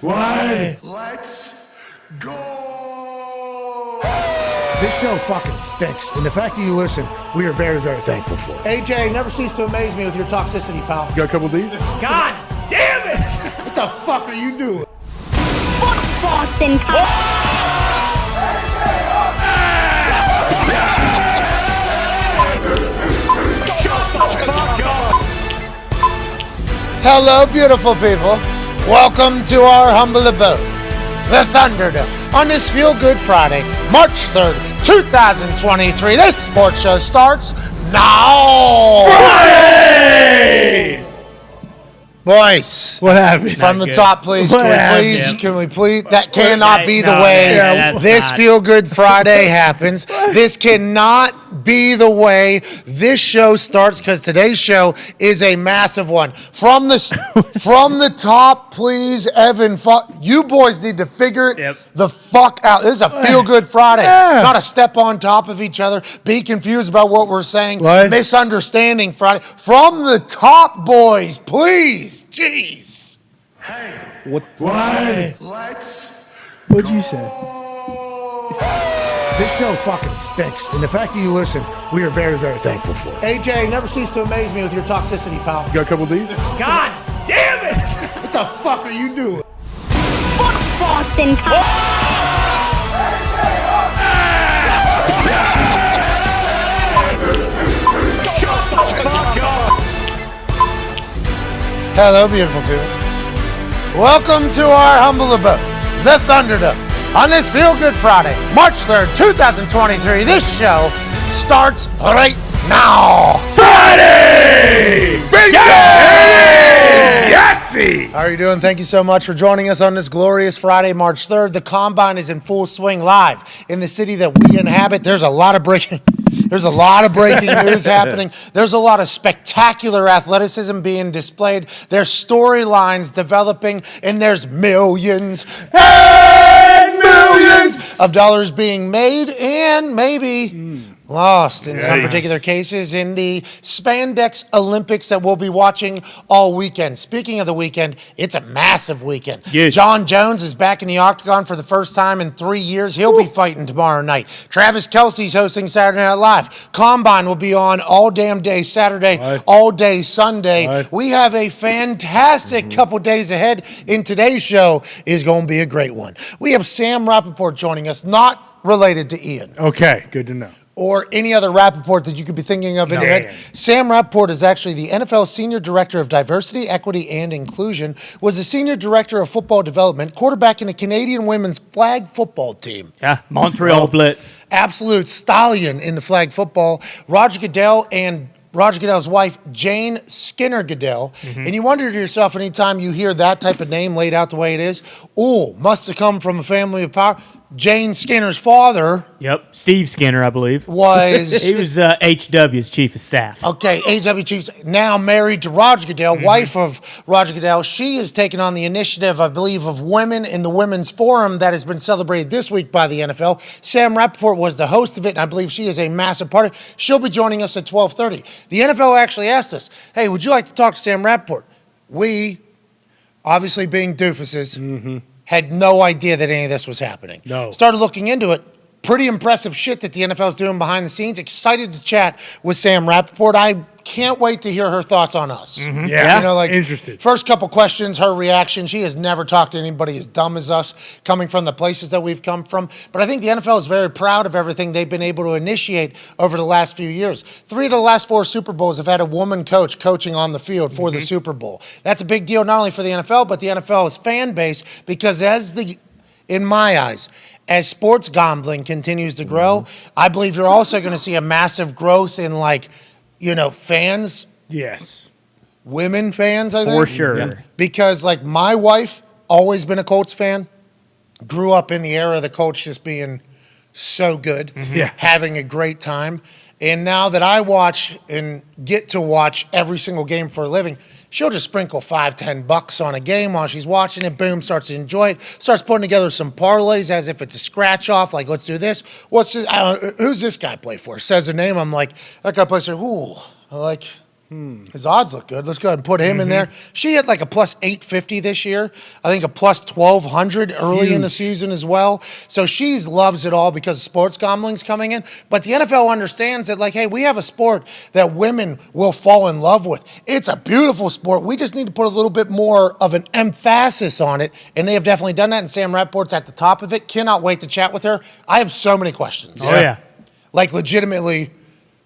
One. Let's go! This show fucking stinks, and the fact that you listen, we are very, very thankful for it. AJ, never cease to amaze me with your toxicity, pal. You got a couple of these? God damn it! What the fuck are you doing? Fuck Boston. Hello, beautiful people. Welcome to our humble abode, the Thunderdome. On this Feel Good Friday, March 3rd, 2023, this sports show starts now. Friday! Boys, What happened? from the top, please. What Can we please? That cannot be the No, way that's this not. Feel Good Friday happens. This cannot be the way this show starts, because today's show is a massive one. From the top, please, Evan. You boys need to figure it the fuck out. This is a Feel Good Friday. Not a step on top of each other. Be confused about what we're saying. What? Misunderstanding Friday. From the top, boys, please. Jeez. Hey, What? let's What'd you say? This show fucking stinks, and the fact that you listen, we are very, very thankful for it. AJ, never cease to amaze me with your toxicity, pal. You got a couple of these? God damn it! What the fuck are you doing? Fuck Boston. Hello, beautiful people. Welcome to our humble abode, the Thunderdome. On this Feel Good Friday, March 3rd, 2023, this show starts right now. Friday! Yahtzee! How are you doing? Thank you so much for joining us on this glorious Friday, March 3rd. The Combine is in full swing live in the city that we inhabit. There's a lot of breaking news happening. There's a lot of spectacular athleticism being displayed. There's storylines developing, and there's millions and millions of dollars being made and maybe lost in some particular cases in the Spandex Olympics that we'll be watching all weekend. Speaking of the weekend, it's a massive weekend. Yes. John Jones is back in the octagon for the first time in 3 years. He'll be fighting tomorrow night. Travis Kelce's hosting Saturday Night Live. Combine will be on all damn day Saturday, all day Sunday. We have a fantastic couple days ahead, and today's show is going to be a great one. We have Sam Rappaport joining us, not related to Ian Okay, good to know. or any other Rappaport that you could be thinking of in your head. Sam Rappaport is actually the NFL Senior Director of Diversity, Equity, and Inclusion, was the Senior Director of Football Development, quarterback in the Canadian women's flag football team. Yeah, Montreal Blitz. Absolute stallion in the flag football. Roger Goodell and Roger Goodell's wife, Jane Skinner Goodell. And you wonder to yourself anytime you hear that type of name laid out the way it is, ooh, must have come from a family of power. Jane Skinner's father Yep, Steve Skinner, I believe. was... He was HW's chief of staff. Okay, AW Chiefs, now married to Roger Goodell, wife of Roger Goodell. She is taking on the initiative, I believe, of women in the Women's Forum that has been celebrated this week by the NFL. Sam Rappaport was the host of it, and I believe she is a massive part of it. She'll be joining us at 12:30. The NFL actually asked us, hey, would you like to talk to Sam Rappaport? We, obviously being doofuses, had no idea that any of this was happening. No. Started looking into it. Pretty impressive shit that the NFL is doing behind the scenes. Excited to chat with Sam Rappaport. I can't wait to hear her thoughts on us. Yeah, You know, like interested. first couple questions, her reaction. She has never talked to anybody as dumb as us, coming from the places that we've come from. But I think the NFL is very proud of everything they've been able to initiate over the last few years. 3 of the last 4 Super Bowls have had a woman coach coaching on the field for the Super Bowl. That's a big deal not only for the NFL, but the NFL's fan base, because in my eyes, as sports gambling continues to grow, I believe you're also going to see a massive growth in, fans, Yes. women fans, I think. For sure. Because, my wife, always been a Colts fan, grew up in the era of the Colts just being so good, Yeah. having a great time. And now that I watch and get to watch every single game for a living, she'll just sprinkle $5-10 on a game while she's watching it. Boom, starts to enjoy it. Starts putting together some parlays as if it's a scratch off. Like, let's do this. What's this? Who's this guy play for? Says the name. I'm like, that guy plays for. Ooh, I like His odds look good. Let's go ahead and put him in there. She had like a plus 850 this year. I think a plus 1,200 early in the season as well. So she loves it all because sports gambling's coming in. But the NFL understands that, like, hey, we have a sport that women will fall in love with. It's a beautiful sport. We just need to put a little bit more of an emphasis on it. And they have definitely done that. And Sam Rapport's at the top of it. Cannot wait to chat with her. I have so many questions. Oh, yeah. Like, legitimately,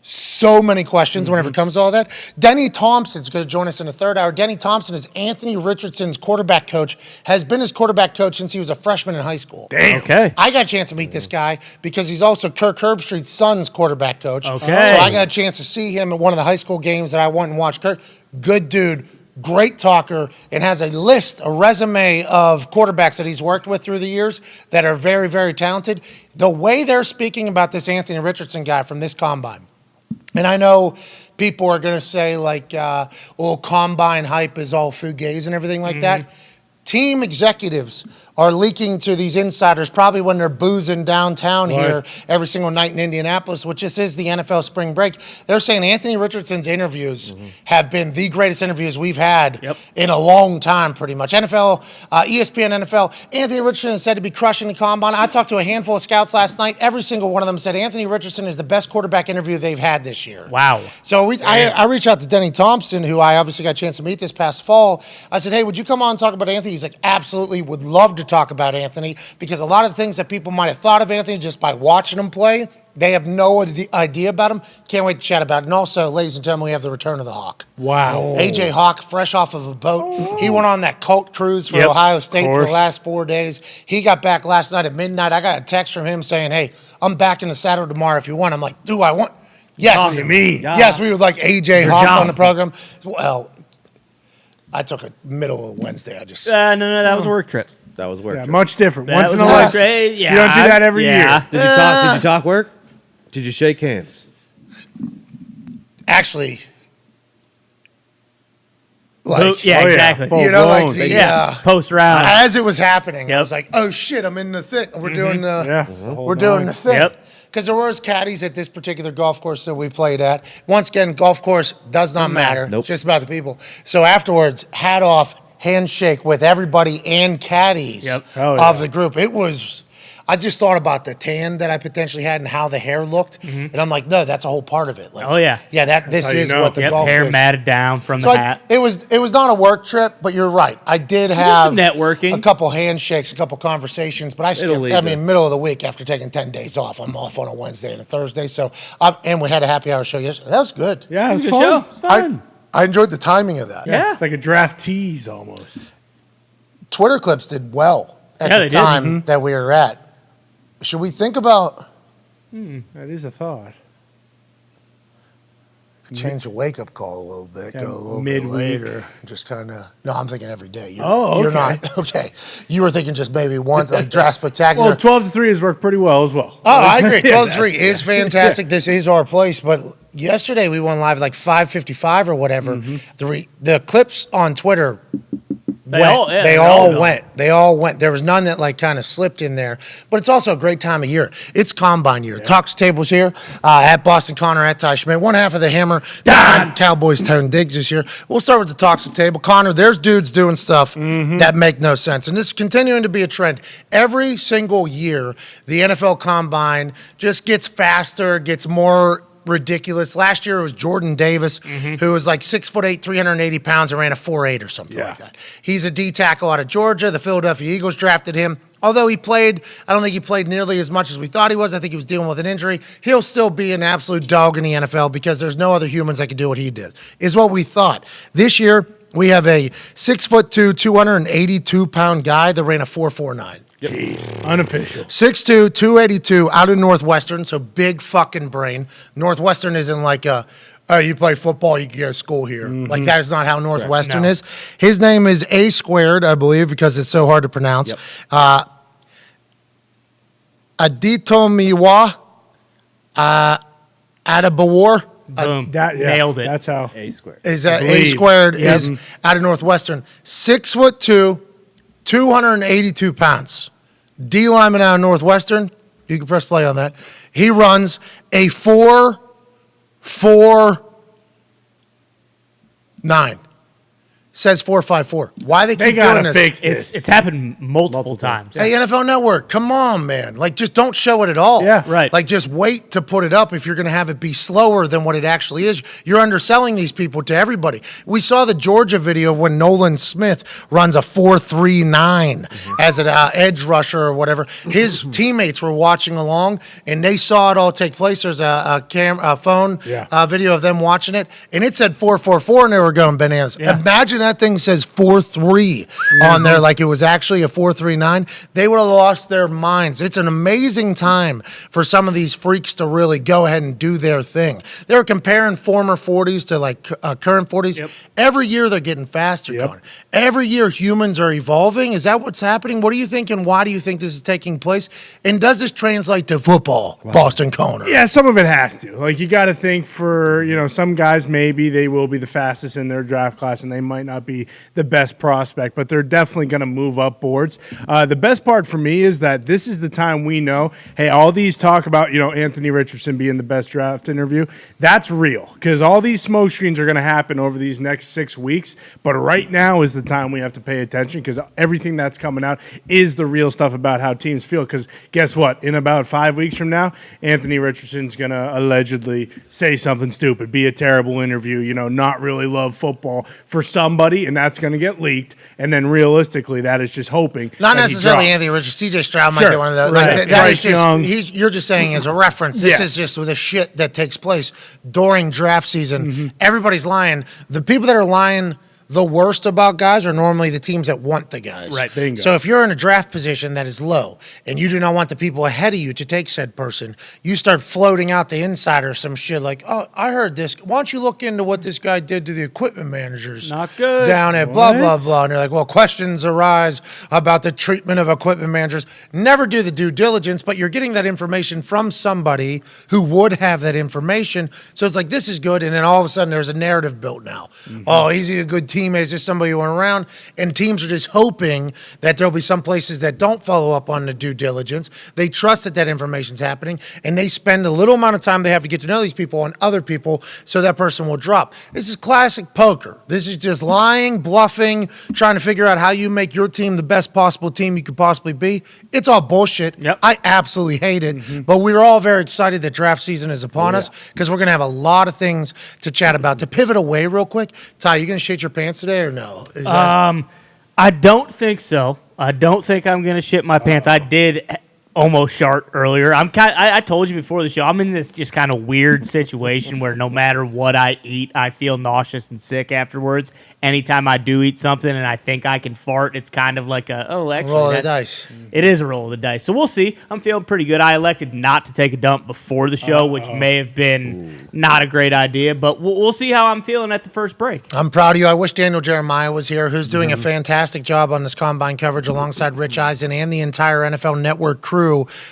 so many questions whenever it comes to all that. Denny Thompson's going to join us in the third hour. Denny Thompson is Anthony Richardson's quarterback coach, has been his quarterback coach since he was a freshman in high school. Damn. Okay. I got a chance to meet this guy because he's also Kirk Herbstreit's son's quarterback coach. Okay. So I got a chance to see him at one of the high school games that I went and watched. Kirk, good dude, great talker, and has a resume of quarterbacks that he's worked with through the years that are very, very talented. The way they're speaking about this Anthony Richardson guy from this combine, and I know people are going to say, like, combine hype is all fugazi and everything like that. Team executives are leaking to these insiders probably when they're boozing downtown here every single night in Indianapolis, which this is the NFL spring break. They're saying Anthony Richardson's interviews have been the greatest interviews we've had in a long time, pretty much. NFL, ESPN NFL, Anthony Richardson is said to be crushing the combine. I talked to a handful of scouts last night. Every single one of them said Anthony Richardson is the best quarterback interview they've had this year. Wow. So I reached out to Denny Thompson, who I obviously got a chance to meet this past fall. I said, hey, would you come on and talk about Anthony? He's like, absolutely, would love to talk about Anthony, because a lot of the things that people might have thought of Anthony just by watching him play, they have no idea about him. Can't wait to chat about it. And also, ladies and gentlemen, we have the return of the Hawk. Wow. AJ Hawk, fresh off of a boat. He went on that cult cruise for Ohio State for the last 4 days. He got back last night at midnight. I got a text from him saying, hey, I'm back in the saddle tomorrow if you want. I'm like, do I want? Yes. What do you mean? Yes, we would like AJ Hawk on the program. Well, I took it middle of Wednesday. No, that was a work trip. That was work. Yeah, trip. much different. That Once was in a a work lifetime. trip. Yeah. You don't do that every year. Did you talk work? Did you shake hands? Actually, like, exactly. Full you know, like blown. the Post round. as it was happening, I Yep. was like, oh shit, I'm in the thing. We're doing the Yeah. we're doing the thing. Yep. Because there was caddies at this particular golf course that we played at. Once again, golf course does not matter. Nope. It's just about the people. So afterwards, hat off, handshake with everybody and caddies of the group. It was, I just thought about the tan that I potentially had and how the hair looked. And I'm like, no, that's a whole part of it. Like, yeah, this how you is know. what the golf hair is. matted down from So the hat. it was not a work trip, but you're right. I did have some networking. a couple handshakes, a couple conversations, but I skipped. Middle of the week after taking 10 days off. I'm off on a Wednesday and a Thursday. So, and we had a happy hour show yesterday. That was good. Yeah, it was Good fun. show. It was fun. I enjoyed the timing of that. Yeah. It's like a draft tease almost. Twitter clips did well at Yeah, the they did. time that we were at. Should we think about That is a thought. change the wake up call a little bit, Yeah, go a little midweek. bit later, just kind of? No, I'm thinking every day. You're okay. not okay. You were thinking just maybe once, like draft spectacular. Well, 12 to 3 has worked pretty well as well. Oh, I agree. Yeah, 12 3 is fantastic. This is our place. But yesterday we went live at like 5:55 or whatever. The clips on Twitter They went. all- yeah, they they all all go. went. They all went. There was none that like kind of slipped in there. But it's also a great time of year. It's combine year. Talks Tables here at Boston Connor, at Ty Schmidt. One half of the Hammer. Dahn. Cowboys Tone Diggs is here. We'll start with the Talks Table. Connor, there's dudes doing stuff that make no sense. And this is continuing to be a trend. Every single year, the NFL Combine just gets faster, gets more ridiculous. Last year it was Jordan Davis, who was like 6'8", 380 pounds, and ran a 4.8 or something like that. He's a D tackle out of Georgia. The Philadelphia Eagles drafted him. Although he played, I don't think he played nearly as much as we thought he was. I think he was dealing with an injury. He'll still be an absolute dog in the NFL because there's no other humans that can do what he did, is what we thought. This year, we have a 6'2", 282-pound guy that ran a 4.49. Jeez. Unofficial. 6'2", 282, out of Northwestern, so big fucking brain. Northwestern isn't like oh, you play football, you can go to school here. Like, that is not how Northwestern is. His name is A Squared, I believe, because it's so hard to pronounce. Aditomiwa Adabawar. Boom. Yeah, Nailed it. That's how. A square. Is that A believe. Squared is out of Northwestern. 6'2", 282 pounds. D lineman out of Northwestern. You can press play on that. He runs a 4.4 9. Says 454. Why they They keep gotta doing this? fix this. It's happened multiple times. Hey, NFL Network, come on, man. Like, just don't show it at all. Yeah. Right. Like, just wait to put it up if you're going to have it be slower than what it actually is. You're underselling these people to everybody. We saw the Georgia video when Nolan Smith runs a 4.39 as an edge rusher or whatever. His teammates were watching along, and they saw it all take place. There's a phone video of them watching it, and it said 4.44, and they were going bananas. Yeah. Imagine that thing says 4.3 on there like it was actually a 4.39. They would have lost their minds. It's an amazing time for some of these freaks to really go ahead and do their thing. They're comparing former 40s to like current 40s. Yep. Every year they're getting faster, Connor. Every year humans are evolving. Is that what's happening? What do you think, and why do you think this is taking place? And does this translate to football, Boston Connor? Yeah, some of it has to. Like, you got to think for, some guys, maybe they will be the fastest in their draft class and they might not be the best prospect, but they're definitely going to move up boards. The best part for me is that this is the time we know, hey, all these talk about, Anthony Richardson being the best draft interview. That's real because all these smoke screens are going to happen over these next 6 weeks. But right now is the time we have to pay attention because everything that's coming out is the real stuff about how teams feel. Because guess what? In about 5 weeks from now, Anthony Richardson's going to allegedly say something stupid, be a terrible interview, not really love football for somebody, and that's going to get leaked. And then realistically, that is just hoping. Not that necessarily he drops. Anthony Richardson. CJ Stroud might Sure. get one of those. Right. Like, that Bryce is Young. just, you're just saying as a reference. This Yes. is just the shit that takes place during draft season. Everybody's lying. The people that are lying the worst about guys are normally the teams that want the guys. Right, bingo. So if you're in a draft position that is low and you do not want the people ahead of you to take said person, you start floating out the insider some shit like, oh, I heard this. Why don't you look into what this guy did to the equipment managers Not good. down at blah, blah, blah. And you're like, well, questions arise about the treatment of equipment managers. Never do the due diligence, but you're getting that information from somebody who would have that information. So it's like, this is good. And then all of a sudden there's a narrative built now. Oh, he's a good teammate, is just somebody who went around, and teams are just hoping that there'll be some places that don't follow up on the due diligence. They trust that that information's happening, and they spend a little amount of time they have to get to know these people on other people so that person will drop. This is classic poker. This is just lying, bluffing, trying to figure out how you make your team the best possible team you could possibly be. It's all bullshit. Yep. I absolutely hate it, but we're all very excited that draft season is upon us because we're going to have a lot of things to chat about. To pivot away real quick, Ty, you going to shit your pants today or no? Is that- I don't think so. I don't think I'm gonna shit my pants. I did almost shart earlier. I told you before the show, I'm in this just kind of weird situation where no matter what I eat, I feel nauseous and sick afterwards. Anytime I do eat something and I think I can fart, it's kind of like actually, roll of the dice. It is a roll of the dice. So we'll see. I'm feeling pretty good. I elected not to take a dump before the show, which may have been not a great idea, but we'll see how I'm feeling at the first break. I'm proud of you. I wish Daniel Jeremiah was here, who's doing a fantastic job on this combine coverage alongside Rich Eisen and the entire NFL Network crew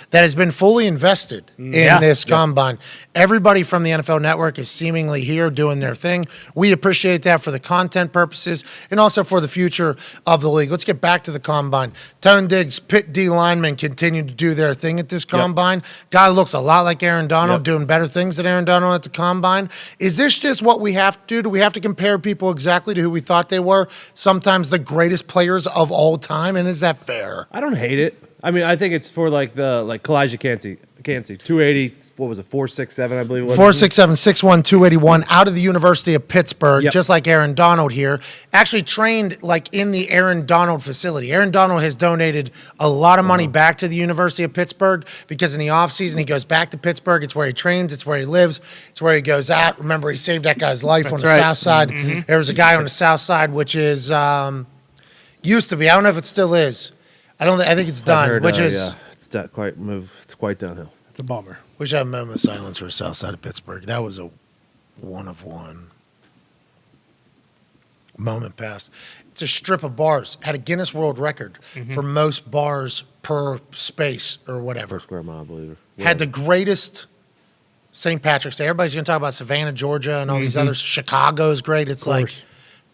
that has been fully invested in this combine. Everybody from the NFL Network is seemingly here doing their thing. We appreciate that for the content purposes and also for the future of the league. Let's get back to the combine. Tone Diggs, Pitt D linemen continue to do their thing at this combine. Guy looks a lot like Aaron Donald, doing better things than Aaron Donald at the combine. Is this just what we have to do? Do we have to compare people exactly to who we thought they were? Sometimes the greatest players of all time, and is that fair? I don't hate it. I mean, I think it's for like Kalijah Cansey, 280. What was it? 4.67, I believe it was. 4'6", 6'1", 281, out of the University of Pittsburgh, Yep. just like Aaron Donald here. Actually trained like in the Aaron Donald facility. Aaron Donald has donated a lot of money back to the University of Pittsburgh because in the offseason he goes back to Pittsburgh. It's where he trains. It's where he lives. It's where he goes out. Remember, he saved that guy's life on the right. south side. There was a guy on the south side, which is used to be. I don't know if it still is. I think it's I've done, heard, which is. yeah, it's quite downhill. It's a bummer. We should have a moment of silence for south side of Pittsburgh. That was a one of one. Moment passed. It's a strip of bars. Had a Guinness World Record for most bars per space or whatever. Per square mile, I believe. Had the greatest St. Patrick's Day. Everybody's going to talk about Savannah, Georgia, and all these others. Chicago's great. It's like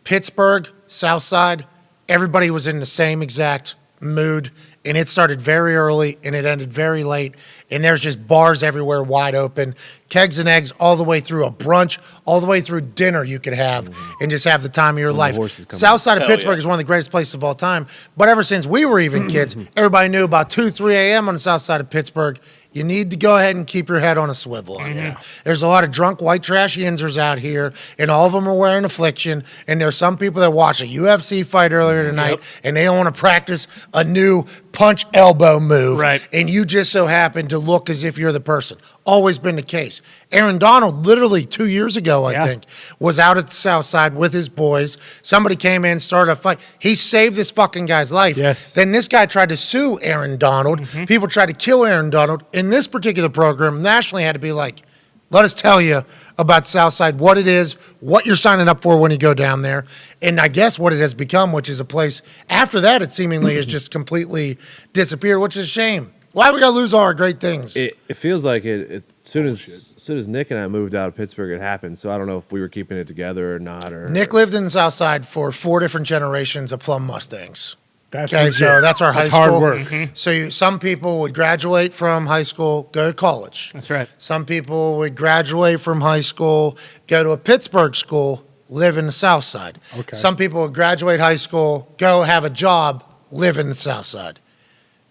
Pittsburgh, South Side. Everybody was in the same exact mood, and it started very early and it ended very late, and there's just bars everywhere wide open, kegs and eggs all the way through a brunch, all the way through dinner you could have and just have the time of your life. South side of Pittsburgh is one of the greatest places of all time, but ever since we were even kids, everybody knew about 2, 3 a.m. on the south side of Pittsburgh, you need to go ahead and keep your head on a swivel out there. There's a lot of drunk white trash yinzers out here, and all of them are wearing affliction, and there's some people that watched a UFC fight earlier tonight, and they don't want to practice a new punch elbow move, and you just so happen to look as if you're the person. Always been the case. Aaron Donald, literally 2 years ago, I think, was out at the south side with his boys. Somebody came in, started a fight. He saved this fucking guy's life. Then this guy tried to sue Aaron Donald. People tried to kill Aaron Donald. In this particular program, nationally had to be like, let us tell you about Southside, what it is, what you're signing up for when you go down there, and I guess what it has become, which is a place, after that, it seemingly has just completely disappeared, which is a shame. Why we got to lose all our great things? It feels like as soon as Nick and I moved out of Pittsburgh, it happened. So I don't know if we were keeping it together or not. Nick lived in the South Side for 4 different generations of Plum Mustangs. That's okay, so that's our high school. Hard work. So some people would graduate from high school, go to college. That's right. Some people would graduate from high school, go to a Pittsburgh school, live in the South Side. Okay. Some people would graduate high school, go have a job, live in the South Side.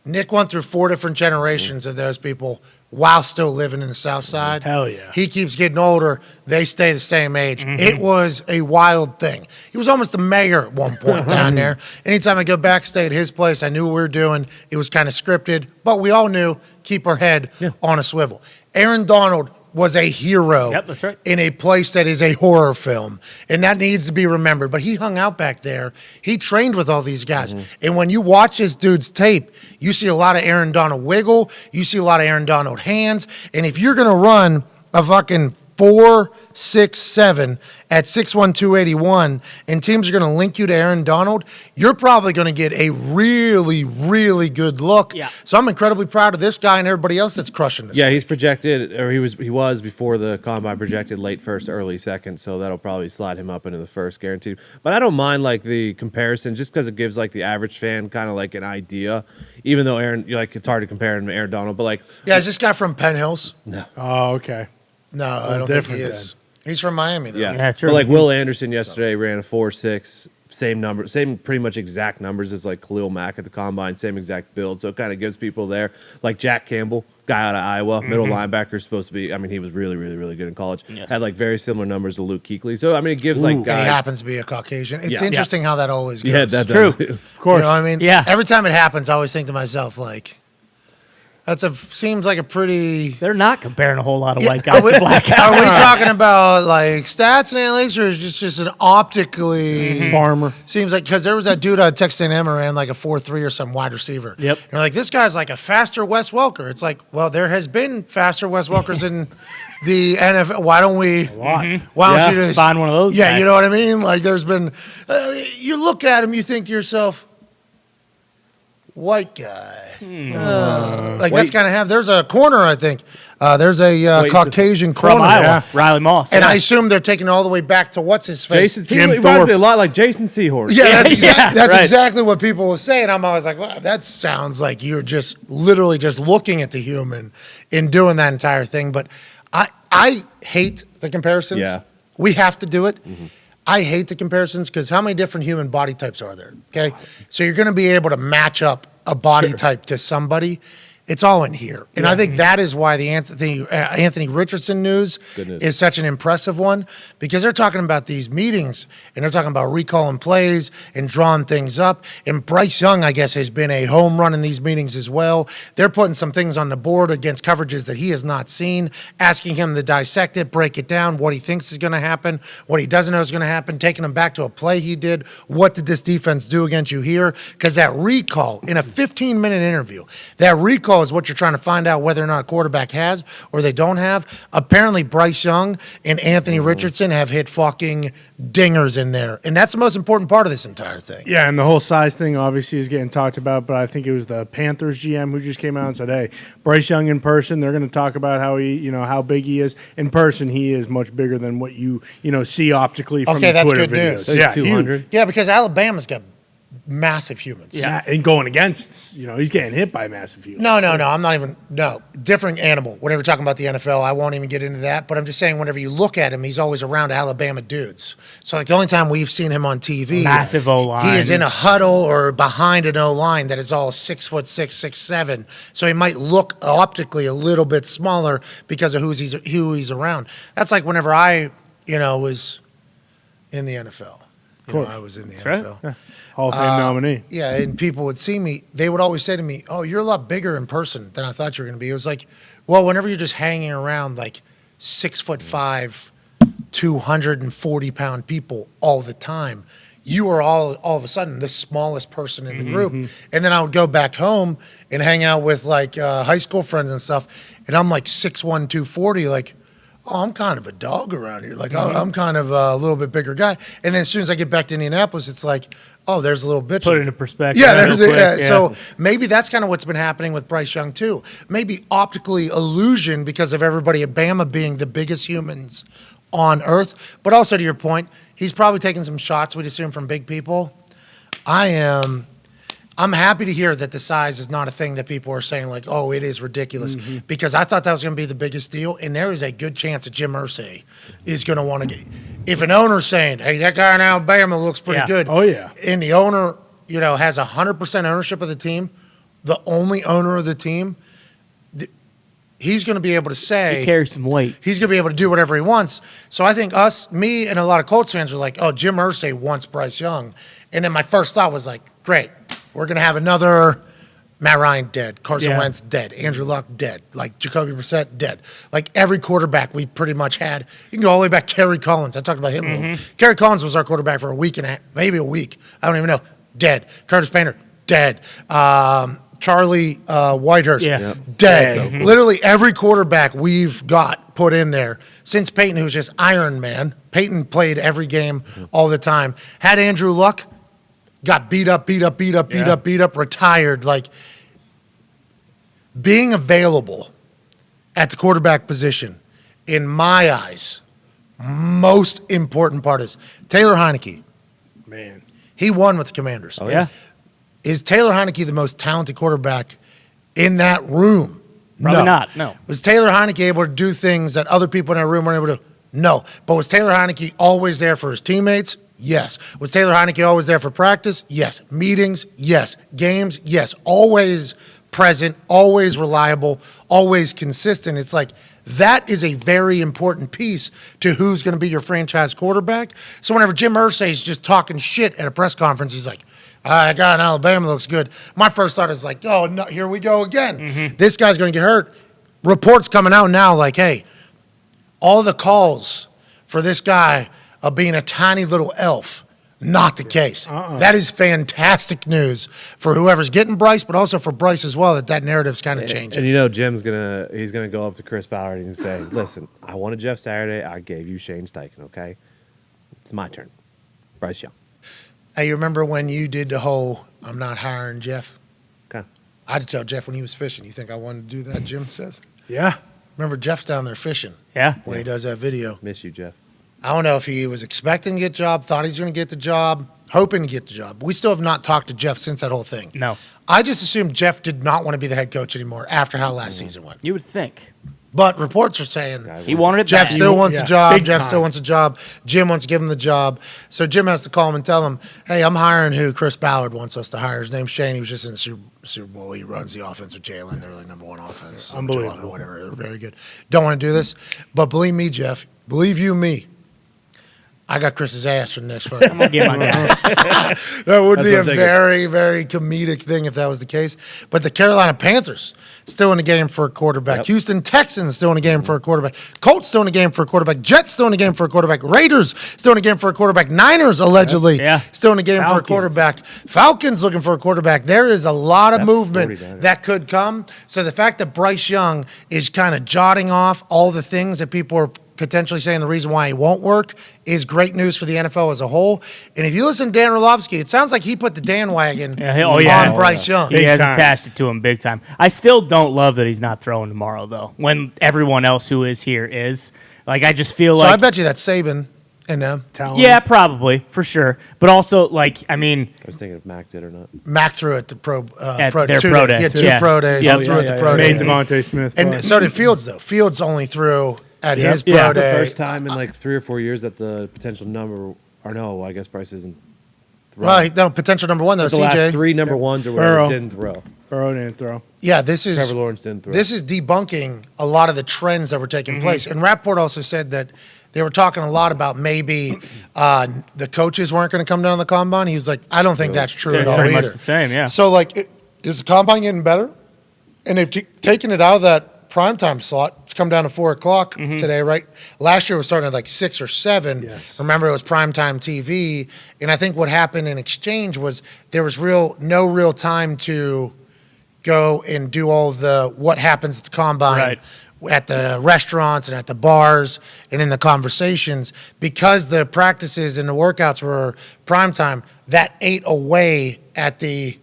Nick went through 4 different generations of those people while still living in the South Side. Hell yeah. He keeps getting older. They stay the same age. It was a wild thing. He was almost the mayor at one point down there. Anytime I go back, stay at his place, I knew what we were doing. It was kind of scripted, but we all knew keep our head on a swivel. Aaron Donald was a hero that's right. in a place that is a horror film, and that needs to be remembered. But he hung out back there. He trained with all these guys. And when you watch this dude's tape, you see a lot of Aaron Donald wiggle. You see a lot of Aaron Donald hands. And if you're going to run a fucking 4.67 at 6'1", 281, and teams are going to link you to Aaron Donald, you're probably going to get a really, really good look. So I'm incredibly proud of this guy and everybody else that's crushing this. Yeah, he's projected, or he was before the combine projected late first, early second, so that'll probably slide him up into the first guaranteed. But I don't mind like the comparison just because it gives like the average fan kind of like an idea. Even though it's hard to compare him to Aaron Donald, but like, is this guy from Penn Hills? No. Oh, okay. No, I don't think he is. He's from Miami, though. Yeah, true. But like Will Anderson yesterday ran a 4.6, same number, same pretty much exact numbers as like Khalil Mack at the combine, same exact build. So it kind of gives people there, like Jack Campbell, guy out of Iowa, middle linebacker, supposed to be. I mean, he was really, really, really good in college. Had like very similar numbers to Luke Kuechly. So I mean, it gives like guys. And he happens to be a Caucasian. It's interesting how that always goes. Yeah, that true. Of course. You know what I mean? Yeah. Every time it happens, I always think to myself like, seems like a pretty. They're not comparing a whole lot of white guys to black guys. Are we talking about like stats and analytics, or is it just an optically farmer? Seems like because there was that dude on Texas A&M who ran like a 4.3 or some wide receiver. Yep. And you're like, this guy's like a faster Wes Welker. It's like, well, there has been faster Wes Welkers in the NFL. Why don't we? Why don't you just find one of those? Yeah, guys. you know what I mean. Like, there's been. You look at him, you think to yourself, white guy. That's kind of have. There's a corner, I think. There's a Caucasian corner from Iowa, Riley Moss, and I assume they're taking it all the way back to what's his face, Jason. He reminds me a lot like Jason Seahorse. Yeah, that's exactly what people will say, and I'm always like, well, that sounds like you're just literally just looking at the human in doing that entire thing. But I hate the comparisons. Yeah, we have to do it. I hate the comparisons because how many different human body types are there? Okay, so you're going to be able to match up a body type to somebody. It's all in here. And I think that is why the Anthony Richardson news is such an impressive one, because they're talking about these meetings and they're talking about recalling plays and drawing things up. And Bryce Young, I guess, has been a home run in these meetings as well. They're putting some things on the board against coverages that he has not seen, asking him to dissect it, break it down, what he thinks is going to happen, what he doesn't know is going to happen, taking him back to a play he did. What did this defense do against you here? Because that recall in a 15-minute interview, that recall is what you're trying to find out whether or not a quarterback has or they don't have. Apparently, Bryce Young and Anthony Richardson have hit fucking dingers in there, and that's the most important part of this entire thing. Yeah, and the whole size thing obviously is getting talked about, but I think it was the Panthers GM who just came out and said, hey, Bryce Young in person, they're going to talk about how how big he is. In person, he is much bigger than what you see optically from the Twitter videos. News. Yeah, 200. Yeah, because Alabama's got massive humans. Yeah, and going against, he's getting hit by massive humans. No. I'm not even. No, different animal. Whenever you're talking about the NFL, I won't even get into that. But I'm just saying, whenever you look at him, he's always around Alabama dudes. So like the only time we've seen him on TV, massive O line, he is in a huddle or behind an O line that is all 6'6", 6'7". So he might look optically a little bit smaller because of who he's around. That's like whenever I, was in the NFL. I was in the NFL. Yeah. Hall of Fame nominee. Yeah, and people would see me. They would always say to me, "Oh, you're a lot bigger in person than I thought you were going to be." It was like, well, whenever you're just hanging around like 6'5", 240-pound people all the time, you are all of a sudden the smallest person in the group. And then I would go back home and hang out with like high school friends and stuff, and I'm like 6'1", 240, like. Oh, I'm kind of a dog around here. Like, I'm kind of a little bit bigger guy. And then as soon as I get back to Indianapolis, it's like, oh, there's a little bitch. Put it into perspective. Yeah, there's yeah. So maybe that's kind of what's been happening with Bryce Young, too. Maybe optically illusion because of everybody at Bama being the biggest humans on earth. But also to your point, he's probably taking some shots, we'd assume, from big people. I'm happy to hear that the size is not a thing that people are saying like, oh, it is ridiculous, because I thought that was going to be the biggest deal, and there is a good chance that Jim Irsay is going to want to get. If an owner's saying, hey, that guy in Alabama looks pretty good, and the owner, has 100% ownership of the team, the only owner of the team, he's going to be able to say he carries some weight. He's going to be able to do whatever he wants. So I think me, and a lot of Colts fans are like, oh, Jim Irsay wants Bryce Young, and then my first thought was like, great. We're going to have another Matt Ryan dead, Carson Wentz dead, Andrew Luck dead, like Jacoby Brissett dead. Like every quarterback we pretty much had. You can go all the way back. Kerry Collins. I talked about him a little. Kerry Collins was our quarterback for a week and a half, maybe a week. I don't even know. Dead. Curtis Painter, dead. Charlie Whitehurst, dead. Literally every quarterback we've got put in there since Peyton, who's just Iron Man. Peyton played every game all the time. Had Andrew Luck. Got beat up, retired. Like, being available at the quarterback position, in my eyes, most important part is Taylor Heineke. Man. He won with the Commanders. Oh, yeah. Is Taylor Heineke the most talented quarterback in that room? Probably not, no. Was Taylor Heineke able to do things that other people in that room weren't able to do? No. But was Taylor Heineke always there for his teammates? Yes. Was Taylor Heineke always there for practice? Yes. Meetings? Yes. Games? Yes. Always present, always reliable, always consistent. It's like that is a very important piece to who's going to be your franchise quarterback. So whenever Jim Irsay is just talking shit at a press conference, he's like, that guy in Alabama looks good. My first thought is like, oh, no, here we go again. This guy's going to get hurt. Reports coming out now like, hey, all the calls for this guy of being a tiny little elf, not the case. That is fantastic news for whoever's getting Bryce, but also for Bryce as well, that narrative's kind of changing. And Jim's he's gonna go up to Chris Ballard and say, listen, I wanted Jeff Saturday, I gave you Shane Steichen, okay? It's my turn. Bryce Young. Hey, you remember when you did the whole, I'm not hiring Jeff? Okay. I had to tell Jeff when he was fishing. You think I wanted to do that, Jim says? Yeah. Remember, Jeff's down there fishing. Yeah. When he does that video. Miss you, Jeff. I don't know if he was expecting to get the job, thought he was going to get the job, hoping to get the job. We still have not talked to Jeff since that whole thing. No. I just assumed Jeff did not want to be the head coach anymore after how last season went. You would think. But reports are saying he wanted it Jeff bad. still wants the job. Big Jeff time. still wants a job. Jim wants to give him the job. So Jim has to call him and tell him, hey, I'm hiring who Chris Ballard wants us to hire. His name's Shane. He was just in the Super Bowl. He runs the offense with Jalen. They're like number one offense. Unbelievable. Whatever. They're very good. Don't want to do this. But believe me, Jeff. Believe you me. I got Chris's ass for the next fucking. I'm going to get my guy. That would be a what I'm thinking. very, very comedic thing if that was the case. But the Carolina Panthers still in the game for a quarterback. Yep. Houston Texans still in the game for a quarterback. Colts still in the game for a quarterback. Jets still in the game for a quarterback. Raiders still in the game for a quarterback. Niners allegedly still in the game for a Falcons. quarterback. Falcons looking for a quarterback. There is a lot of movement 49ers. that could come. So the fact that Bryce Young is kind of jotting off all the things that people are potentially saying the reason why he won't work is great news for the NFL as a whole. And if you listen to Dan Orlovsky, it sounds like he put the Dan wagon on Bryce Young. He has time. attached it to him big time. I still don't love that he's not throwing tomorrow, though, when everyone else who is here is. Like, I just feel So like. I bet you that Saban And talent. Yeah, probably for sure. But also, like, I mean, I was thinking if Mac did or not. Mac threw it to pro their two pro days. day. He had two Yeah. pro days. Yeah. He threw it to pro Made day. Devontae Smith. And play. so did Fields, though. Fields only threw at his pro Yeah. The day. first time in like 3 or 4 years that the potential number, or no, I guess Bryce isn't. Well, no, potential number one, though, The CJ. last 3 number ones or whatever Burrow. didn't throw. Burrow didn't throw. Yeah, this is Trevor Lawrence didn't throw. This is debunking a lot of the trends that were taking place. And Rapport also said that they were talking a lot about maybe the coaches weren't going to come down the combine. He was like, I don't think that's true So at it's all pretty either. much the same, yeah. So, like, is the combine getting better? And if taking it out of that primetime slot, it's come down to 4 o'clock today, right? Last year it was starting at like 6 or 7. Yes. Remember, it was primetime TV. And I think what happened in exchange was there was no real time to go and do all the what happens at the combine. Right. At the restaurants and at the bars and in the conversations, because the practices and the workouts were prime time, that ate away at the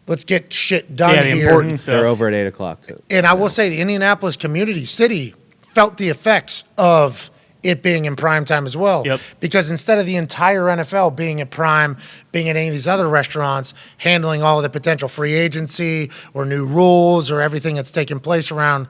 let's get shit done Yeah, the here. important stuff. They're over at 8 o'clock too. And I will say the Indianapolis community city felt the effects of it being in prime time as well. Yep. Because instead of the entire NFL being at prime, being at any of these other restaurants, handling all of the potential free agency or new rules or everything that's taking place around,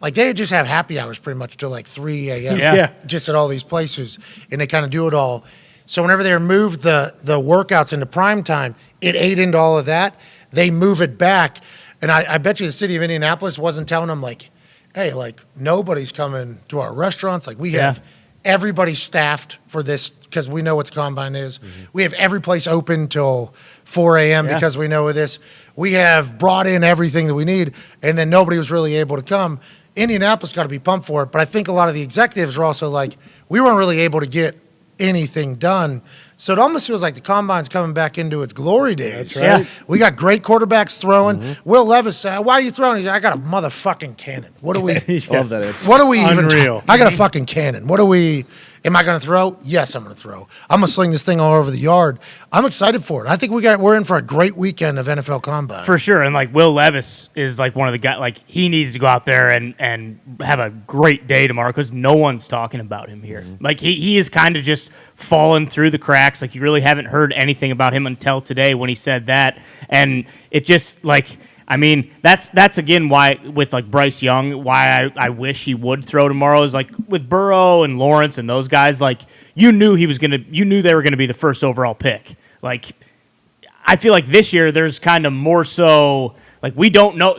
like they just have happy hours pretty much till like 3 a.m. Yeah. Just at all these places, and they kind of do it all. So whenever they removed the workouts into prime time, it ate into all of that. They move it back, and I bet you the city of Indianapolis wasn't telling them like, hey, like nobody's coming to our restaurants. Like we have everybody staffed for this because we know what the combine is. We have every place open till 4 a.m. because we know this. We have brought in everything that we need, and then nobody was really able to come. Indianapolis got to be pumped for it, but I think a lot of the executives were also like, we weren't really able to get anything done. So it almost feels like the combine's coming back into its glory days. That's right. We got great quarterbacks throwing. Will Levis said, why are you throwing? He's like, I got a motherfucking cannon. What do we I love that answer. what are we even Unreal. I got a fucking cannon. What do we am I going to throw? Yes, I'm going to throw. I'm going to sling this thing all over the yard. I'm excited for it. I think we're in for a great weekend of NFL Combine. For sure. And like Will Levis is like one of the guys, like he needs to go out there and have a great day tomorrow because no one's talking about him here. Like he is kind of just fallen through the cracks. Like you really haven't heard anything about him until today when he said that. And it just like, I mean, that's again why with like Bryce Young, why I wish he would throw tomorrow is like with Burrow and Lawrence and those guys, like you knew they were gonna be the first overall pick. Like I feel like this year there's kind of more so like we don't know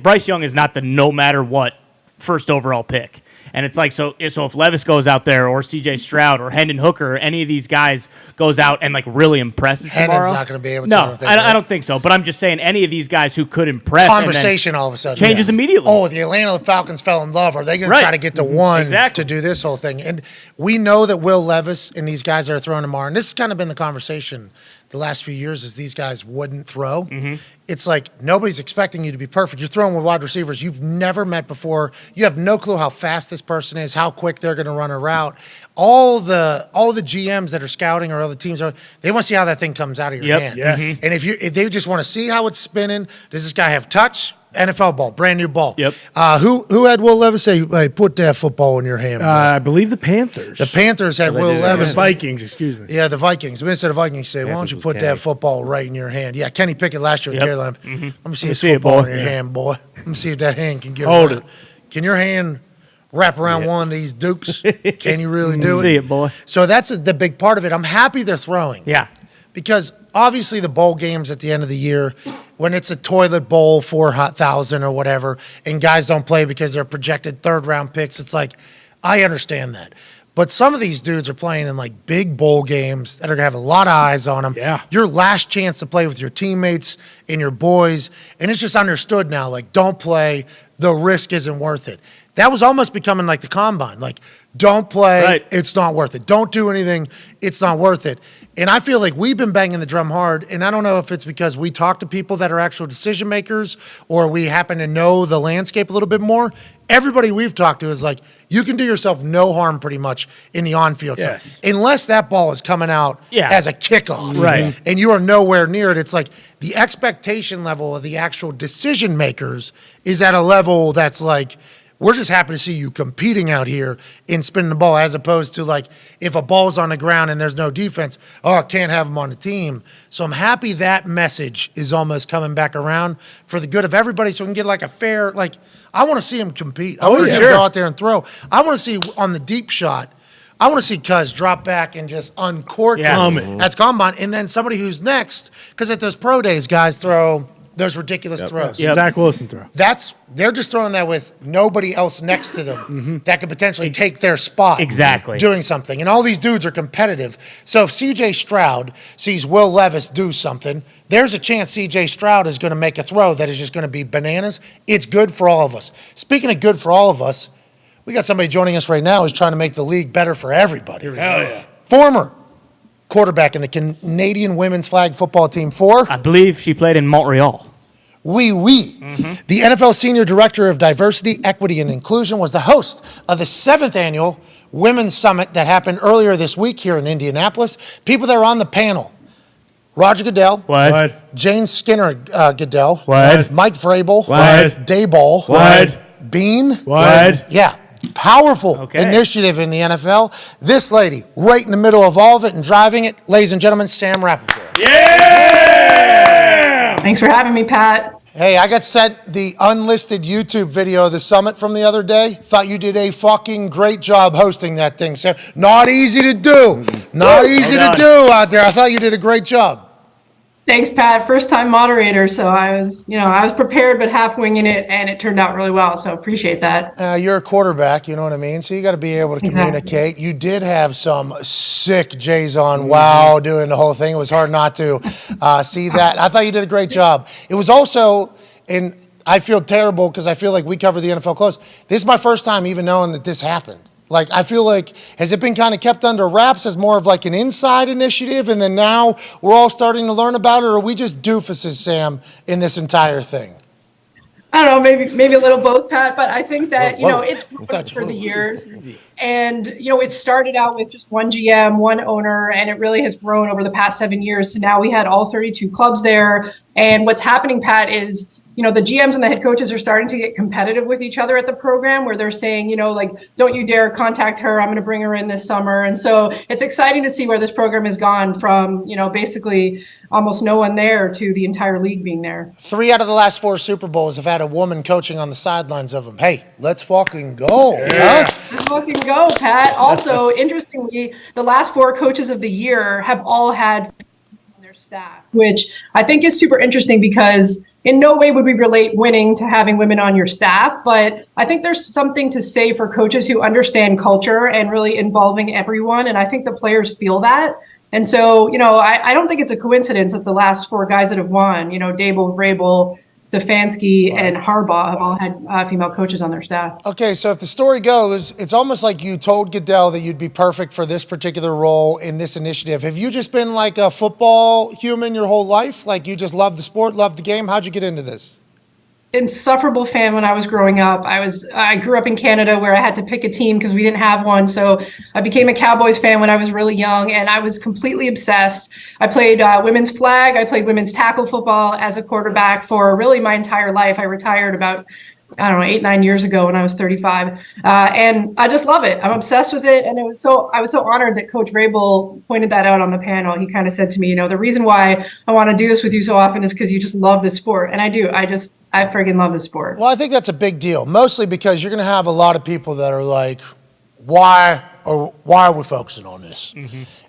Bryce Young is not the no matter what first overall pick. And it's like, so if Levis goes out there or C.J. Stroud or Hendon Hooker or any of these guys goes out and like really impresses Hendon's tomorrow. not going to be able to. No, I don't think so. But I'm just saying any of these guys who could impress. Conversation all of a sudden changes immediately. Oh, the Atlanta Falcons fell in love. Are they going to try to get to one to do this whole thing? And we know that Will Levis and these guys that are throwing tomorrow, and this has kind of been the conversation the last few years is these guys wouldn't throw. It's like nobody's expecting you to be perfect. You're throwing with wide receivers you've never met before. You have no clue how fast this person is, how quick they're going to run a route. All the GMs that are scouting or other teams they want to see how that thing comes out of your hand. Yes. And if they just want to see how it's spinning, does this guy have touch? NFL ball, brand new ball. Yep. Who had Will Levis say, "Hey, put that football in your hand"? I believe the Panthers. The Panthers had Will The Levis. Vikings, excuse me. Yeah, the Vikings. Instead of Vikings, say, "Why don't you was put Kenny. that football right in your hand?" Yeah, Kenny Pickett last year with Carolina. Let me see this see it, football boy. in your hand, boy. Let me see if that hand can get Hold around. it. Can your hand wrap around one of these dukes? Can you really do it? See it, boy. So that's the big part of it. I'm happy they're throwing. Yeah. Because obviously the bowl games at the end of the year, when it's a toilet bowl, 4,000 or whatever, and guys don't play because they're projected third-round picks, it's like, I understand that. But some of these dudes are playing in like big bowl games that are going to have a lot of eyes on them. Yeah. Your last chance to play with your teammates and your boys. And it's just understood now, like, don't play. The risk isn't worth it. That was almost becoming like the combine. Like, don't play. Right. It's not worth it. Don't do anything. It's not worth it. And I feel like we've been banging the drum hard, and I don't know if it's because we talk to people that are actual decision makers or we happen to know the landscape a little bit more. Everybody we've talked to is like, you can do yourself no harm pretty much in the on-field Yes. stuff. Unless that ball is coming out as a kickoff. Right. And you are nowhere near it. It's like the expectation level of the actual decision makers is at a level that's like, We're just happy to see you competing out here in spinning the ball, as opposed to like if a ball's on the ground and there's no defense, oh, I can't have them on the team. So I'm happy that message is almost coming back around for the good of everybody, so we can get like a fair, like, I want to see him compete. I want to see him go out there and throw. I want to see on the deep shot, I want to see Cuz drop back and just uncork it at Combine. And then somebody who's next, because at those pro days, guys throw those ridiculous throws. Zach Wilson throw. They're just throwing that with nobody else next to them that could potentially take their spot. Exactly. Doing something. And all these dudes are competitive. So if CJ Stroud sees Will Levis do something, there's a chance CJ Stroud is going to make a throw that is just going to be bananas. It's good for all of us. Speaking of good for all of us, we got somebody joining us right now who's trying to make the league better for everybody. Hell yeah. Former quarterback in the Canadian women's flag football team for? I believe she played in Montreal. The NFL Senior Director of Diversity, Equity, and Inclusion was the host of the 7th annual Women's Summit that happened earlier this week here in Indianapolis. People that are on the panel: Roger Goodell. What? Jane Skinner Goodell. What? Mike Vrabel. What? Dayball. What? Bean. What? Yeah. Powerful initiative in the NFL. This lady, right in the middle of all of it and driving it, ladies and gentlemen, Sam Rappaport. Yeah! Thanks for having me, Pat. Hey, I got sent the unlisted YouTube video of the summit from the other day. Thought you did a fucking great job hosting that thing, Sam. Not easy to do. Not easy to do out there. I thought you did a great job. Thanks, Pat. First time moderator, so I was prepared but half winging it, and it turned out really well. So appreciate that. You're a quarterback, you know what I mean? So you got to be able to communicate. You did have some sick J's on. Wow, doing the whole thing. It was hard not to see that. I thought you did a great job. It was also, and I feel terrible because I feel like we cover the NFL close. This is my first time even knowing that this happened. Like, I feel like, has it been kind of kept under wraps as more of like an inside initiative, and then now we're all starting to learn about it, or are we just doofuses, Sam, in this entire thing? I don't know, maybe a little both, Pat, but I think that, it's grown for the years. And, it started out with just one GM, one owner, and it really has grown over the past 7 years. So now we had all 32 clubs there. And what's happening, Pat, is the GMs and the head coaches are starting to get competitive with each other at the program, where they're saying, don't you dare contact her. I'm going to bring her in this summer. And so it's exciting to see where this program has gone from, basically almost no one there to the entire league being there. 3 out of the last 4 Super Bowls have had a woman coaching on the sidelines of them. Hey, let's fucking go. Yeah. Let's fucking go, Pat. Also, interestingly, the last 4 coaches of the year have all had on their staff, which I think is super interesting because in no way would we relate winning to having women on your staff, but I think there's something to say for coaches who understand culture and really involving everyone. And I think the players feel that. And so, I don't think it's a coincidence that the last 4 guys that have won, Dable, Vrabel, Stefanski, and Harbaugh have all had female coaches on their staff. Okay, so if the story goes, it's almost like you told Goodell that you'd be perfect for this particular role in this initiative. Have you just been like a football human your whole life? Like you just love the sport, love the game? How'd you get into this? Insufferable fan when I was growing up. I grew up in Canada where I had to pick a team because we didn't have one. So I became a Cowboys fan when I was really young, and I was completely obsessed. I played women's flag. I played women's tackle football as a quarterback for really my entire life. I retired about 8-9 years ago when I was 35. And I just love it. I'm obsessed with it. And I was so honored that Coach Vrabel pointed that out on the panel. He kind of said to me, the reason why I want to do this with you so often is because you just love the sport. And I do. I friggin' love the sport. Well, I think that's a big deal, mostly because you're going to have a lot of people that are like, why are we focusing on this?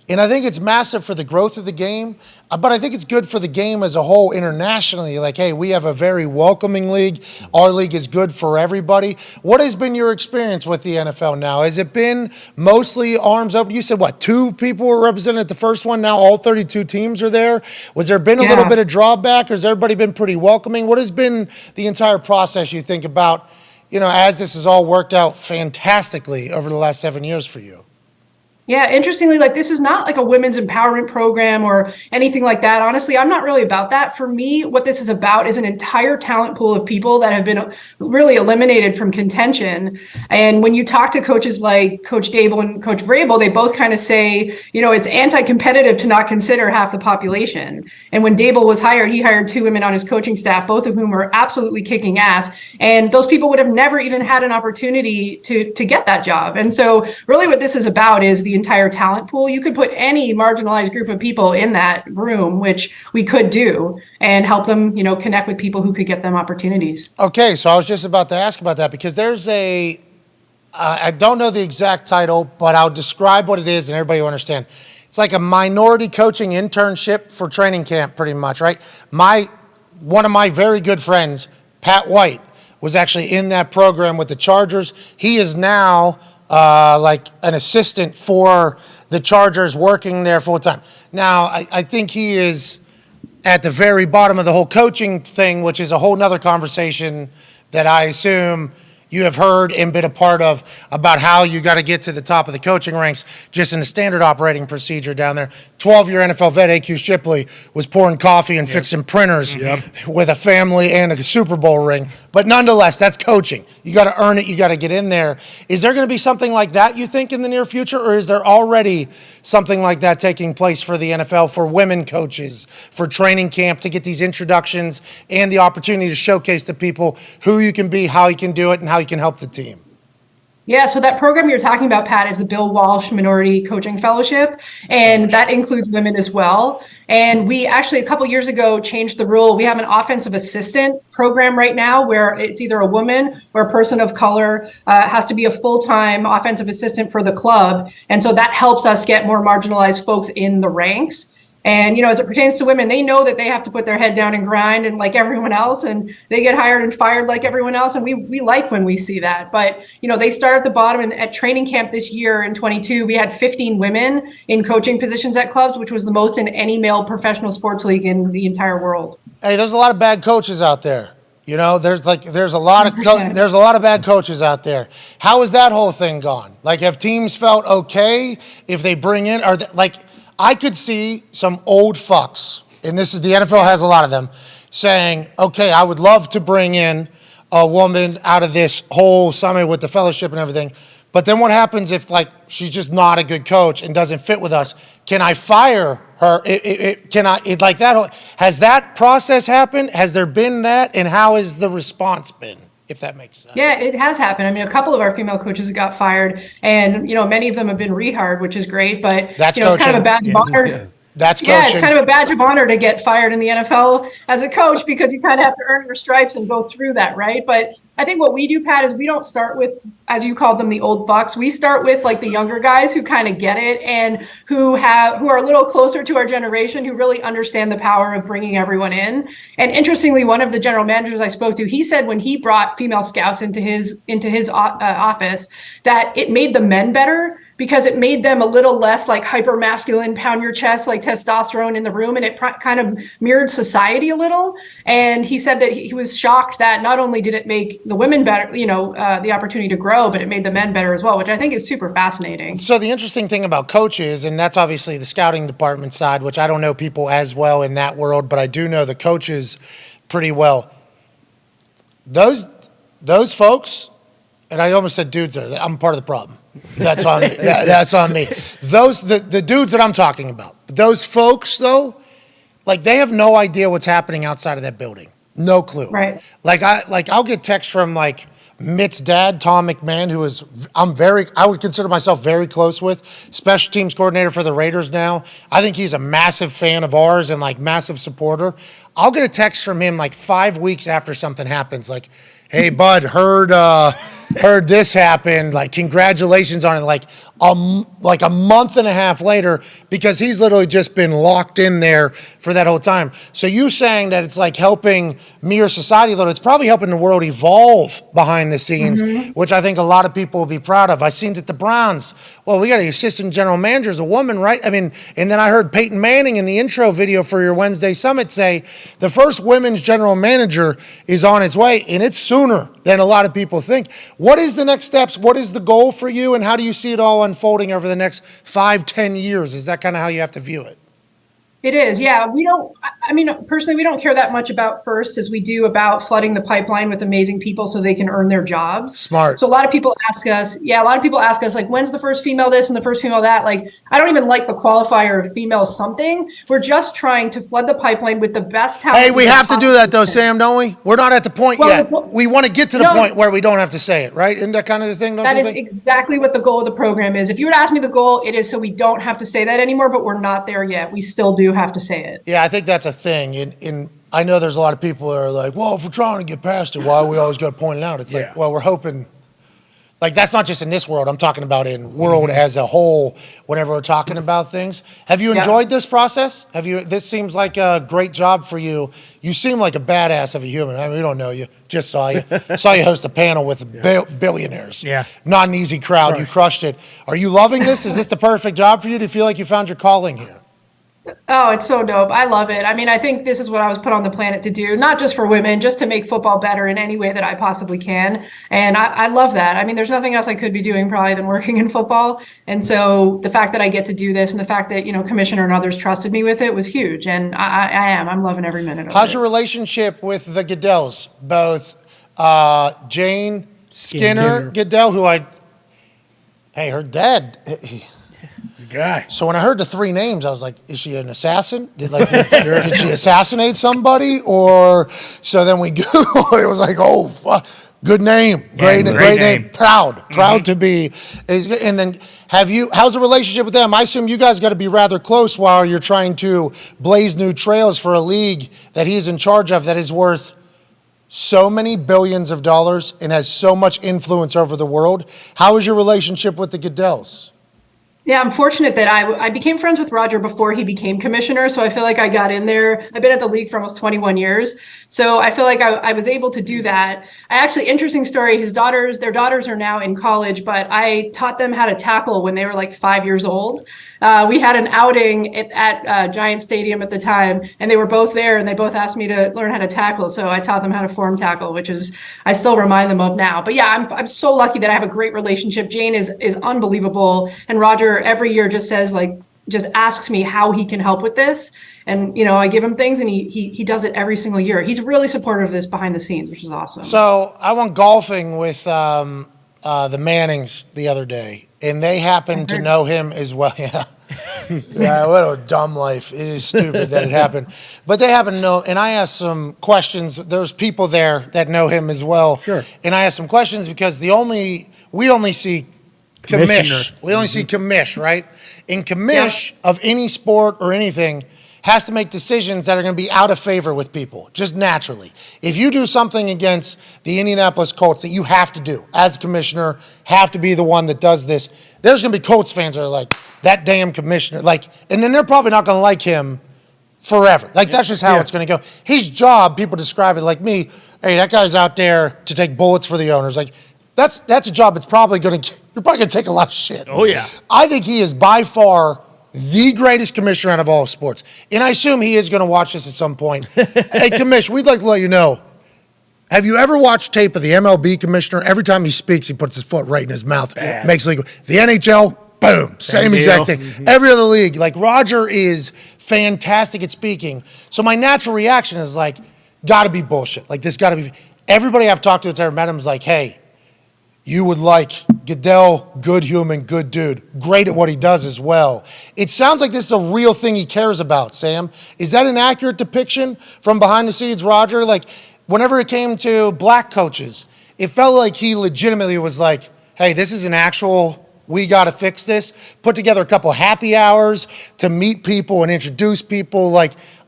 And I think it's massive for the growth of the game, but I think it's good for the game as a whole internationally. Like, hey, we have a very welcoming league. Our league is good for everybody. What has been your experience with the NFL now? Has it been mostly arms open? You said, 2 people were represented at the first one. Now all 32 teams are there. Was there been a little bit of drawback, or has everybody been pretty welcoming? What has been the entire process you think about, as this has all worked out fantastically over the last 7 years for you? Yeah, interestingly, like this is not like a women's empowerment program or anything like that. Honestly, I'm not really about that. For me, what this is about is an entire talent pool of people that have been really eliminated from contention. And when you talk to coaches like Coach Dable and Coach Vrabel, they both kind of say, it's anti-competitive to not consider half the population. And when Dable was hired, he hired 2 women on his coaching staff, both of whom were absolutely kicking ass. And those people would have never even had an opportunity to get that job. And so really what this is about is the entire talent pool. You could put any marginalized group of people in that room, which we could do, and help them, connect with people who could get them opportunities. Okay, so I was just about to ask about that because there's I don't know the exact title, but I'll describe what it is and everybody will understand. It's like a minority coaching internship for training camp, pretty much, right? One of my very good friends, Pat White, was actually in that program with the Chargers. He is now like an assistant for the Chargers working there full time. Now, I think he is at the very bottom of the whole coaching thing, which is a whole nother conversation that I assume you have heard and been a part of about how you got to get to the top of the coaching ranks just in the standard operating procedure down there. 12-year NFL vet A.Q. Shipley was pouring coffee and fixing printers with a family and a Super Bowl ring. But nonetheless, that's coaching. You got to earn it. You got to get in there. Is there going to be something like that, you think, in the near future? Or is there already something like that taking place for the NFL, for women coaches, for training camp, to get these introductions and the opportunity to showcase to people who you can be, how you can do it, and how you can help the team? Yeah, so that program you're talking about, Pat, is the Bill Walsh Minority Coaching Fellowship, and that includes women as well. And we actually, a couple years ago, changed the rule. We have an offensive assistant program right now where it's either a woman or a person of color has to be a full-time offensive assistant for the club. And so that helps us get more marginalized folks in the ranks. And, as it pertains to women, they know that they have to put their head down and grind and like everyone else, and they get hired and fired like everyone else. And we like when we see that. But, they start at the bottom. And at training camp this year in 22, we had 15 women in coaching positions at clubs, which was the most in any male professional sports league in the entire world. Hey, there's a lot of bad coaches out there. There's a lot of bad coaches out there. How has that whole thing gone? Like, have teams felt okay if they bring in, I could see some old fucks, and the NFL has a lot of them, saying, okay, I would love to bring in a woman out of this whole summit with the fellowship and everything, but then what happens if, she's just not a good coach and doesn't fit with us? Can I fire her? Has that process happened? Has there been that? And how has the response been? If that makes sense. Yeah, it has happened. I mean, a couple of our female coaches got fired, and many of them have been rehired, which is great. But that's it's kind of a badge of honor. That's coaching. Yeah, it's kind of a badge of honor to get fired in the NFL as a coach because you kind of have to earn your stripes and go through that, right? But I think what we do, Pat, is we don't start with, as you called them, the old fucks. We start with the younger guys who kind of get it and who are a little closer to our generation, who really understand the power of bringing everyone in. And interestingly, one of the general managers I spoke to, he said when he brought female scouts into his office that it made the men better because it made them a little less hyper masculine, pound your chest, testosterone in the room, and it kind of mirrored society a little. And he said that he was shocked that not only did it make the women better, the opportunity to grow, but it made the men better as well, which I think is super fascinating. So the interesting thing about coaches, and that's obviously the scouting department side, which I don't know people as well in that world, but I do know the coaches pretty well. Those folks, and I almost said dudes there, I'm part of the problem. That's on me. That's on me. The dudes that I'm talking about, those folks though, they have no idea what's happening outside of that building. No clue. Right. I'll get texts from Mitt's dad, Tom McMahon, who is I would consider myself very close with, special teams coordinator for the Raiders now. I think he's a massive fan of ours and massive supporter. I'll get a text from him 5 weeks after something happens, hey bud, heard this happened, congratulations on it, a month and a half later, because he's literally just been locked in there for that whole time. So you saying that it's helping mirror society a little, it's probably helping the world evolve behind the scenes, which I think a lot of people will be proud of. I seen that the Browns, well, we got an assistant general manager is a woman, right? I mean, and then I heard Peyton Manning in the intro video for your Wednesday Summit say the first women's general manager is on its way, and it's sooner than a lot of people think. What is the next steps? What is the goal for you, and how do you see it all unfolding? unfolding over the next 5-10 years. Is that kind of how you have to view it? It is, yeah. Personally, we don't care that much about first as we do about flooding the pipeline with amazing people so they can earn their jobs. Smart. So a lot of people ask us, like, when's the first female this and the first female that? Like, I don't even like the qualifier of female something. We're just trying to flood the pipeline with the best talent. Hey, we have to do that though, Sam, don't we? We're not at the point yet. We want to get to the point where we don't have to say it, right? Isn't that kind of the thing? That is exactly what the goal of the program is. If you were to ask me the goal, it is so we don't have to say that anymore, but we're not there yet. We still do have to say it. Yeah, I think that's a thing. I know there's a lot of people that are like, well, if we're trying to get past it, why we always got to point it out? It's like, well, we're hoping. Like, that's not just in this world. I'm talking about in world as a whole whenever we're talking about things. Have you enjoyed this process? This seems like a great job for you. You seem like a badass of a human. I mean, we don't know you. Just saw you. Saw you host a panel with billionaires. Yeah. Not an easy crowd. You crushed it. Are you loving this? Is this the perfect job for you? Do you feel like you found your calling here? Oh, it's so dope. I love it. I mean, I think this is what I was put on the planet to do, not just for women, just to make football better in any way that I possibly can. And I love that. I mean, there's nothing else I could be doing probably than working in football. And so the fact that I get to do this and the fact that, Commissioner and others trusted me with it was huge. And I'm loving every minute of it. How's your relationship with the Goodells? Both Jane Skinner Goodell, who her dad, guy. So when I heard the three names, I was like, is she an assassin? Did she assassinate somebody? Or so then we Googled, it was like, oh, fuck. Good name. Great name. Proud to be. And then how's the relationship with them? I assume you guys got to be rather close while you're trying to blaze new trails for a league that he's in charge of that is worth so many billions of dollars and has so much influence over the world. How is your relationship with the Goodells? Yeah, I'm fortunate that I became friends with Roger before he became commissioner. So I feel like I got in there. I've been at the league for almost 21 years. So I feel like I was able to do that. Interesting story, their daughters are now in college, but I taught them how to tackle when they were like 5 years old. We had an outing at Giant Stadium at the time, and they were both there, and they both asked me to learn how to tackle. So I taught them how to form tackle, which is I still remind them of now. But yeah, I'm so lucky that I have a great relationship. Jane is unbelievable, and Roger every year just asks me how he can help with this, and I give him things, and he does it every single year. He's really supportive of this behind the scenes, which is awesome. So I went golfing with the Mannings the other day, and they happened to know him as well. Yeah, what a dumb life. It is stupid that it happened. But they happen to know, and I asked some questions. There's people there that know him as well. Sure. And I asked some questions because we only see commish. We only see commish, right? And commish of any sport or anything has to make decisions that are going to be out of favor with people, just naturally. If you do something against the Indianapolis Colts that you have to do as a commissioner, have to be the one that does this, there's going to be Colts fans that are like, that damn commissioner. And then they're probably not going to like him forever. That's just how it's going to go. His job, people describe it like me, hey, that guy's out there to take bullets for the owners. That's a job that's probably going to, you're probably going to take a lot of shit. Oh, yeah. I think he is by far the greatest commissioner out of all sports. And I assume he is going to watch this at some point. Hey, Commish, we'd like to let you know, have you ever watched tape of the MLB commissioner? Every time he speaks, he puts his foot right in his mouth, makes legal. The NHL, boom, same exact thing. Mm-hmm. Every other league, Roger is fantastic at speaking. So my natural reaction is got to be bullshit. This got to be, everybody I've talked to that's ever met him is like, hey, you would like Goodell, good human, good dude, great at what he does as well. It sounds like this is a real thing he cares about, Sam. Is that an accurate depiction from behind the scenes, Roger? Whenever it came to black coaches, it felt like he legitimately was like, hey, this is an actual, we got to fix this. Put together a couple happy hours to meet people and introduce people.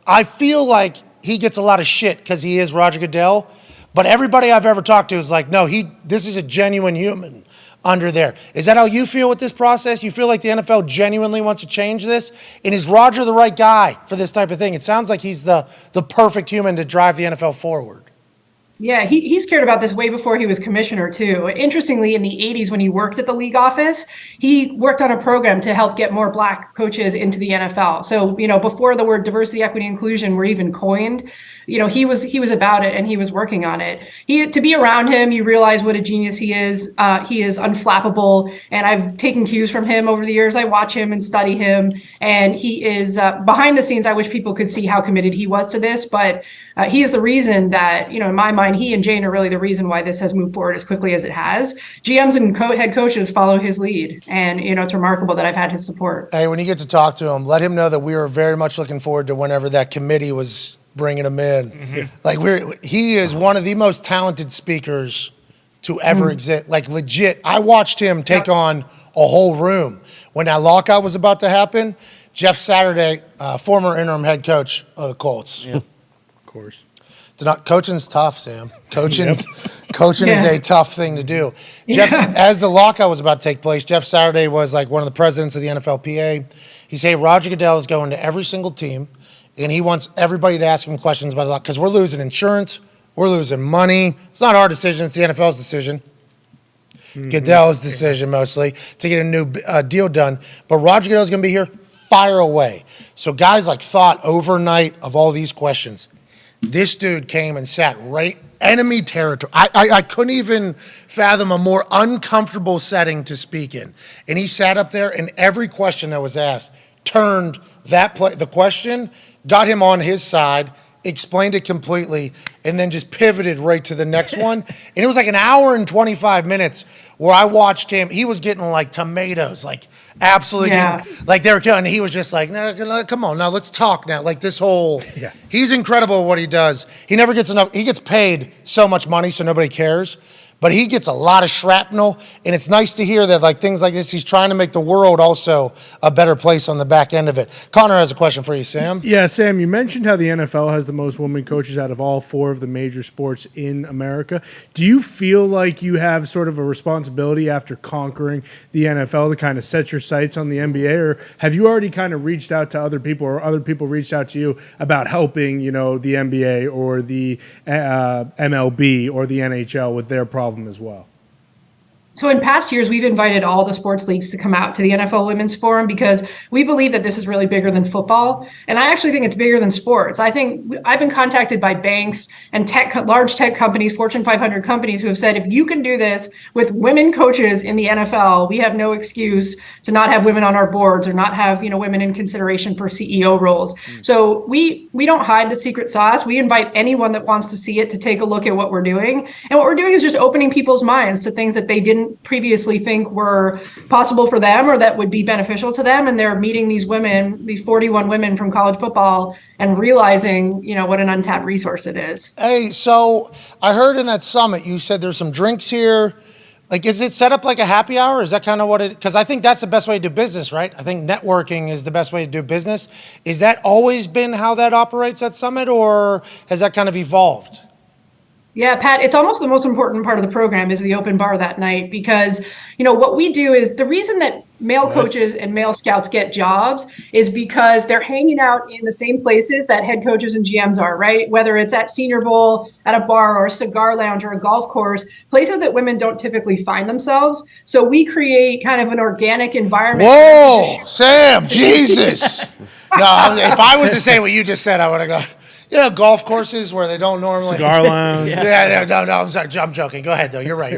I feel like he gets a lot of shit because he is Roger Goodell. But everybody I've ever talked to is like, no, this is a genuine human under there. Is that how you feel with this process? You feel like the NFL genuinely wants to change this? And is Roger the right guy for this type of thing? It sounds like he's the perfect human to drive the NFL forward. Yeah, he's cared about this way before he was commissioner too. Interestingly, in the 80s when he worked at the league office, he worked on a program to help get more black coaches into the NFL. So, before the word diversity, equity, inclusion were even coined, he was about it and he was working on it. To be around him, you realize what a genius he is. He is unflappable, and I've taken cues from him over the years. I watch him and study him, and he is behind the scenes. I wish people could see how committed he was to this, but he is the reason that, in my mind, he and Jane are really the reason why this has moved forward as quickly as it has. GMs and head coaches follow his lead, and it's remarkable that I've had his support. Hey, when you get to talk to him, let him know that we were very much looking forward to whenever that committee was bringing him in. Like he is one of the most talented speakers to ever exist. Like legit, I watched him take on a whole room when that lockout was about to happen. Jeff Saturday, former interim head coach of the Colts. Yeah, of course. Coaching's tough, Sam. Coaching is a tough thing to do. As the lockout was about to take place, Jeff Saturday was like one of the presidents of the NFLPA. He said Roger Goodell is going to every single team, and he wants everybody to ask him questions about the lockout because we're losing insurance, we're losing money. It's not our decision; it's the NFL's decision. Goodell's decision mostly to get a new deal done. But Roger Goodell's going to be here, fire away. So guys thought overnight of all these questions. This dude came and sat right enemy territory. I couldn't even fathom a more uncomfortable setting to speak in. And he sat up there, and every question that was asked turned the question, got him on his side, explained it completely, and then just pivoted right to the next one. And it was like an hour and 25 minutes where I watched him. He was getting like tomatoes, like absolutely, like they were killing. And he was just like, no, come on, now let's talk now. Like this whole, he's incredible at what he does. He never gets enough. He gets paid so much money, so nobody cares. But he gets a lot of shrapnel, and it's nice to hear that things like this, he's trying to make the world also a better place on the back end of it. Connor has a question for you, Sam. Yeah, Sam, you mentioned how the NFL has the most women coaches out of all 4 of the major sports in America. Do you feel like you have sort of a responsibility after conquering the NFL to kind of set your sights on the NBA, or have you already kind of reached out to other people, or other people reached out to you about helping, the NBA or the MLB or the NHL with their problem as well? So in past years, we've invited all the sports leagues to come out to the NFL Women's Forum because we believe that this is really bigger than football. And I actually think it's bigger than sports. I think I've been contacted by banks and large tech companies, Fortune 500 companies, who have said, if you can do this with women coaches in the NFL, we have no excuse to not have women on our boards or not have, women in consideration for CEO roles. So we don't hide the secret sauce. We invite anyone that wants to see it to take a look at what we're doing. And what we're doing is just opening people's minds to things that they didn't previously think were possible for them or that would be beneficial to them. And they're meeting these women, these 41 women from college football, and realizing, what an untapped resource it is. Hey, so I heard in that summit, you said there's some drinks here. Like, is it set up like a happy hour? Is that kind of what it, because I think that's the best way to do business, right? I think networking is the best way to do business. Is that always been how that operates at Summit, or has that kind of evolved? Yeah, Pat, it's almost the most important part of the program is the open bar that night because, what we do is the reason that male coaches and male scouts get jobs is because they're hanging out in the same places that head coaches and GMs are, right? Whether it's at Senior Bowl, at a bar or a cigar lounge or a golf course, places that women don't typically find themselves. So we create kind of an organic environment. Whoa, Sam, Jesus. No, if I was to say what you just said, I would have gone. Golf courses where they don't normally. Cigar lounge. No, I'm sorry. I'm joking. Go ahead, though. You're right.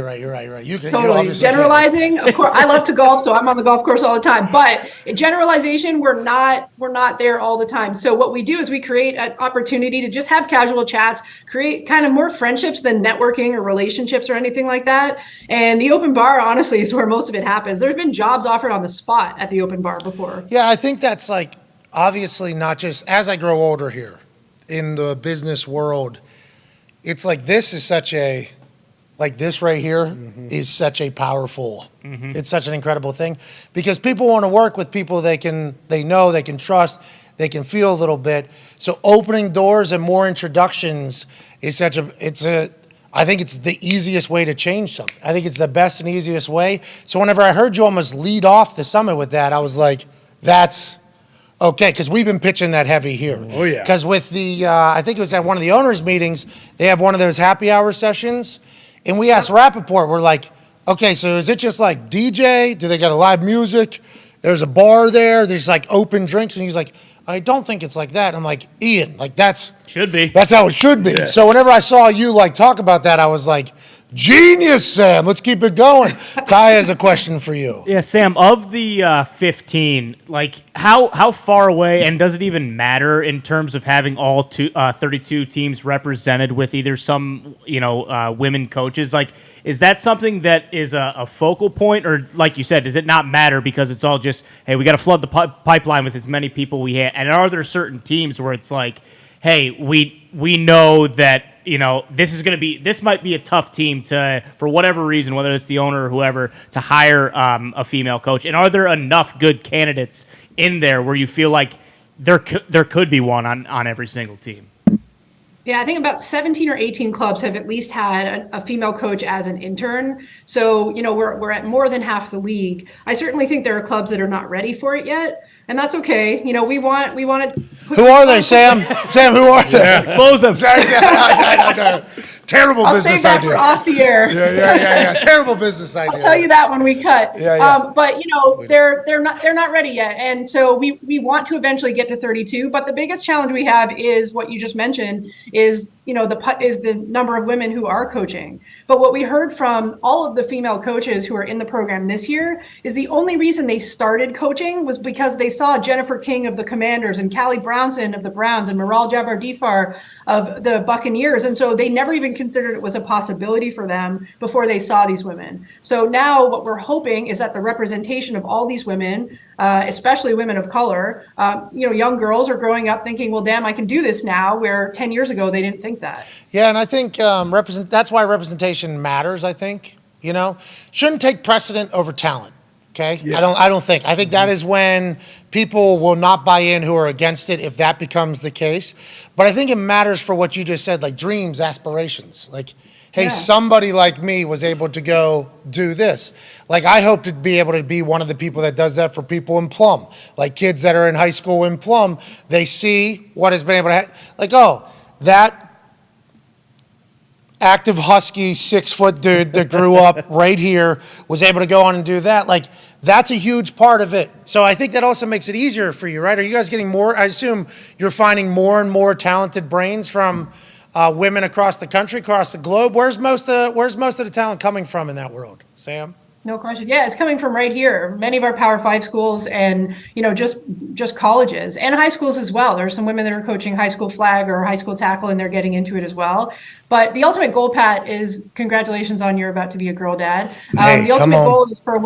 You can totally. Generalizing, of course, I love to golf, so I'm on the golf course all the time. But in generalization, we're not there all the time. So what we do is we create an opportunity to just have casual chats, create kind of more friendships than networking or relationships or anything like that. And the open bar, honestly, is where most of it happens. There's been jobs offered on the spot at the open bar before. Yeah, I think that's obviously not just as I grow older here. In the business world, it's like this is such a, this right here is such a powerful, it's such an incredible thing because people want to work with people they know, they can trust, they can feel a little bit. So opening doors and more introductions is I think it's the easiest way to change something. I think it's the best and easiest way. So whenever I heard you almost lead off the summit with that, I was like, that's Okay, because we've been pitching that heavy here. Oh, yeah. Because with the, I think it was at one of the owners' meetings, they have one of those happy hour sessions, and we asked Rappaport, we're like, okay, so is it just like DJ? Do they got a live music? There's a bar there. There's like open drinks, and he's like, I don't think it's like that. I'm like, Ian, like that's Should be. That's how it should be. So whenever I saw you like talk about that, I was like, genius, Sam. Let's keep it going. Ty has a question for you. Yeah, Sam, of the 15, like how far away, and does it even matter in terms of having all 32 teams represented with either some, women coaches? Like, is that something that is a focal point, or like you said, does it not matter because it's all just, hey, we got to flood the pipeline with as many people we have? And are there certain teams where it's like, hey, we know that, this might be a tough team to, for whatever reason, whether it's the owner or whoever, to hire a female coach? And are there enough good candidates in there where you feel like there could be one on every single team? Yeah, I think about 17 or 18 clubs have at least had a female coach as an intern. So, we're at more than half the league. I certainly think there are clubs that are not ready for it yet, and that's okay. We want to. Who are they, Sam? Sam, who are they? Yeah. Expose them. No. Terrible I'll business save that idea. for off the air. Yeah. Terrible business idea. I'll tell you that when we cut. Yeah. But they're not ready yet, and so we want to eventually get to 32. But the biggest challenge we have is what you just mentioned is the number of women who are coaching. But what we heard from all of the female coaches who are in the program this year is the only reason they started coaching was because they saw Jennifer King of the Commanders and Callie Brownson of the Browns and Maral Jabbar-Difar of the Buccaneers, and so they never even considered it was a possibility for them before they saw these women. So now what we're hoping is that the representation of all these women, especially women of color, young girls are growing up thinking, well, damn, I can do this now, where 10 years ago they didn't think that. Yeah, and I think that's why representation matters, I think. Shouldn't take precedent over talent. Okay? Yeah. I don't think. I think that is when people will not buy in who are against it if that becomes the case. But I think it matters for what you just said, like dreams, aspirations. Like, hey, somebody like me was able to go do this. Like, I hope to be able to be one of the people that does that for people in Plum. Like kids that are in high school in Plum, they see what has been able to like, oh, that active husky 6-foot dude that grew up right here was able to go on and do that. Like, that's a huge part of it. So I think that also makes it easier for you, right? Are you guys getting more? I assume you're finding more and more talented brains from women across the country, across the globe. Where's most of the talent coming from in that world, Sam? No question. Yeah, it's coming from right here. Many of our Power 5 schools and, just colleges and high schools as well. There's some women that are coaching high school flag or high school tackle, and they're getting into it as well. But the ultimate goal, Pat, is congratulations on you're about to be a girl dad. The ultimate goal is for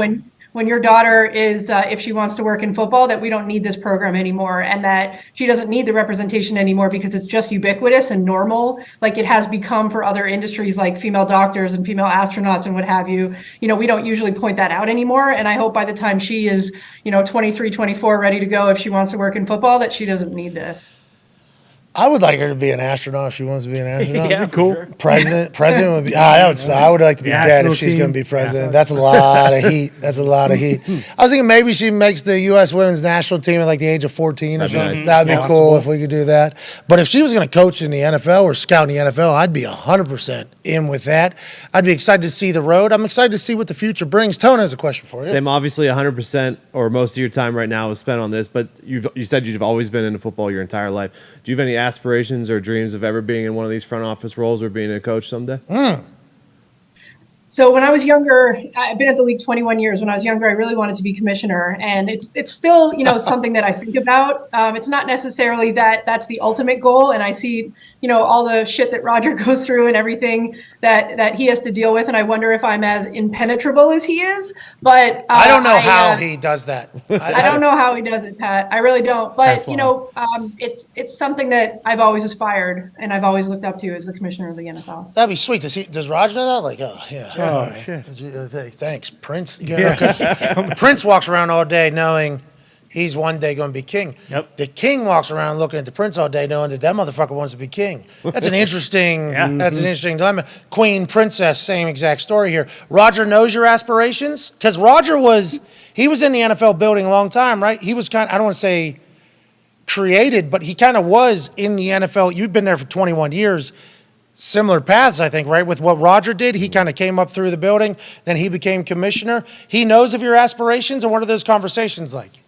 when your daughter is, if she wants to work in football, that we don't need this program anymore, and that she doesn't need the representation anymore because it's just ubiquitous and normal, like it has become for other industries like female doctors and female astronauts and what have you. We don't usually point that out anymore. And I hope by the time she is, 23, 24, ready to go, if she wants to work in football, that she doesn't need this. I would like her to be an astronaut if she wants to be an astronaut. Yeah, cool. Sure. President would be. I would like to be dead if she's going to be president. Yeah. That's a lot of heat. That's a lot of heat. I was thinking maybe she makes the U.S. women's national team at like the age of 14 or something. That'd be cool if we could do that. But if she was going to coach in the NFL or scout in the NFL, I'd be 100% in with that. I'd be excited to see the road. I'm excited to see what the future brings. Tony has a question for you. Sam, obviously 100% or most of your time right now is spent on this, but you said you've always been into football your entire life. Do you have any aspirations or dreams of ever being in one of these front office roles or being a coach someday? So when I was younger, I've been at the league 21 years. When I was younger, I really wanted to be commissioner, and it's still, something that I think about. It's not necessarily that's the ultimate goal, and I see, all the shit that Roger goes through and everything that he has to deal with, and I wonder if I'm as impenetrable as he is. But I don't know how he does that. I don't know how he does it, Pat. I really don't. But it's something that I've always aspired and I've always looked up to as the commissioner of the NFL. That'd be sweet. Does Roger know that? Like, oh yeah. Oh, shit. Thanks, Prince. Because Prince walks around all day knowing he's one day going to be king. Yep. The king walks around looking at the prince all day knowing that motherfucker wants to be king. That's an interesting that's an interesting dilemma. Queen, princess, same exact story here. Roger knows your aspirations? Because Roger was in the NFL building a long time, right? He was I don't want to say created, but he kind of was in the NFL. You've been there for 21 years. Similar paths, I think, right? With what Roger did, he kind of came up through the building, then he became commissioner. He knows of your aspirations, or what are those conversations like?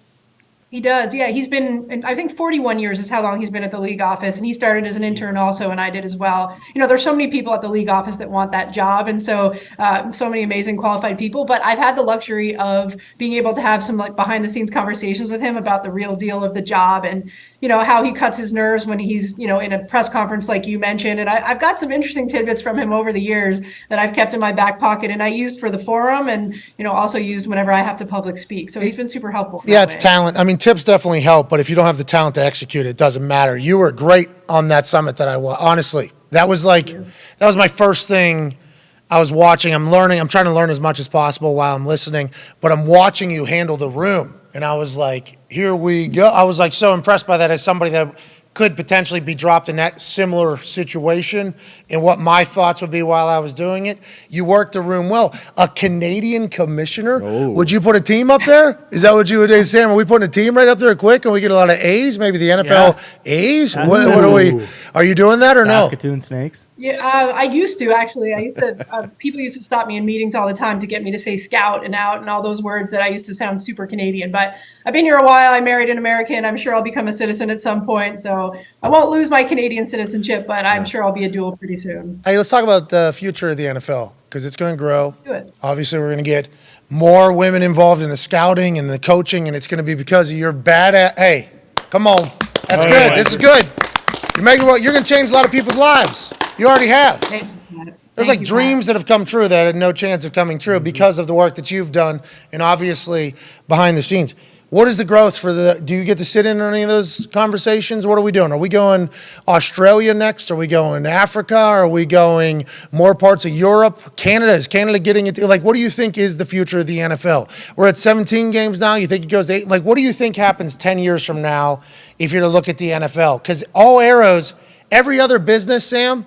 He does. Yeah, he's been, I think 41 years is how long he's been at the league office. And he started as an intern also, and I did as well. There's so many people at the league office that want that job. And so many amazing qualified people. But I've had the luxury of being able to have some like behind the scenes conversations with him about the real deal of the job and, how he cuts his nerves when he's, in a press conference like you mentioned. And I've got some interesting tidbits from him over the years that I've kept in my back pocket and I used for the forum and, also used whenever I have to public speak. So he's been super helpful. Yeah, it's talent. I mean, tips definitely help, but if you don't have the talent to execute, it doesn't matter. You were great on that summit that I was. Honestly, that was my first thing I was watching. I'm learning. I'm trying to learn as much as possible while I'm listening, but I'm watching you handle the room. And I was like, here we go. I was like so impressed by that as somebody that could potentially be dropped in that similar situation and what my thoughts would be while I was doing it. You worked the room well. A Canadian commissioner? Oh. Would you put a team up there? Is that what you would do, Sam? Are we putting a team right up there quick and we get a lot of A's? Maybe the NFL A's? What are we? Are you doing that or no? Saskatoon Snakes? Yeah, I used to actually. People used to stop me in meetings all the time to get me to say scout and out and all those words that I used to sound super Canadian. But I've been here a while. I married an American. I'm sure I'll become a citizen at some point. So I won't lose my Canadian citizenship, but I'm sure I'll be a dual pretty soon. Hey, let's talk about the future of the NFL because it's going to grow. Do it. Obviously, we're going to get more women involved in the scouting and the coaching, and it's going to be because of your bad at. Hey, come on. That's good. This is good. You're going to change a lot of people's lives. You already have. There's like dreams that have come true that had no chance of coming true because of the work that you've done and obviously behind the scenes. What is the growth do you get to sit in on any of those conversations? What are we doing? Are we going Australia next? Are we going Africa? Are we going more parts of Europe? Canada? Is Canada getting it? Like, what do you think is the future of the NFL? We're at 17 games now. You think it goes to 8? Like, what do you think happens 10 years from now if you're to look at the NFL? Because all arrows, every other business, Sam,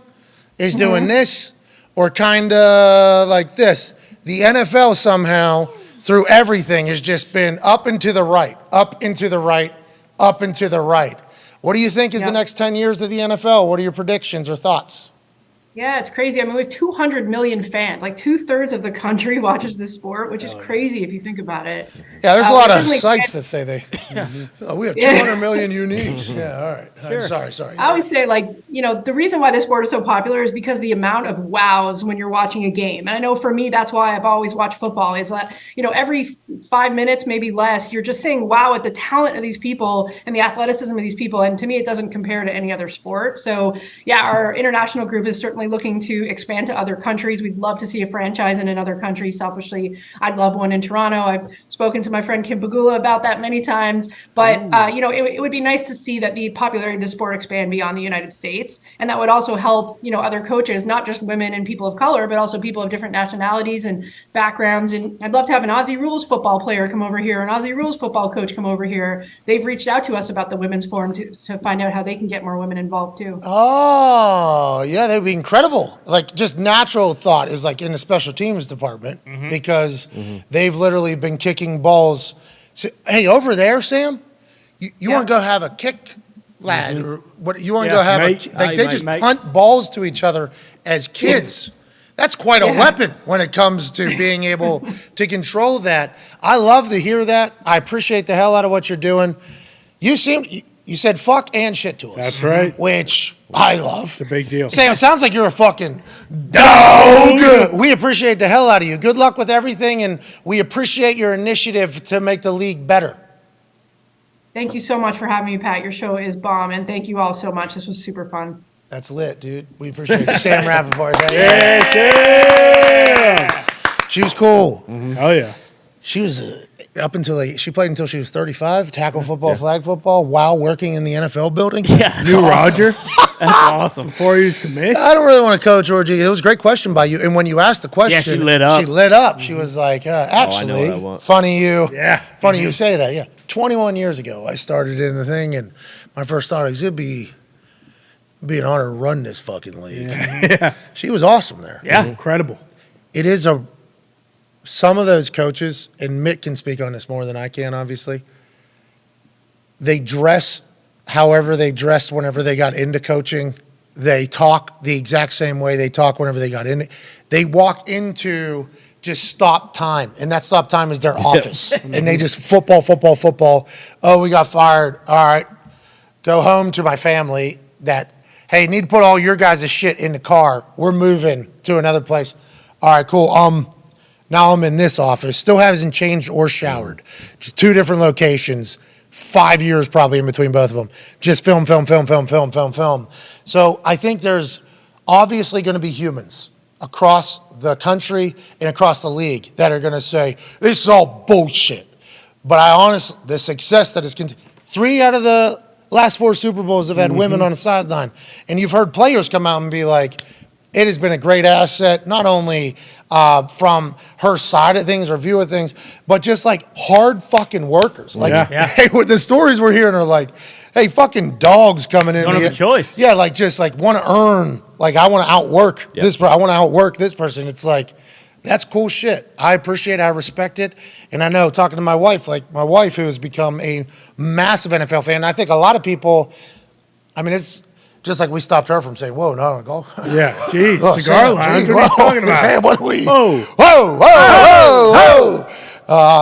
is doing this or kind of like this. The NFL somehow, through everything, has just been up and to the right, up and to the right, up and to the right. What do you think is the next 10 years of the NFL? What are your predictions or thoughts? Yeah, it's crazy. I mean, we have 200 million fans. Like 2/3 of the country watches this sport, which is crazy if you think about it. Yeah, there's a lot of sites that say we have 200 million uniques. Yeah, all right. Sure. Sorry. I would say, the reason why this sport is so popular is because the amount of wows when you're watching a game. And I know for me, that's why I've always watched football is that, every 5 minutes, maybe less, you're just saying wow at the talent of these people and the athleticism of these people. And to me, it doesn't compare to any other sport. So, yeah, our international group is certainly looking to expand to other countries. We'd love to see a franchise in another country. Selfishly, I'd love one in Toronto. I've spoken to my friend Kim Pagula about that many times. But, it would be nice to see that the popularity of the sport expand beyond the United States. And that would also help, other coaches, not just women and people of color, but also people of different nationalities and backgrounds. And I'd love to have an Aussie Rules football player come over here, an Aussie Rules football coach come over here. They've reached out to us about the women's forum to find out how they can get more women involved too. Oh, yeah, that'd be incredible. Like, just natural thought is like in the special teams department because they've literally been kicking balls. So, hey, over there, Sam, you want to go have a kick, lad, or what? You want to go have they just punt balls to each other as kids. That's quite a weapon when it comes to being able to control that. I love to hear that. I appreciate the hell out of what you're doing. You said fuck and shit to us. That's right. Which I love. It's a big deal. Sam, it sounds like you're a fucking dog. We appreciate the hell out of you. Good luck with everything, and we appreciate your initiative to make the league better. Thank you so much for having me, Pat. Your show is bomb, and thank you all so much. This was super fun. That's lit, dude. We appreciate it. Sam Rappaport. She was cool. Oh, yeah. She was she played until she was 35, tackle football, flag football, while working in the NFL building. Yeah. You, Roger? That's awesome. Before he was commissioned? I don't really want to coach, Georgie. It was a great question by you. And when you asked the question, she lit up. She lit up. She was like, actually, I know what I want. funny you Yeah. say that. Yeah. 21 years ago, I started in the thing, and my first thought is it'd be an honor to run this fucking league. Yeah. She was awesome there. Yeah. Incredible. It is some of those coaches, and Mick can speak on this more than I can, obviously, they dress however they dressed whenever they got into coaching. They talk the exact same way they talk whenever they got in it. They walk into just stop time, and that stop time is their office. And they just football. Oh, we got fired. All right, go home to my family that, hey, need to put all your guys' shit in the car. We're moving to another place. All right, cool. Now I'm in this office. Still hasn't changed or showered. Just 2 different locations. 5 years probably in between both of them. Just film. So I think there's obviously going to be humans across the country and across the league that are going to say, this is all bullshit. But the success that is 3 out of the last 4 Super Bowls have had women on the sideline. And you've heard players come out and be like, it has been a great asset, not only from her side of things or view of things, but just like hard fucking workers. Like, hey, what the stories we're hearing are like, hey, fucking dogs coming in. Don't have a choice. Yeah, like just like want to earn, like I want to outwork this. I want to outwork this person. It's like, that's cool shit. I appreciate it. I respect it. And I know talking to my wife, like my wife who has become a massive NFL fan, I think a lot of people, I mean, it's just like we stopped her from saying, whoa, no, go. Yeah, geez, Oh, cigar Sam, lounge. geez, What are you whoa. talking about? Sam, what are we? Whoa. Whoa.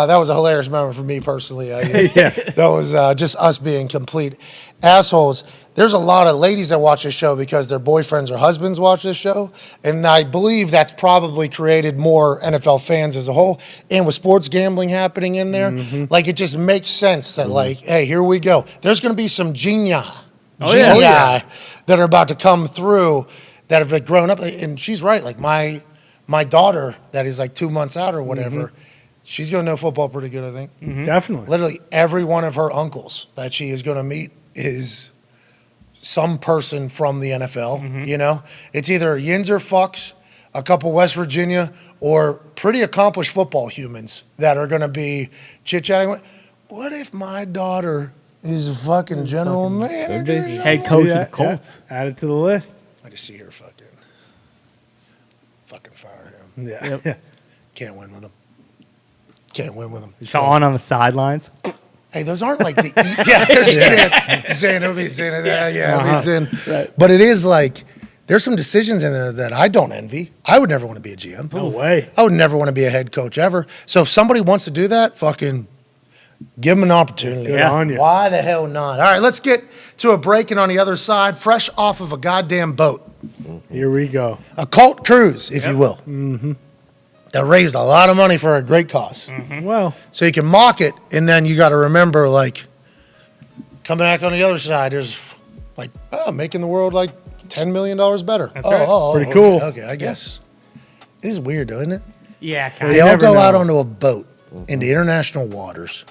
That was a hilarious moment for me personally. That was just us being complete assholes. There's a lot of ladies that watch this show because their boyfriends or husbands watch this show. And I believe that's probably created more NFL fans as a whole. And with sports gambling happening in there, like it just makes sense that like, hey, here we go. There's going to be some genii that are about to come through that have like grown up. And she's right. Like my daughter that is like 2 months out or whatever, she's going to know football pretty good, I think. Definitely. Literally every one of her uncles that she is going to meet is some person from the NFL, you know? It's either yins or fucks, a couple West Virginia, or pretty accomplished football humans that are going to be chit-chatting. What if my daughter is a fucking general manager? Head coach of the Colts. Add it to the list. I just see her fucking fire him. Yeah. Can't win with him. Can't win with him. Sean on the sidelines. Hey, those aren't like the there's kids saying it'll be saying that, it'll be saying. Right. But it is like there's some decisions in there that I don't envy. I would never want to be a GM. No way. I would never want to be a head coach ever. So if somebody wants to do that, fucking give them an opportunity. Good on you. Why the hell not? All right, let's get to a break, and on the other side, fresh off of a goddamn boat. Here we go. A cult cruise, if you will. That raised a lot of money for a great cause. Well, So you can mock it, and then you got to remember, like, coming back on the other side, there's like, making the world like $10 million better. That's right. Pretty cool. Okay, I guess. It is weird, though, isn't it? Yeah, They kind all never go out know. onto a boat into international waters.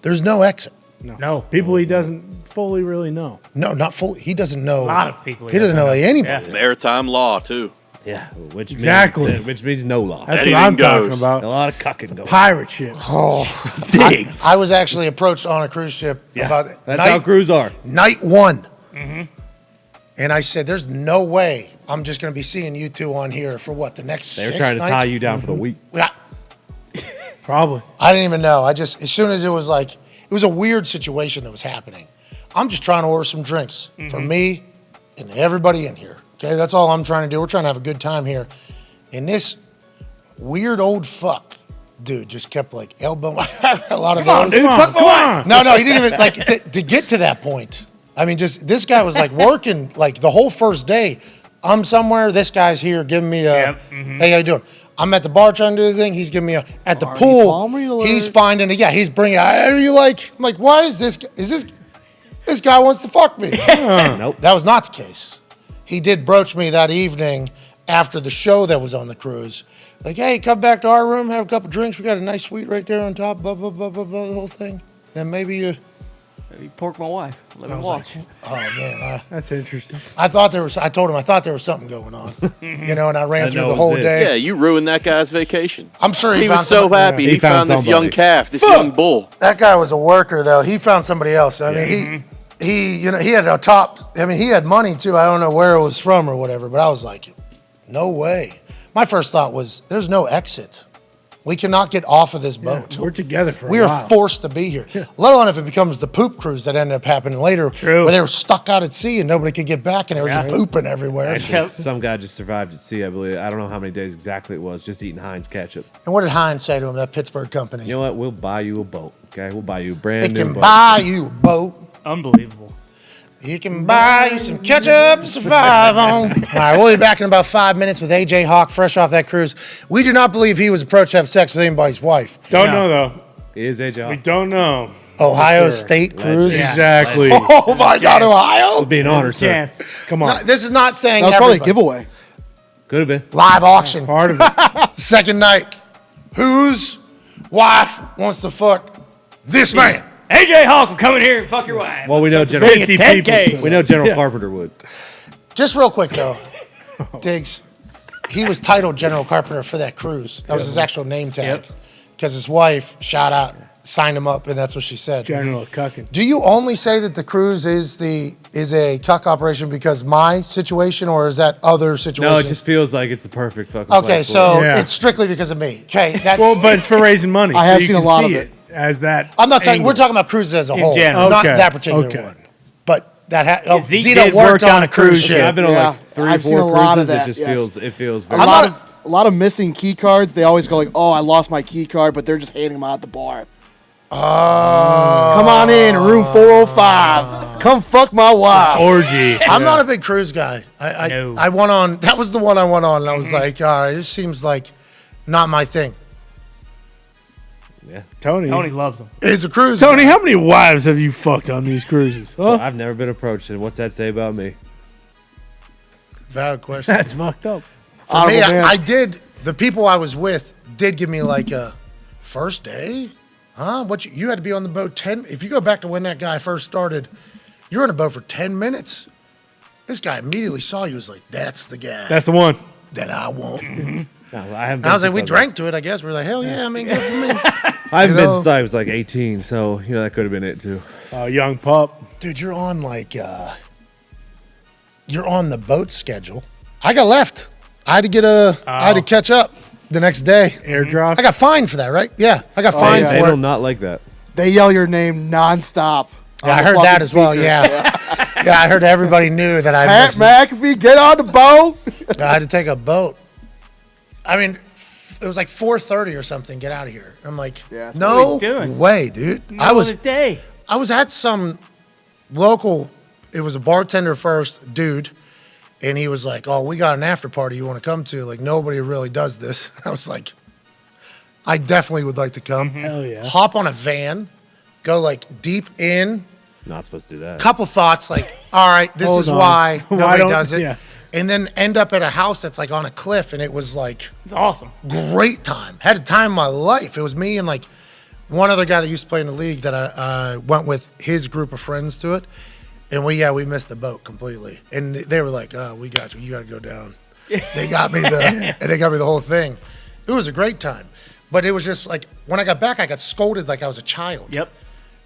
There's no exit. No. People he doesn't fully really know. No, not fully. He doesn't know. A lot of people. He doesn't know anybody. Yeah. Maritime law, too. Yeah, which Exactly. which means no law. That's Anything what I'm goes. talking about. A lot of cucking going. Pirate ship. Digs. I was actually approached on a cruise ship about That's how crews are. night one. And I said, there's no way I'm just going to be seeing you two on here for what, the next They're 6 trying to nights? tie you down for the week. Yeah, Probably. I didn't even know. I just, as soon as it was like, it was a weird situation that was happening. I'm just trying to order some drinks for me and everybody in here. Okay, that's all I'm trying to do. We're trying to have a good time here. And this weird old fuck dude just kept like elbowing a lot of those. Come on. No, he didn't even like to get to that point. I mean, just this guy was like working like the whole first day. I'm somewhere. This guy's here giving me a, hey, how you doing? I'm at the bar trying to do the thing. He's giving me a, at the pool. He's finding it. Yeah, he's bringing. Are you like? I'm like, why is this? This guy wants to fuck me? Nope. That was not the case. He did broach me that evening after the show that was on the cruise. Like, hey, come back to our room, have a couple drinks. We got a nice suite right there on top. Blah blah blah blah blah. The whole thing. Then maybe you. You pork my wife. Let me was watch. like, oh man, That's interesting. I thought there was. I told him I thought there was something going on. You know, and I ran I through know the it whole was it. day. Yeah, you ruined that guy's vacation. I'm sure He found was so somebody- happy. Yeah. He found this young somebody. calf, this young bull. That guy was a worker, though. He found somebody else. I mean, he had a top. I mean, he had money too. I don't know where it was from or whatever, but I was like, no way. My first thought was, there's no exit We cannot get off of this boat. We're together for We a are while. forced to be here. Let alone if it becomes the poop cruise that ended up happening later. True. Where they were stuck out at sea and nobody could get back and they were just pooping everywhere. Actually, some guy just survived at sea, I believe. I don't know how many days exactly it was, just eating Heinz ketchup. And what did Heinz say to him, that Pittsburgh company? You know what? We'll buy you a boat, okay? We'll buy you a They brand new can boat. buy you a boat. Unbelievable. You can buy you some ketchup to survive on. All right, we'll be back in about 5 minutes with AJ Hawk, fresh off that cruise. We do not believe he was approached to have sex with anybody's wife. Don't know, though. It is AJ We Hawk. don't know. Ohio Sure. State cruise? Legend. Exactly. Oh, my God, Ohio? It'd be an honor, sir. Chance. Come on. No, this is not saying That was probably a everybody. giveaway. Could have been. Live auction. Part of it. Second night. Whose wife wants to fuck this man? AJ Hawk will come in here and fuck your wife. Well, we know General. 50 people. We know General Carpenter would. Just real quick, though. Diggs, he was titled General Carpenter for that cruise. That was his actual name tag. Because his wife, shout out, signed him up, and that's what she said. General Cucking. Do you only say that the cruise is a cuck operation because my situation, or is that other situations? No, it just feels like it's the perfect fucking Okay, place for so it. Yeah. it's strictly because of me. Okay, that's. Well, but it's for raising money. I have you seen a can lot see of it. as that. I'm not talking. angle. We're talking about cruises as a whole, general. not Okay, that particular okay. one. But that Zeke Zeta did worked work on a cruise ship. Yeah, I've been on Yeah. like 3 or I've seen 4 a lot of cruises. It that, just yes. feels A very. lot of missing key cards. They always go like, "Oh, I lost my key card," but they're just handing them out at the bar. Come on in, room 405. Come fuck my wife. Orgy. I'm not a big cruise guy. No. I went on. That was the one I went on, and I was like, all right, this seems like not my thing. Yeah. Tony. Tony loves them. It's a cruise. Tony, how many wives have you fucked on these cruises? Huh? I've never been approached, and what's that say about me? Valid question. That's fucked up. For me, Honorable man. I did. The people I was with did give me like a first day. Huh? What you had to be on the boat 10. If you go back to when that guy first started, you were on a boat for 10 minutes. This guy immediately saw you. Was like, that's the guy That's the one. that I want. No, I haven't. And been I was like, since we was drank to it. I guess we were like, hell yeah, I mean, good for me. I haven't you been know. since I was like 18, so that could have been it too. Young pup. Dude, you're on like you're on the boat schedule. I got left. I had to catch up the next day. Airdrop. I got fined for that, right? Yeah, I got fined yeah. They for do it. not like that. They yell your name nonstop. Yeah, on I the heard that fucking as well. speaker. Yeah, yeah, I heard everybody knew that I Pat missed McAfee, get on the boat. I had to take a boat. I mean, it was like 4:30 or something. Get out of here. I'm like, Yeah, it's no what are you doing? way, dude. I Middle of the day. was at some local. It was a bartender first, dude, and he was like, "Oh, we got an after party you want to come to? Like nobody really does this." I was like, "I definitely would like to come." Hell yeah. Hop on a van, go like deep in. Not supposed to do that. Couple thoughts like, all right, this Hold is on. why Why nobody don't- does it. yeah. And then end up at a house that's like on a cliff, and it was like It's awesome. great time. Had a time of my life. It was me and like one other guy that used to play in the league that I went with his group of friends to it. And we missed the boat completely. And they were like, "Oh, we got you. You got to go down." They got me the whole thing. It was a great time. But it was just like when I got back, I got scolded like I was a child. Yep.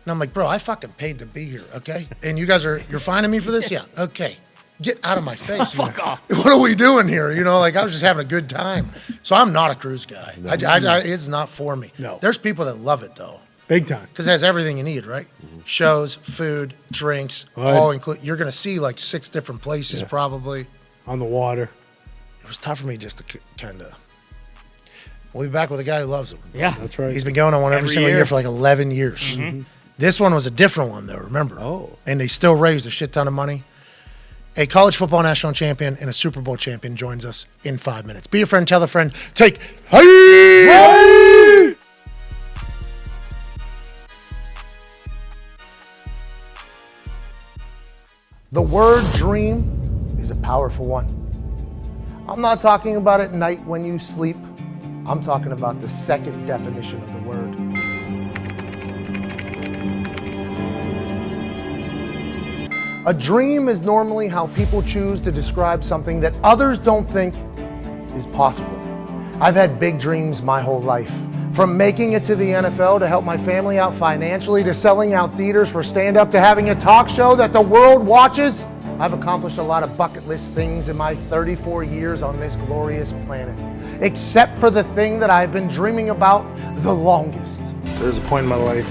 And I'm like, "Bro, I fucking paid to be here, okay? And you guys you're fining me for this? Yeah, okay. Get out of my face. Fuck off. What are we doing here? Like I was just having a good time. So I'm not a cruise guy. It's not for me. No. There's people that love it though. Big time. Because it has everything you need, right? Shows, food, drinks, Right. all included. You're going to see like 6 different places probably. On the water. It was tough for me just to kind of. We'll be back with a guy who loves them. Yeah. That's right. He's been going on one every single year. year for like 11 years. This one was a different one, though, remember? Oh. And they still raised a shit ton of money. A college football national champion and a Super Bowl champion joins us in 5 minutes. Be a friend, tell a friend. Take. Hey! The word dream is a powerful one. I'm not talking about at night when you sleep. I'm talking about the second definition of the word. A dream is normally how people choose to describe something that others don't think is possible. I've had big dreams my whole life. From making it to the NFL to help my family out financially to selling out theaters for stand-up to having a talk show that the world watches. I've accomplished a lot of bucket list things in my 34 years on this glorious planet. except for the thing that I've been dreaming about the longest. There's a point in my life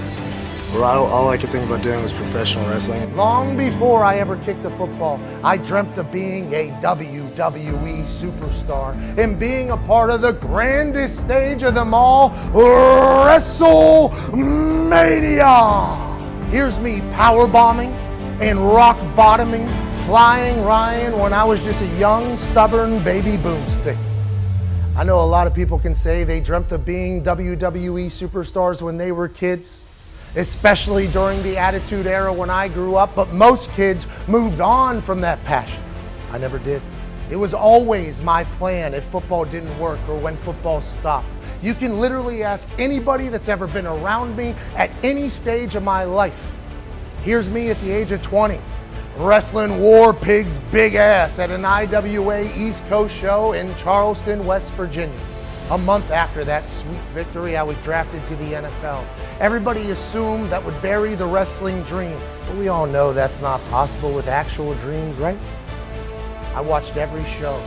where all I could think about doing was professional wrestling. Long before I ever kicked a football, I dreamt of being a WWE superstar and being a part of the grandest stage of them all, WrestleMania. Here's me power bombing and rock bottoming, flying Ryan when I was just a young, stubborn baby boomstick. I know a lot of people can say they dreamt of being WWE superstars when they were kids, especially during the Attitude Era when I grew up, but most kids moved on from that passion. I never did. It was always my plan if football didn't work or when football stopped. You can literally ask anybody that's ever been around me at any stage of my life. Here's me at the age of 20, wrestling War Pig's big ass at an IWA East Coast show in Charleston, West Virginia. A month after that sweet victory, I was drafted to the NFL. Everybody assumed that would bury the wrestling dream, but we all know that's not possible with actual dreams, right? I watched every show,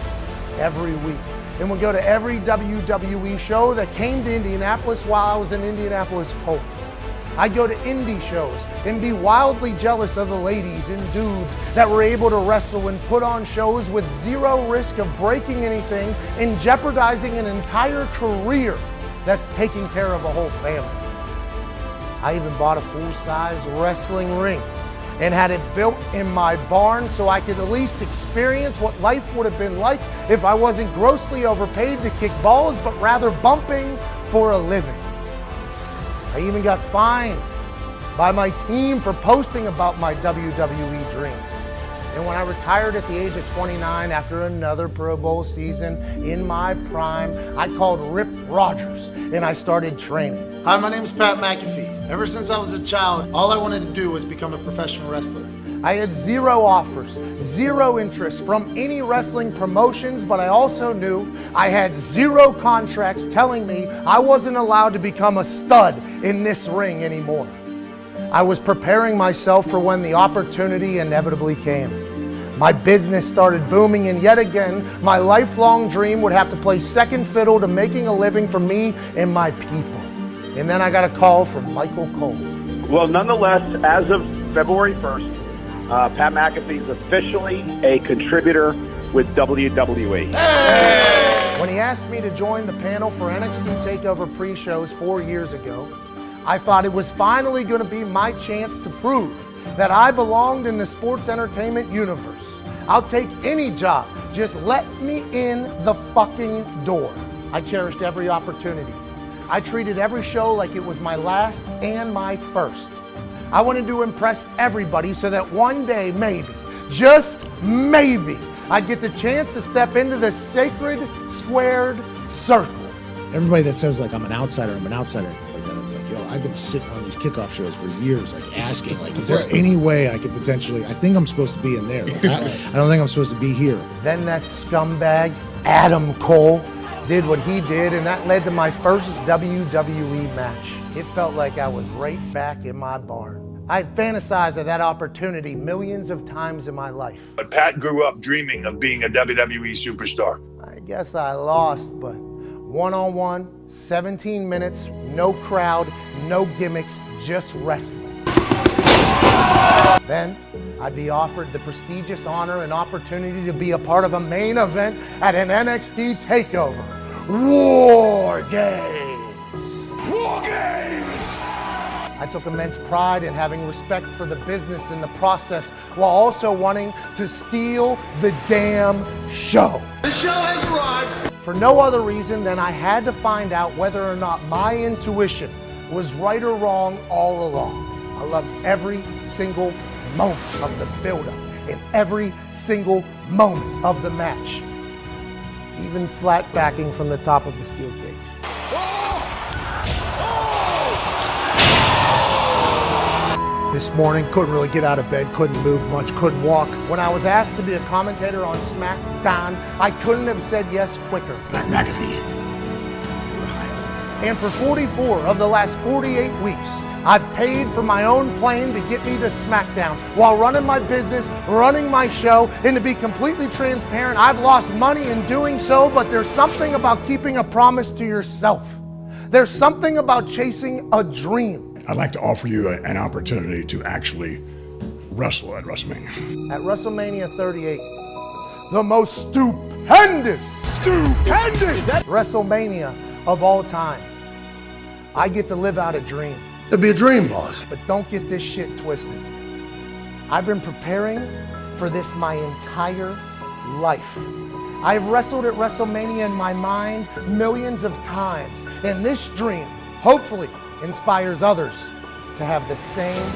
every week, and would go to every WWE show that came to Indianapolis while I was an Indianapolis Colt. I'd go to indie shows and be wildly jealous of the ladies and dudes that were able to wrestle and put on shows with zero risk of breaking anything and jeopardizing an entire career that's taking care of a whole family. I even bought a full-size wrestling ring and had it built in my barn so I could at least experience what life would have been like if I wasn't grossly overpaid to kick balls, but rather bumping for a living. I even got fined by my team for posting about my WWE dreams. And when I retired at the age of 29 after another Pro Bowl season in my prime, I called Rip Rogers and I started training. Hi, my name is Pat McAfee. Ever since I was a child, all I wanted to do was become a professional wrestler. I had zero offers, zero interest from any wrestling promotions, but I also knew I had zero contracts telling me I wasn't allowed to become a stud in this ring anymore. I was preparing myself for when the opportunity inevitably came. My business started booming, and yet again, my lifelong dream would have to play second fiddle to making a living for me and my people. And then I got a call from Michael Cole. Well, nonetheless, as of February 1st, Pat McAfee is officially a contributor with WWE. Hey! When he asked me to join the panel for NXT TakeOver pre-shows 4 years ago, I thought it was finally going to be my chance to prove that I belonged in the sports entertainment universe. I'll take any job, just let me in the fucking door. I cherished every opportunity. I treated every show like it was my last and my first. I wanted to impress everybody so that one day, maybe, just maybe, I'd get the chance to step into the sacred squared circle. Everybody that says like I'm an outsider, like that, it's like, yo, I've been sitting on these kickoff shows for years, like asking, like, is there any way I could potentially, I think I'm supposed to be in there. Like, I don't think I'm supposed to be here. Then that scumbag, Adam Cole, did what he did, and that led to my first WWE match. It felt like I was right back in my barn. I had fantasized of that opportunity millions of times in my life. But Pat grew up dreaming of being a WWE superstar. I guess I lost, but one-on-one, 17 minutes, no crowd, no gimmicks, just wrestling. Then I'd be offered the prestigious honor and opportunity to be a part of a main event at an NXT TakeOver. War Games! War Games! I took immense pride in having respect for the business in the process while also wanting to steal the damn show. The show has arrived! For no other reason than I had to find out whether or not my intuition was right or wrong all along. I loved every single moment of the build-up and every single moment of the match. Even flat backing from the top of the steel cage. This morning, couldn't really get out of bed, couldn't move much, couldn't walk. When I was asked to be a commentator on SmackDown, I couldn't have said yes quicker. Pat McAfee. And for 44 of the last 48 weeks, I've paid for my own plane to get me to SmackDown while running my business, running my show, and to be completely transparent, I've lost money in doing so, but there's something about keeping a promise to yourself. There's something about chasing a dream. I'd like to offer you an opportunity to actually wrestle at WrestleMania. At WrestleMania 38, the most stupendous WrestleMania of all time, I get to live out a dream. It'd be a dream, boss. But don't get this shit twisted. I've been preparing for this my entire life. I've wrestled at WrestleMania in my mind millions of times, and this dream hopefully inspires others to have the same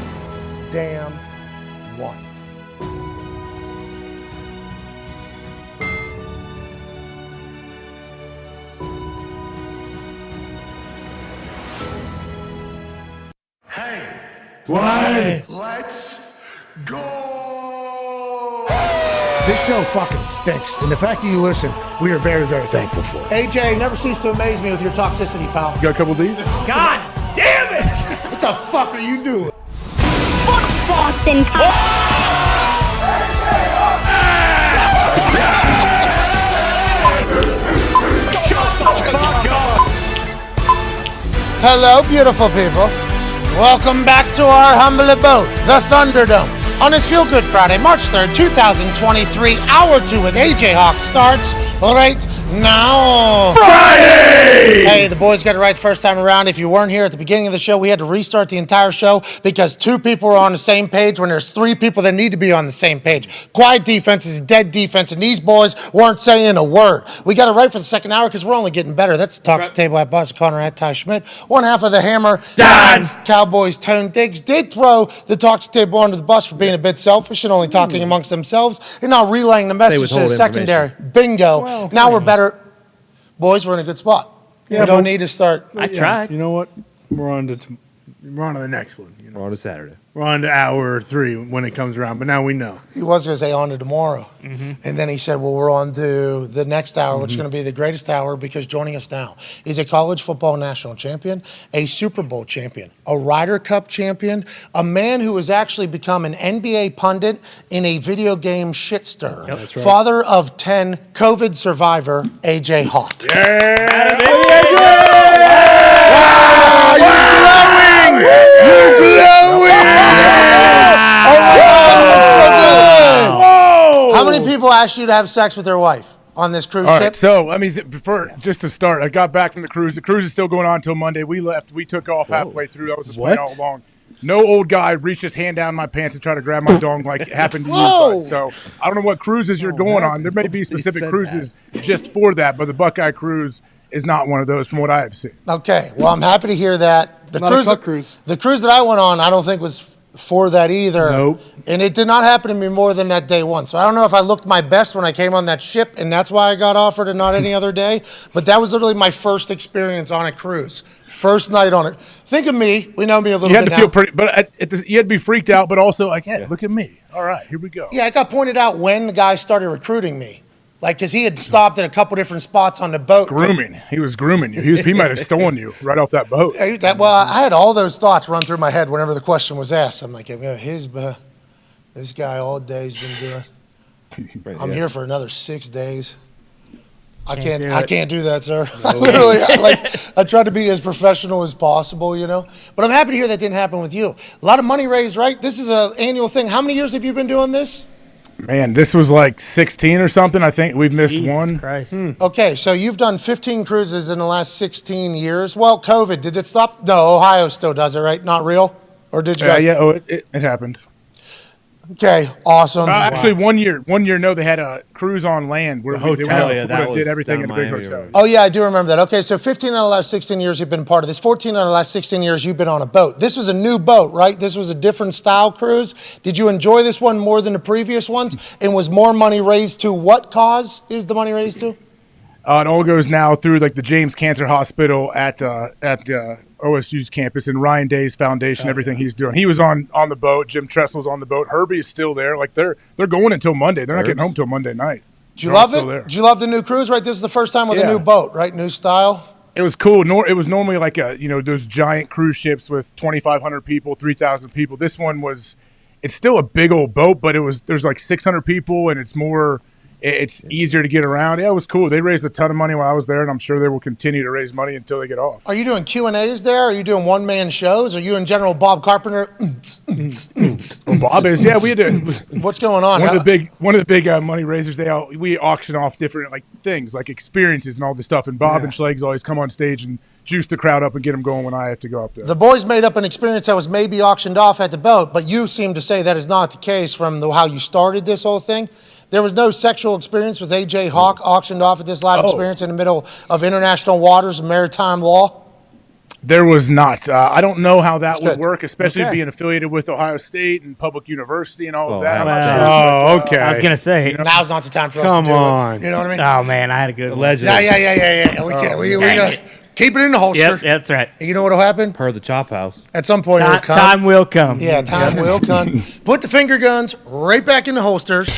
damn one. Hey, Why? let's go! This show fucking stinks, and the fact that you listen, we are very, very thankful for. AJ, you never cease to amaze me with your toxicity, pal. You got a couple of these? God damn it! What the fuck are you doing? Fuck Boston. Hello, beautiful people. Welcome back to our humble abode, the Thunderdome. On this Feel Good Friday, March 3rd, 2023, Hour 2 with AJ Hawk starts right now. Friday! Hey, the boys got it right the first time around. If you weren't here at the beginning of the show, we had to restart the entire show because 2 people were on the same page when there's 3 people that need to be on the same page. Quiet defense is dead defense, and these boys weren't saying a word. We got it right for the second hour because we're only getting better. That's the Talks Table at Boston Connor at Ty Schmidt. One half of the Hammer, Dahn. Cowboys Tone Diggs did throw the Talks Table under the bus for being a bit selfish and only talking amongst themselves and not relaying the message to the withhold secondary. Bingo. Well, now we're better. Boys, we're in a good spot. Yeah, we don't but- need to start. I tried. You know what? We're on to the next one. You know? We're on a Saturday. We're on to hour 3 when it comes around, but now we know. He was going to say on to tomorrow. And then he said, well, we're on to the next hour, which is going to be the greatest hour because joining us now is a college football national champion, a Super Bowl champion, a Ryder Cup champion, a man who has actually become an NBA pundit in a video game shitstir. Yep. That's right. Father of 10, COVID survivor, AJ Hawk. You're glowing! Oh my God, it looks so good! Whoa! How many people asked you to have sex with their wife on this cruise All ship? right, so I mean, just to start, I got back from the cruise. The cruise is still going on until Monday. We left. We took off halfway through. That was the plan all along. No old guy reached his hand down my pants and tried to grab my dong like it happened to you. Bud. So I don't know what cruises you're going on. There may be specific cruises just for that, but the Buckeye cruise is not one of those from what I have seen. Okay, well, I'm happy to hear that. The Not a cuck cruise. The cruise that I went on, I don't think was for that either. Nope. And it did not happen to me more than that day one. So I don't know if I looked my best when I came on that ship, and that's why I got offered and not any other day. But that was literally my first experience on a cruise. First night on it. Think of me. We know me a little You bit had to now. feel pretty, but you had to be freaked out, but also like, hey, look at me. All right, here we go. Yeah, I got pointed out when the guy started recruiting me. Like, because he had stopped at a couple different spots on the boat. Grooming. He was grooming you. He might have stolen you right off that boat. Well, I had all those thoughts run through my head whenever the question was asked. I'm like, this guy all day's been doing. I'm here for another 6 days. I can't do that, sir. Literally, I try to be as professional as possible, you know. But I'm happy to hear that didn't happen with you. A lot of money raised, right? This is an annual thing. How many years have you been doing this? Man, this was like 16 or something. I think we've missed Jesus one. Christ. Okay, so you've done 15 cruises in the last 16 years. Well, COVID, did it stop? No, Ohio still does it, right? Not real? Or did you guys? Yeah, oh, it happened. Okay, awesome. Actually, 1 year, no, they had a cruise on land where The they hotel, did everything in a big Miami hotel. or- Oh, yeah, I do remember that. Okay, so 15 out of the last 16 years you've been part of this. 14 out of the last 16 years you've been on a boat. This was a new boat, right? This was a different style cruise. Did you enjoy this one more than the previous ones? And was more money raised to what cause is the money raised to? It all goes now through like the James Cancer Hospital at OSU's campus and Ryan Day's foundation, everything he's doing. He was on the boat. Jim Tressel's on the boat. Herbie is still there. Like they're going until Monday. They're not getting home till Monday night. Do you love it? Do you love the new cruise, right? This is the first time with a Yeah. new boat, right? New style? It was cool. It was normally like those giant cruise ships with 2,500 people, 3,000 people. This one it's still a big old boat, but there's like 600 people, and it's easier to get around. Yeah, it was cool. They raised a ton of money while I was there, and I'm sure they will continue to raise money until they get off. Are you doing Q&As there? Are you doing one-man shows? Are you in general Bob Carpenter? Bob is. Yeah, we did. What's going on? One of the big money raisers. We auction off different things like experiences and all this stuff. And Bob and Schlegels always come on stage and juice the crowd up and get them going when I have to go up there. The boys made up an experience that was maybe auctioned off at the boat, but you seem to say that is not the case from how you started this whole thing. There was no sexual experience with A.J. Hawk auctioned off at this live experience in the middle of international waters and maritime law? There was not. I don't know how that would work, especially being affiliated with Ohio State and public university and all of that. Okay. I was going to say. Now's not the time for us to do it. You know what I mean? Oh, man, I had a good one. Allegedly. Yeah. We can't. We gotta keep it in the holster. Yep, that's right. You know what'll happen? Per the Chop House. At some point, it'll come. Time will come. Yeah, time will come. Put the finger guns right back in the holsters.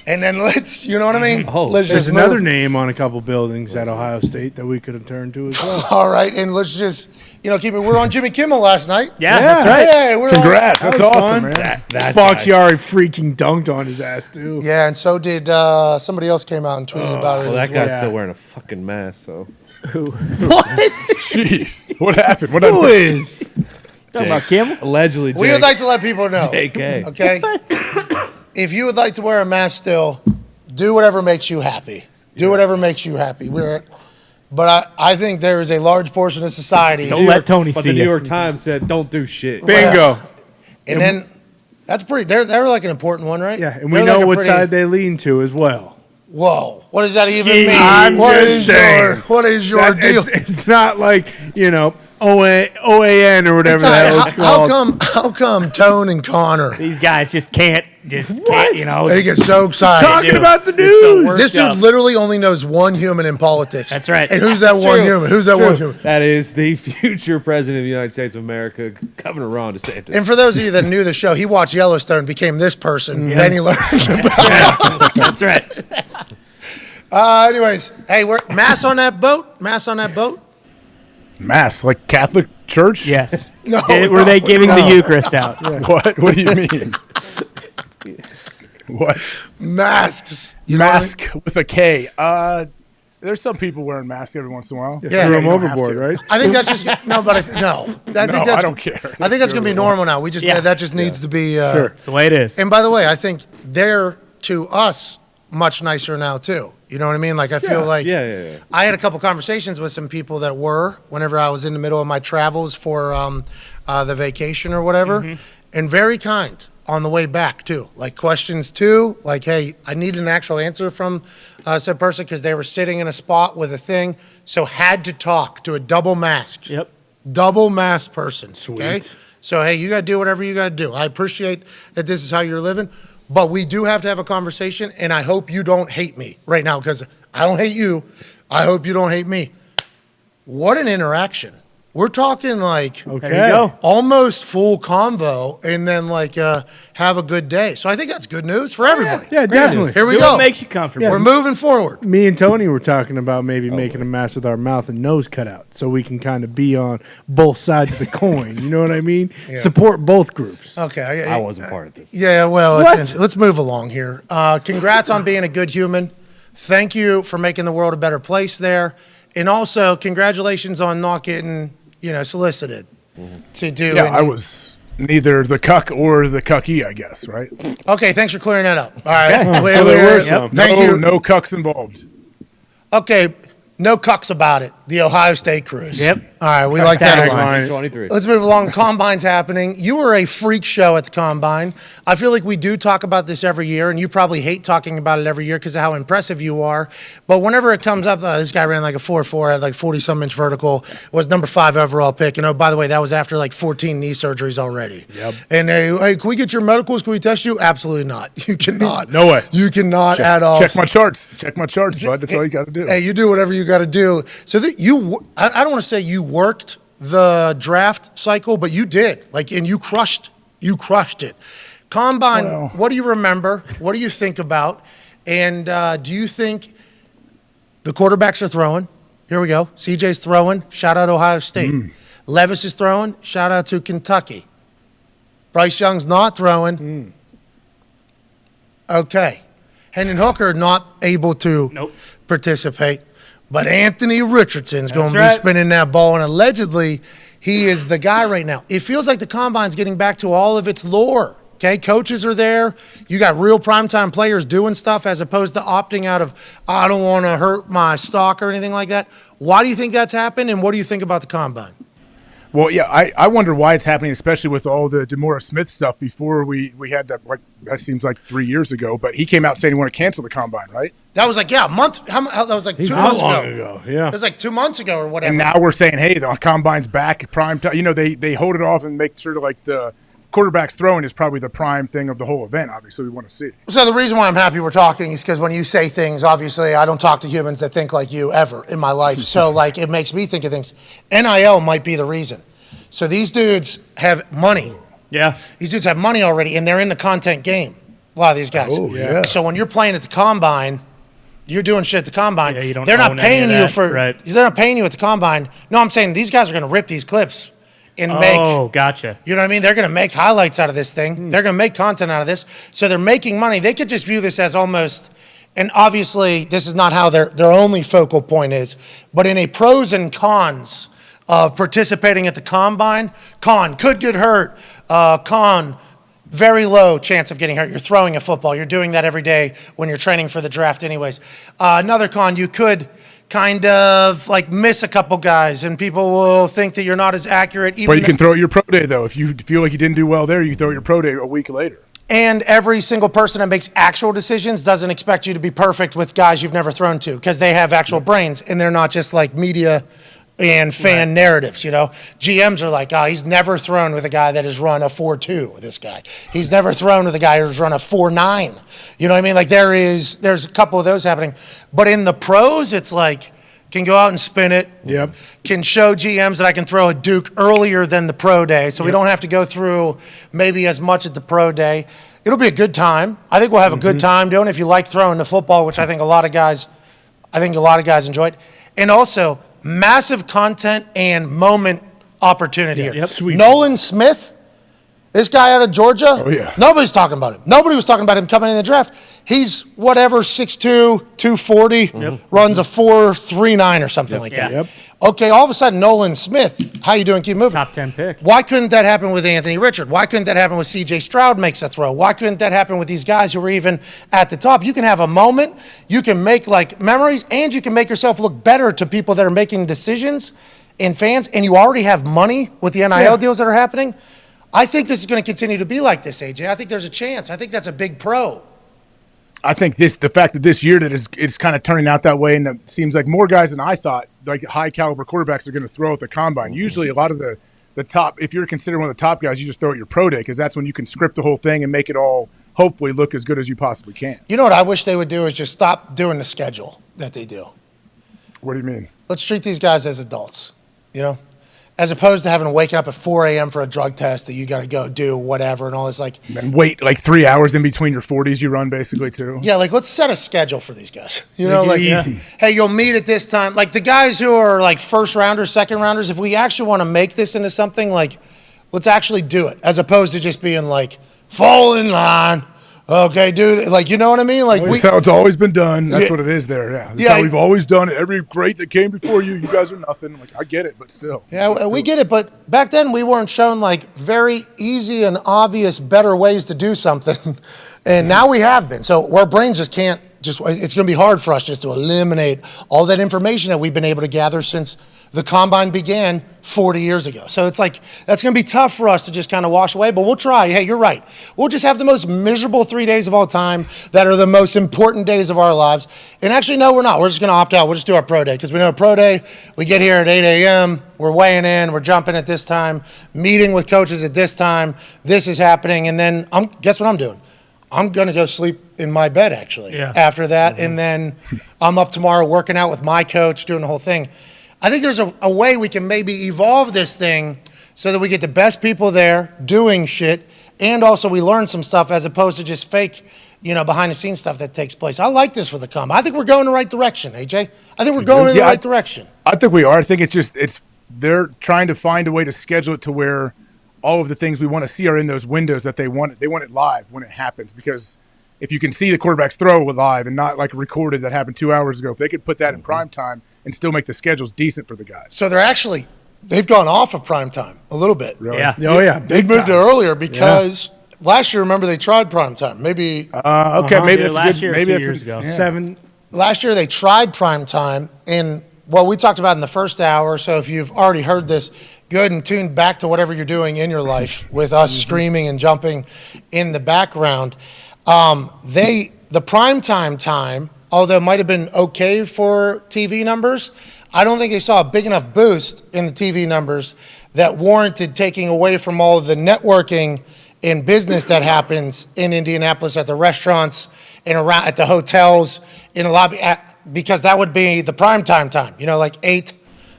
And then you know what I mean? Let's There's just another move. name on a couple buildings at Ohio State that we could have turned to as well. All right, and let's just, keep it. We're on Jimmy Kimmel last night. Yeah, that's right. Yeah, Congrats. That's awesome, fun. man. Bakhtiari freaking dunked on his ass, too. Yeah, and so did somebody else came out and tweeted about it. Well, that as well. guy's still wearing a fucking mask, so. What? Jeez. What happened? Who is? Talking about Kimmel? Allegedly, We would like to let people know. JK. Okay? If you would like to wear a mask still, do whatever makes you happy. Do whatever makes you happy. But I think there is a large portion of society. Don't let Tony But see the New you. York Times said, don't do shit. Bingo. And then that's pretty. They're like an important one, right? Yeah, and we know what side they lean to as well. Whoa! What does that even mean? I'm just saying. What is your deal? It's not like OAN or whatever the hell it's called. How come Tone and Connor? These guys just can't. They get so excited. Talking about the news. This dude literally only knows one human in politics. That's right. And who's that one human? Who's that one human? That is the future president of the United States of America, Governor Ron DeSantis. And for those of you that knew the show, he watched Yellowstone, became this person, then he learned about That's right. anyways, hey, we're mass on that boat? Mass on that boat? Mass, like Catholic Church? Yes. No. Were they giving the Eucharist out? What? What do you mean? What? Masks. Mask with a K. There's some people wearing masks every once in a while. Yeah. Threw him you don't have overboard, to. right? I think that's just no, but I think I don't care. I think that's gonna be normal now. We just that just needs to be. It's the way it is. And by the way, I think they're to us much nicer now too. You know what I mean? Like I feel like I had a couple conversations with some people that were whenever I was in the middle of my travels for the vacation or whatever, and very kind on the way back too. Like questions too. Like, hey, I need an actual answer from said person because they were sitting in a spot with a thing, so had to talk to a double mask. Yep. Double mask person. Sweet. Okay. So hey, you gotta do whatever you gotta do. I appreciate that this is how you're living. But we do have to have a conversation, and I hope you don't hate me right now because I don't hate you. I hope you don't hate me. What an interaction. We're talking like There you go. almost full convo and then like have a good day. So I think that's good news for everybody. Yeah, definitely. Here we Do go. what makes you comfortable. We're moving forward. Me and Tony were talking about maybe making a mask with our mouth and nose cut out so we can kind of be on both sides of the coin. You know what I mean? Support both groups. Okay. I wasn't part of this. Yeah, well, let's move along here. Congrats on being a good human. Thank you for making the world a better place there. And also, congratulations on not getting, solicited to do. Yeah, I was neither the cuck or the cucky, I guess, right? Okay, thanks for clearing that up. All right. Okay. Well, there were some. Thank you. No cucks involved. Okay, no cucks about it. The Ohio State cruise. Yep. All right, we like that a lot. Tagline. 23. Let's move along. Combine's happening. You were a freak show at the Combine. I feel like we do talk about this every year, and you probably hate talking about it every year because of how impressive you are. But whenever it comes up, this guy ran like a 4.4, had like 40-some inch vertical, was number 5 overall pick. And oh, by the way, that was after like 14 knee surgeries already. Yep. And hey, can we get your medicals? Can we test you? Absolutely not. You cannot. No way. You cannot at all. Check my charts. Check my charts, bud. That's all you got to do. Hey, you do whatever you got to do. So that I don't want to say you worked the draft cycle, but you did. And you crushed it. Combine, what do you remember? What do you think about? And do you think the quarterbacks are throwing? Here we go. CJ's throwing. Shout out Ohio State. Levis is throwing. Shout out to Kentucky. Bryce Young's not throwing. Okay. Hendon Hooker not able to participate. But Anthony Richardson's going to be spinning that ball, and allegedly he is the guy right now. It feels like the Combine's getting back to all of its lore. Okay, coaches are there. You got real primetime players doing stuff as opposed to opting out of, I don't want to hurt my stock or anything like that. Why do you think that's happened, and what do you think about the Combine? Well, yeah, I wonder why it's happening, especially with all the DeMora Smith stuff before we had that, like, that seems like 3 years ago. But he came out saying he wanted to cancel the Combine, right? That was like, a month. That was like 2 months ago. Yeah. It was like 2 months ago or whatever. And now we're saying, hey, the Combine's back, prime time. You know, they hold it off and make sure, like, the quarterback's throwing is probably the prime thing of the whole event, obviously, we want to see. So the reason why I'm happy we're talking is because when you say things, obviously, I don't talk to humans that think like you ever in my life. So, like, it makes me think of things. NIL might be the reason. So these dudes have money. Yeah. These dudes have money already, and they're in the content game, a lot of these guys. Oh, yeah. So when you're playing at the Combine, you're doing shit at the Combine. Yeah, you don't they're not own any paying of you that, for right. They're not paying you at the Combine. No, I'm saying these guys are going to rip these clips and make. Oh, gotcha. You know what I mean? They're going to make highlights out of this thing. They're going to make content out of this. So they're making money. They could just view this as almost, and obviously this is not how their only focal point is, but in a pros and cons of participating at the Combine, con could get hurt, con very low chance of getting hurt. You're throwing a football. You're doing that every day when you're training for the draft anyways. Another con, you could kind of like miss a couple guys and people will think that you're not as accurate. But you can throw it your pro day, though. If you feel like you didn't do well there, you can throw it your pro day a week later. And every single person that makes actual decisions doesn't expect you to be perfect with guys you've never thrown to because they have actual brains and they're not just like media and fan narratives, you know. GMs are like, oh, he's never thrown with a guy that has run a 4.2, this guy. He's never thrown with a guy who's run a 4.9. You know what I mean? Like there's a couple of those happening. But in the pros, it's like, can go out and spin it. Yep. Can show GMs that I can throw a Duke earlier than the pro day. So we don't have to go through maybe as much at the pro day. It'll be a good time. I think we'll have a good time doing it if you like throwing the football, which I think a lot of guys enjoy it. And also, massive content and moment opportunity here. Yep. Sweet. Nolan Smith, this guy out of Georgia. Oh, yeah. Nobody's talking about him. Nobody was talking about him coming in the draft. He's whatever, 6'2", 240, runs a 4.39 or something like that. Yep. Okay, all of a sudden, Nolan Smith, how you doing? Keep moving. Top 10 pick. Why couldn't that happen with Anthony Richard? Why couldn't that happen with C.J. Stroud makes a throw? Why couldn't that happen with these guys who were even at the top? You can have a moment, you can make like memories, and you can make yourself look better to people that are making decisions and fans, and you already have money with the NIL deals that are happening. I think this is going to continue to be like this, AJ. I think there's a chance. I think that's a big pro. I think the fact that this year that it's kind of turning out that way, and it seems like more guys than I thought, like high caliber quarterbacks, are going to throw at the Combine. Usually, a lot of the top, if you're considered one of the top guys, you just throw at your pro day because that's when you can script the whole thing and make it all hopefully look as good as you possibly can. You know what I wish they would do is just stop doing the schedule that they do. What do you mean? Let's treat these guys as adults, you know? As opposed to having to wake up at 4 a.m. for a drug test that you got to go do whatever and all this. Like, and wait like 3 hours in between your 40s you run basically too. Yeah, like let's set a schedule for these guys. You know, like, easy. Hey, you'll meet at this time. Like the guys who are like first rounders, second rounders, if we actually want to make this into something, like let's actually do it as opposed to just being like, fall in line. Okay, dude, like, you know what I mean? Like, That's how it's always been done. That's what it is there, yeah. That's how we've always done it. Every great that came before you, you guys are nothing. Like, I get it, but still. Yeah, we get it, but back then we weren't shown, like, very easy and obvious better ways to do something, and now we have been. So our brains just can't, it's going to be hard for us just to eliminate all that information that we've been able to gather since the Combine began 40 years ago. So it's like, that's going to be tough for us to just kind of wash away, but we'll try. Hey, you're right. We'll just have the most miserable 3 days of all time that are the most important days of our lives. And actually, no, we're not. We're just going to opt out. We'll just do our pro day because we know pro day, we get here at 8 a.m., we're weighing in, we're jumping at this time, meeting with coaches at this time, this is happening, and then guess what I'm doing? I'm going to go sleep in my bed, actually, after that, and then I'm up tomorrow working out with my coach, doing the whole thing. I think there's a way we can maybe evolve this thing so that we get the best people there doing shit and also we learn some stuff as opposed to just fake, behind the scenes stuff that takes place. I like this for the combine. I think we're going in the right direction, AJ. I think we're going in the right direction. I think we are. I think they're trying to find a way to schedule it to where all of the things we want to see are in those windows that they want it live when it happens. Because if you can see the quarterbacks throw live and not like recorded that happened 2 hours ago, if they could put that in prime time and still make the schedules decent for the guys. So they've gone off of prime time a little bit. Really? Yeah. Oh, yeah. They moved it earlier because last year, remember, they tried prime time. Maybe. Okay, maybe that's last good. year, Maybe 2 years ago. Yeah. Last year, they tried prime time. And what we talked about in the first hour, so if you've already heard this, go ahead and tune back to whatever you're doing in your life with us screaming and jumping in the background. The primetime time, although it might have been okay for TV numbers, I don't think they saw a big enough boost in the TV numbers that warranted taking away from all of the networking and business that happens in Indianapolis at the restaurants and around at the hotels in the lobby, because that would be the primetime time, like 8.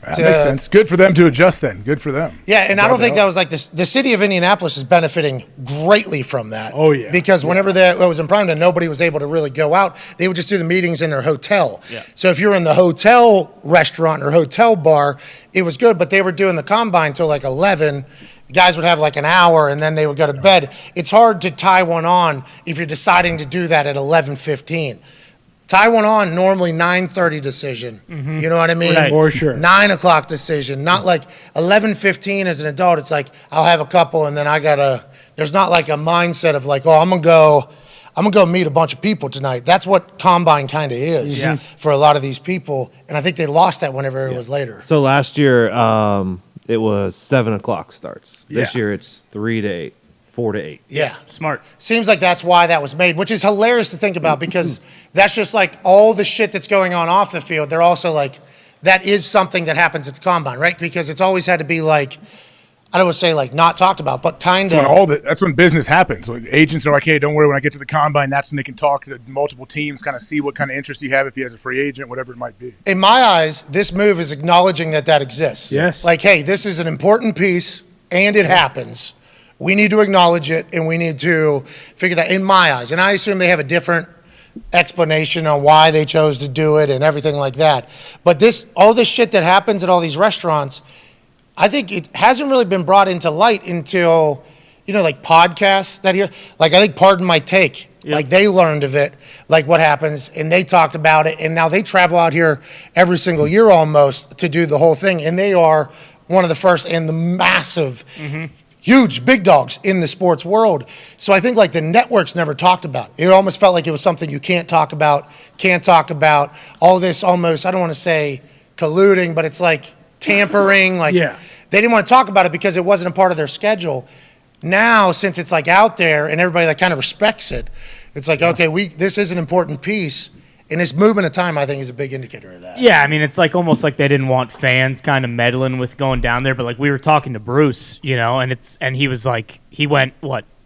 That makes sense. Good for them to adjust then. Good for them. Yeah, and I don't think that was like this. The city of Indianapolis is benefiting greatly from that. Oh, yeah. Because whenever it was in prime time, nobody was able to really go out. They would just do the meetings in their hotel. Yeah. So if you're in the hotel restaurant or hotel bar, it was good. But they were doing the combine till like 11. The guys would have like an hour, and then they would go to bed. It's hard to tie one on if you're deciding to do that at 11:15. Tie one on, normally 9:30 decision. Mm-hmm. You know what I mean? Right. For sure. 9 o'clock decision. Not like 11:15 as an adult. It's like, I'll have a couple and then there's not like a mindset of like, I'm going to go meet a bunch of people tonight. That's what combine kind of is for a lot of these people. And I think they lost that whenever it was later. So last year, it was 7 o'clock starts. This Yeah. year, it's 3 to 8, 4 to 8. Yeah. Smart. Seems like that's why that was made, which is hilarious to think about because that's just like all the shit that's going on off the field. They're also like, that is something that happens at the combine, right? Because it's always had to be like, I don't want to say like not talked about, but kind of. That's when business happens. Like agents are like, hey, don't worry, when I get to the combine, that's when they can talk to multiple teams, kind of see what kind of interest you have if he has a free agent, whatever it might be. In my eyes, this move is acknowledging that exists. Yes. Like, hey, this is an important piece and it happens. We need to acknowledge it and we need to figure that in my eyes. And I assume they have a different explanation on why they chose to do it and everything like that. But all this shit that happens at all these restaurants, I think it hasn't really been brought into light until, like podcasts that here. Like I think Pardon My Take, like they learned of it, like what happens, and they talked about it, and now they travel out here every single year almost to do the whole thing, and they are one of the first and the massive, huge big dogs in the sports world. So I think like the networks never talked about it. It almost felt like it was something you can't talk about, all this almost, I don't want to say colluding, but it's like tampering, like they didn't want to talk about it because it wasn't a part of their schedule. Now, since it's like out there and everybody that kind of respects it, it's like, okay, this is an important piece. And this movement of time, I think, is a big indicator of that. Yeah, I mean, it's like almost like they didn't want fans kind of meddling with going down there. But like we were talking to Bruce, and he was like, he went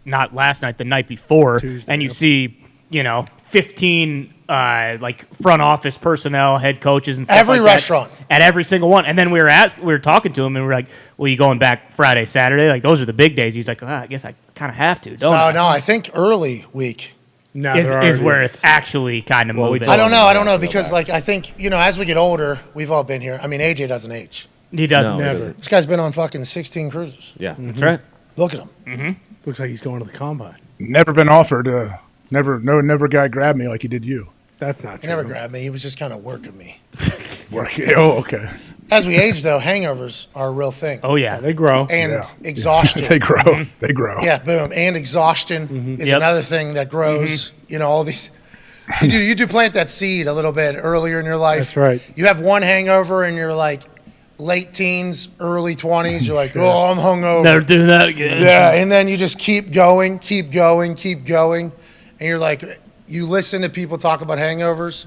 not last night, the night before, Tuesday, and you see, 15 like front office personnel, head coaches, and stuff every like restaurant at every single one. And then we were talking to him, and we were like, "Well, you going back Friday, Saturday? Like those are the big days." He's like, I guess I kind of have to. Don't I? No, I think early week. No, is where it's actually kind of moving. I don't know because like I think as we get older, we've all been here. I mean, AJ doesn't age. He doesn't. Never. This guy's been on fucking 16 cruises. Yeah, that's right. Look at him. Mm-hmm. Looks like he's going to the combine. Never been offered. Never guy grabbed me like he did you. That's not true. He never grabbed me. He was just kind of working me. Working. Oh, okay. As we age, though, hangovers are a real thing. Oh yeah, they grow. And exhaustion. They grow. They grow. Yeah, boom. And exhaustion is another thing that grows. All these. You do plant that seed a little bit earlier in your life. That's right. You have one hangover and you're like late teens, early 20s. You're like, I'm hungover. Never do that again. Yeah, and then you just keep going. And you're like, you listen to people talk about hangovers.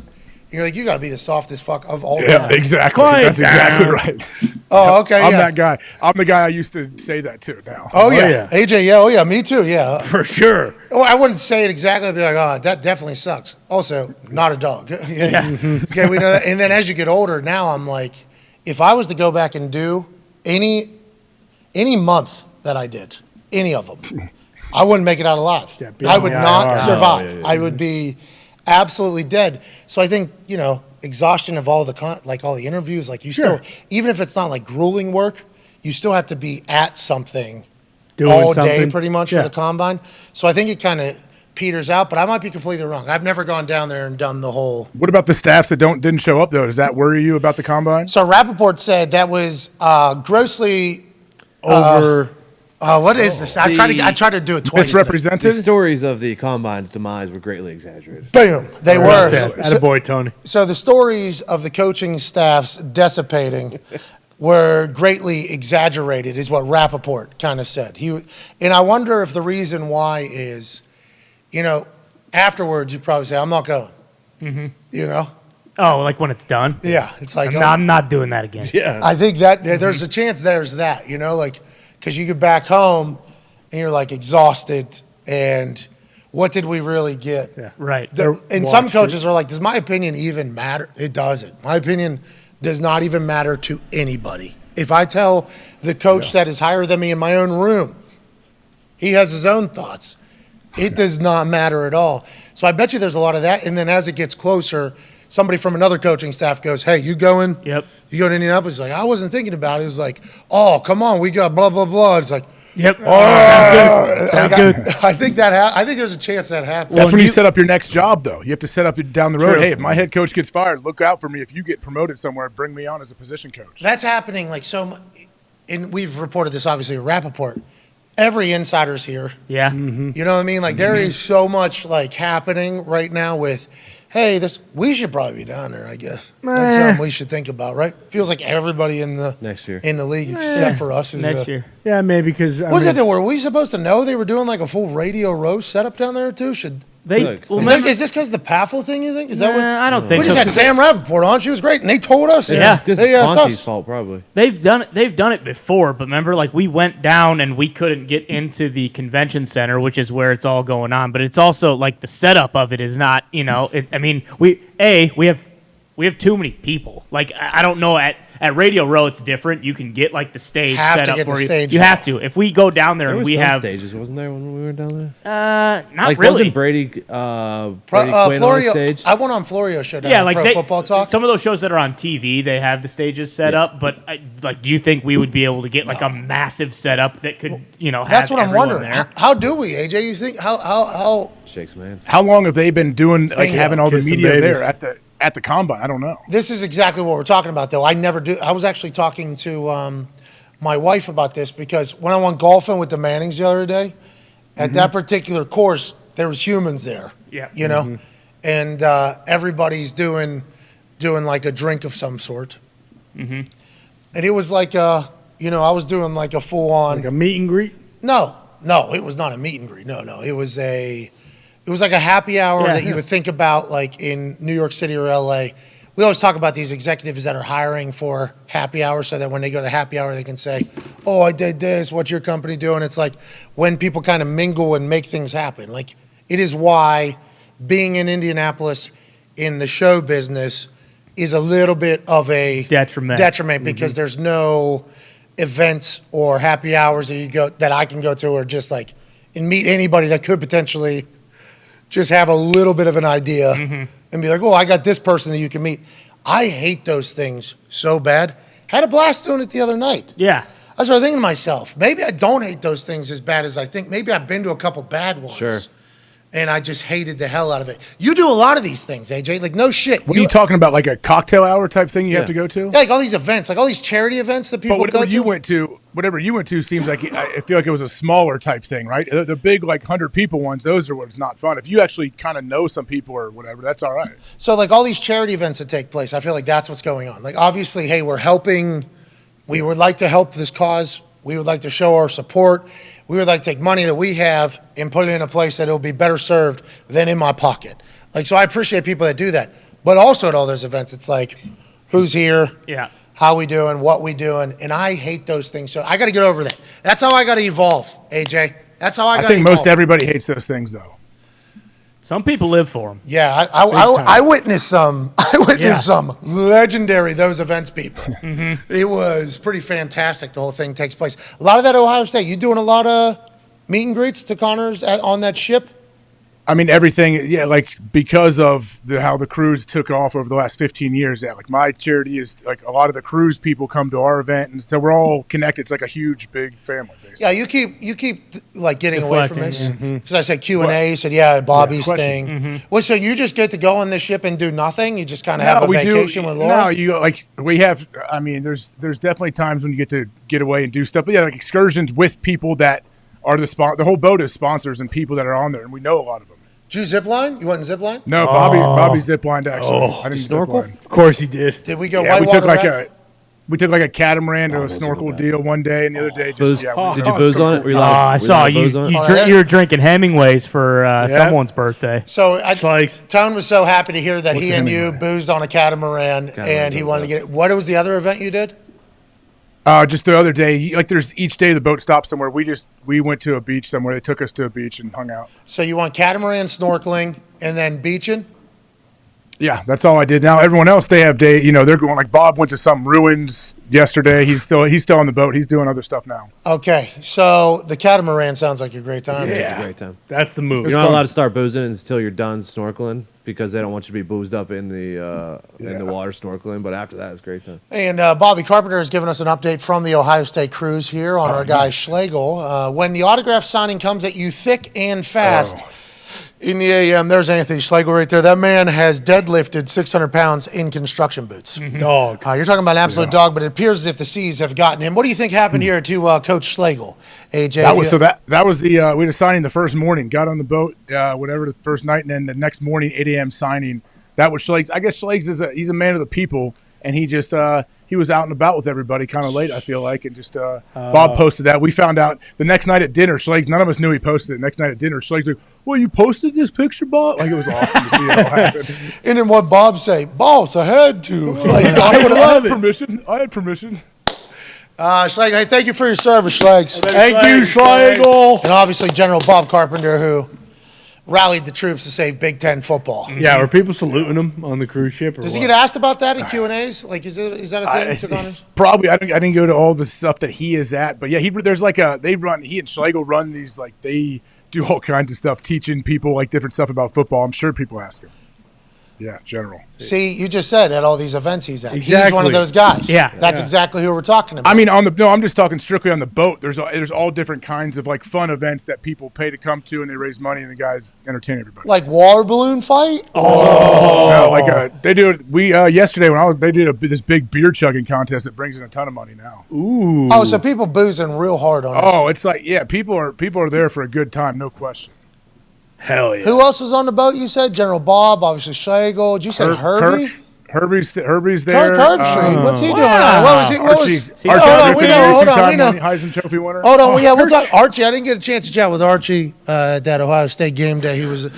You're like, you got to be the softest fuck of all time. Yeah, exactly. That's exactly right. Oh, okay. I'm that guy. I'm the guy I used to say that to now. Oh, yeah. AJ, yeah. Oh, yeah. Me too. Yeah. For sure. Oh, I wouldn't say it exactly. I'd be like, that definitely sucks. Also, not a dog. Yeah. Okay, we know that. And then as you get older, now I'm like, if I was to go back and do any month that I did, any of them, I wouldn't make it out alive. be I on would the not IR. survive. Oh, yeah. I would be absolutely dead. So I think, exhaustion of all the all the interviews, like you Sure. still, even if it's not like grueling work, you still have to be at something Doing all day something. pretty much Yeah. for the combine. So I think it kind of peters out, but I might be completely wrong. I've never gone down there and done the whole. What about the staffs that didn't show up though? Does that worry you about the combine? So Rappaport said that was grossly Over. what is this? I tried to do it twice. The Misrepresented? stories of the combine's demise were greatly exaggerated. Boom. They were. Attaboy, Tony. So the stories of the coaching staff's dissipating were greatly exaggerated, is what Rappaport kind of said. And I wonder if the reason why is, afterwards you probably say, I'm not going. Mm-hmm. Oh, like when it's done? Yeah, it's like I'm not doing that again. Yeah. I think that there's a chance there's that, because you get back home and you're like exhausted and what did we really get? Yeah. Right. And some coaches are like, does my opinion even matter? It doesn't. My opinion does not even matter to anybody. If I tell the coach that is higher than me in my own room, he has his own thoughts. It does not matter at all. So I bet you there's a lot of that. And then as it gets closer, somebody from another coaching staff goes, hey, you going? Yep. You going to Indianapolis? He's like, I wasn't thinking about it. It was like, oh, come on, we got blah, blah, blah. It's like, Yep. Sounds good. I think I think there's a chance that happens. That's when you set up your next job, though. You have to set up down the road. True. Hey, if my head coach gets fired, look out for me. If you get promoted somewhere, bring me on as a position coach. That's happening like so much. And we've reported this, obviously, at Rappaport. Every insider's here. Yeah. You know what I mean? Like, there is so much, like, happening right now with, hey, we should probably be down there, I guess. That's something we should think about, right? Feels like everybody in the next year in the league except for us is Next year. Yeah, maybe because were we supposed to know they were doing like a full radio roast setup down there too? Should They? is this because the PAFL thing? You think is that what? I don't think we just so. had Sam Rappaport on. She was great, and they told us. Yeah. This they is asked Ponte's us. fault, probably. They've done it before, but remember, like we went down and we couldn't get into the convention center, which is where it's all going on. But it's also like the setup of it is not, we have too many people. Like I don't know at Radio Row it's different. You can get like the stage Have set to up get the for you. stage You set have to. If we go down there, There and was we some have stages, wasn't there when we were down there? not Like, really. wasn't Brady Quinn on the Florio, stage? I went on Florio show down Yeah, at like Pro Football Talk. some of those shows that are on TV, they have the stages set up. But do you think we would be able to get like a massive setup that could, have That's what I'm everyone wondering. there? How do we, AJ? You think how? Shakes man. How long have they been doing Bingo. having all the Kissing media babies. there at the combine? I don't know. This is exactly what we're talking about, though. I never do. I was actually talking to my wife about this because when I went golfing with the Mannings the other day, at that particular course, there was humans there. Yeah. And everybody's doing like a drink of some sort. Mm-hmm. And it was like I was doing like a full on like a meet and greet. No, it was not a meet and greet. No, it was like a happy hour that you would think about like in New York City or LA. We always talk about these executives that are hiring for happy hour so that when they go to happy hour, they can say, oh, I did this. What's your company doing? It's like when people kind of mingle and make things happen. Like it is why being in Indianapolis in the show business is a little bit of a detriment because there's no events or happy hours that I can go to or just like and meet anybody that could potentially just have a little bit of an idea and be like, oh, I got this person that you can meet. I hate those things so bad. Had a blast doing it the other night. Yeah. I started thinking to myself, maybe I don't hate those things as bad as I think. Maybe I've been to a couple bad ones. Sure. And I just hated the hell out of it. You do a lot of these things, AJ. Like, no shit. What are you talking about? Like a cocktail hour type thing you have to go to? Yeah, like all these events, like all these charity events that people But go to. whatever you went to seems like I feel like it was a smaller type thing, right? The big like 100 people ones, those are what's not fun. If you actually kind of know some people or whatever, that's all right. So like all these charity events that take place, I feel like that's what's going on. Like obviously, hey, we're helping. We would like to help this cause. We would like to show our support. We would like to take money that we have and put it in a place that it'll be better served than in my pocket. Like, so I appreciate people that do that. But also at all those events, it's like, who's here? Yeah. How we doing? What we doing? And I hate those things. So I got to get over that. That's how I got to evolve, AJ. That's how I got to think most everybody hates those things, though. Some people live for them. Yeah, I witnessed some. Some legendary those events people. It was pretty fantastic. The whole thing takes place. A lot of that Ohio State. You doing a lot of meet and greets to Connors on that ship? I mean, everything, yeah, like because of how the cruise took off over the last 15 years, yeah, like my charity is like a lot of the cruise people come to our event, and so we're all connected. It's like a huge, big family. Basically. Yeah, you keep like getting away from this Deflecting, because I said Q&A. You said, yeah, Bobby's question. thing. Well, so you just get to go on this ship and do nothing? You just kind of have a vacation with Laura? No, you like we have. I mean, there's definitely times when you get to get away and do stuff, but yeah, like excursions with people that are the whole boat is sponsors and people that are on there, and we know a lot of them. Did you zip line? You went in zip line? No, Bobby zip lined actually. I didn't snorkel? zip line. Of course he did. Did we go Yeah, whitewater? we took like a catamaran to a snorkel deal one day, and the other day just Did you booze on it? Were you I saw you. You were drinking Hemingways for someone's birthday. So Tone was so happy to hear that he and you boozed on a catamaran, and he wanted to get it. What was the other event you did? Just the other day, like there's each day the boat stops somewhere. We went to a beach somewhere. They took us to a beach and hung out. So you want catamaran snorkeling and then beaching? Yeah, that's all I did. Now everyone else, they have day. They're going like Bob went to some ruins yesterday. He's still on the boat. He's doing other stuff now. Okay, so the catamaran sounds like a great time. It's a great time. That's the move. You're not allowed to start boozing until you're done snorkeling because they don't want you to be boozed up in the water snorkeling. But after that, it's a great time. And Bobby Carpenter has given us an update from the Ohio State cruise here on our guy Schlegel. When the autograph signing comes at you thick and fast. In the AM, there's Anthony Schlegel right there. That man has deadlifted 600 pounds in construction boots. Dog. You're talking about an absolute dog, but it appears as if the seas have gotten him. What do you think happened here to Coach Schlegel, AJ? That was we had a signing the first morning. Got on the boat, whatever the first night, and then the next morning, 8 a.m. signing. That was Schlegel. I guess Schlegel he's a man of the people, and he just he was out and about with everybody kind of late, I feel like, and just Bob posted that. We found out the next night at dinner, Schlegel, none of us knew he posted it. Next night at dinner, Schlegel's like, well, you posted this picture, Bob? Like, it was awesome to see it all happen. And then what Bob say? Boss, I had to. Like, I had permission. I had permission. Schlegel, hey, thank you for your service, Schlegs. Thank you, Schlegel. And obviously General Bob Carpenter, who rallied the troops to save Big Ten football. Yeah, were people saluting him on the cruise ship? Does he get asked about that in Q&As? Like, is that a thing? Probably. I didn't go to all the stuff that he is at, but yeah, he and Schlegel run these, like, they do all kinds of stuff, teaching people like different stuff about football. I'm sure people ask him. Yeah, general. See, you just said at all these events he's at. Exactly. He's one of those guys. Yeah. That's exactly who we're talking about. I mean, I'm just talking strictly on the boat. There's all different kinds of like fun events that people pay to come to, and they raise money, and the guys entertain everybody. Like water balloon fight? They do it. Yesterday they did this big beer chugging contest that brings in a ton of money now. Ooh. Oh, so people boozing real hard on this. Oh, it's like people are there for a good time, no question. Hell yeah. Who else was on the boat, you said? General Bob, obviously Schlegel. Did you say Herbie? Herbie's there. Kirk Herbstreit. What's he doing? Archie, Hold on. We know. Heisman Trophy winner. Hold on. Yeah, we'll talk. Archie, I didn't get a chance to chat with Archie at that Ohio State game day. He was.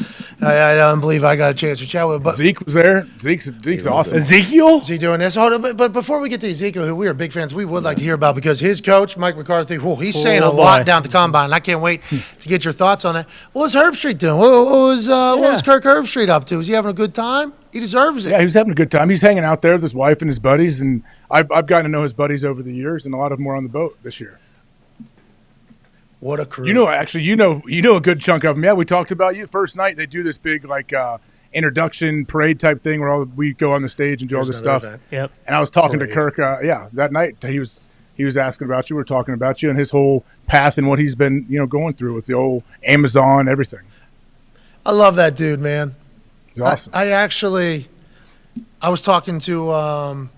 I don't believe I got a chance to chat with him. But Zeke was there. Zeke's awesome. Ezekiel? Is he doing this? Hold on. But before we get to Ezekiel, who we are big fans, we would like to hear about because his coach, Mike McCarthy, he's saying a lot down at the combine. I can't wait to get your thoughts on it. What was Herbstreit doing? What was Kirk Herbstreit up to? Was he having a good time? He deserves it. Yeah, he was having a good time. He's hanging out there with his wife and his buddies, and I've gotten to know his buddies over the years, and a lot of them were on the boat this year. What a crew! You know a good chunk of them. Yeah, we talked about you first night. They do this big introduction parade type thing where we go on the stage and do all this stuff. Yep. And I was talking to Kirk. That night he was asking about you. We were talking about you and his whole path and what he's been going through with the old Amazon, everything. I love that dude, man. He's awesome. I was talking to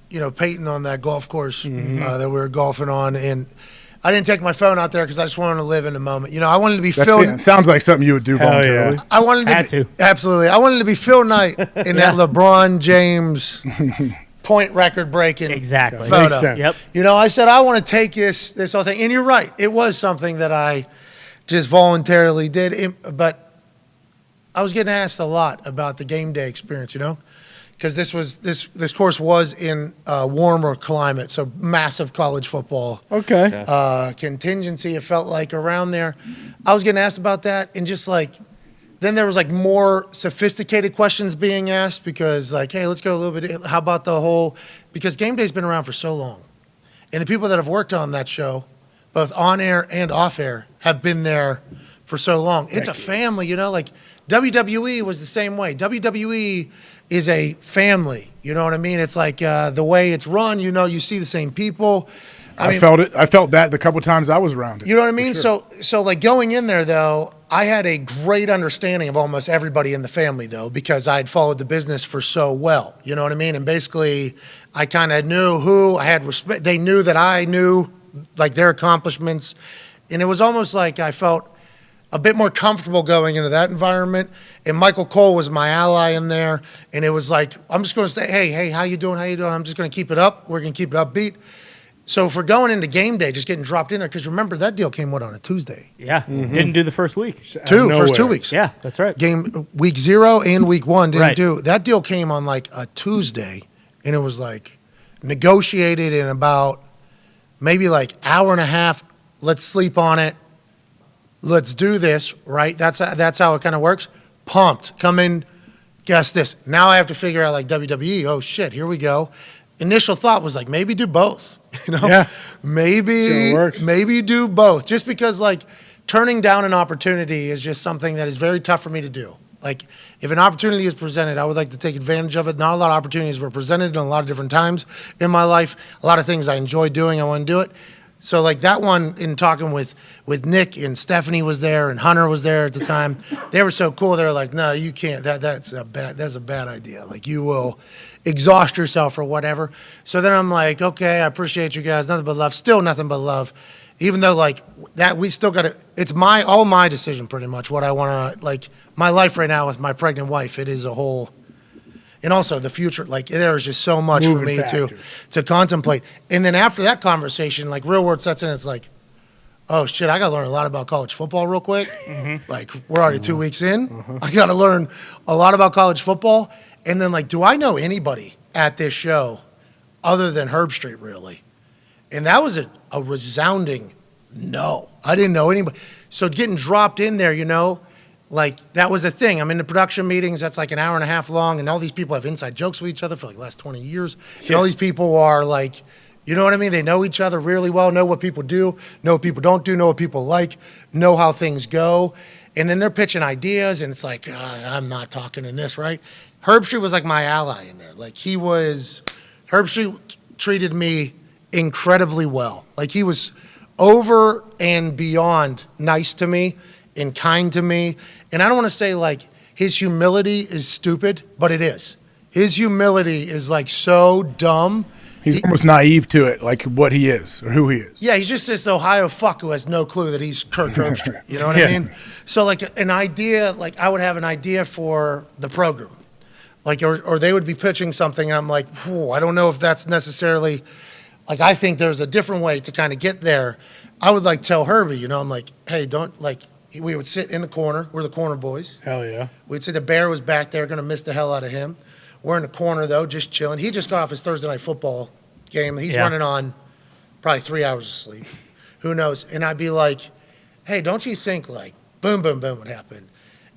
Peyton on that golf course that we were golfing on, and I didn't take my phone out there because I just wanted to live in the moment. I wanted to be Phil. It sounds like something you would do voluntarily. Yeah. I wanted to absolutely. I wanted to be Phil Knight in that LeBron James point record breaking photo. Yep. I said I want to take this whole thing, and you're right. It was something that I just voluntarily did, but I was getting asked a lot about the game day experience, because this course was in a warmer climate, so massive college football. Okay. Contingency, it felt like around there. I was getting asked about that, and just then there was more sophisticated questions being asked because hey, let's go a little bit. How about because game day's been around for so long, and the people that have worked on that show both on air and off air, have been there for so long. It's a family, you know, like WWE was the same way. WWE is a family, you know what I mean? It's like the way it's run, you know, you see the same people. I felt it. I felt that the couple times I was around it. You know what I mean? Sure. So like going in there though, I had a great understanding of almost everybody in the family though, because I had followed the business for so well. You know what I mean? And basically, I kind of knew who I had respect. They knew that I knew like their accomplishments, and it was almost like I felt a bit more comfortable going into that environment. And Michael Cole was my ally in there, and it was like I'm just going to say, hey, how you doing? How you doing? I'm just going to keep it up. We're going to keep it upbeat. So for going into game day, just getting dropped in there, because remember that deal came on a Tuesday. Yeah, didn't do the first week. First 2 weeks. Yeah, that's right. Game week 0 and week 1 didn't do. That deal came on like a Tuesday, and it was like negotiated in about maybe like hour and a half. Let's sleep on it. Let's do this, right? That's how it kind of works. Pumped. Come in, guess this. Now I have to figure out like WWE. Oh shit, here we go. Initial thought was like maybe do both. You know, maybe do both. Just because like turning down an opportunity is just something that is very tough for me to do. Like if an opportunity is presented, I would like to take advantage of it. Not a lot of opportunities were presented in a lot of different times in my life. A lot of things I enjoy doing, I want to do it. So like that one, in talking with Nick, and Stephanie was there and Hunter was there at the time. They were so cool. They were like, no, you can't. That's a bad idea. Like you will exhaust yourself or whatever. So then I'm like, okay, I appreciate you guys. Nothing but love. Still nothing but love. Even though like that, we still got to. It's all my decision pretty much. What I want to like my life right now with my pregnant wife. It is a whole. And also the future, like there is just so much for me to contemplate. And then after that conversation, like real world sets in, it's like, oh shit, I got to learn a lot about college football real quick. Like we're already 2 weeks in. I got to learn a lot about college football. And then like, do I know anybody at this show other than Herb Street really? And that was a resounding no. I didn't know anybody. So getting dropped in there, you know, like that was a thing. I'm in the production meetings. That's like an hour and a half long. And all these people have inside jokes with each other for like the last 20 years. And all these people are like, you know what I mean? They know each other really well, know what people do, know what people don't do, know what people like, know how things go. And then they're pitching ideas. And it's like, I'm not talking in this, right? Herb Street was like my ally in there. Like Herb Street treated me incredibly well. Like he was over and beyond nice to me and kind to me. And I don't want to say like his humility is stupid, but it is. His humility is like so dumb. He's almost naive to it, like what he is or who he is. Yeah, he's just this Ohio fuck who has no clue that he's Kirk Herbstreit. You know what I mean? So like an idea, like I would have an idea for the program. Like, or they would be pitching something and I'm like, I don't know if that's necessarily, like I think there's a different way to kind of get there. I would like tell Herbie, you know, I'm like, hey, don't like, we would sit in the corner. We're the corner boys. Hell yeah. We'd say the bear was back there, going to miss the hell out of him. We're in the corner, though, just chilling. He just got off his Thursday night football game. He's running on probably 3 hours of sleep. Who knows? And I'd be like, hey, don't you think, like, boom, boom, boom would happen?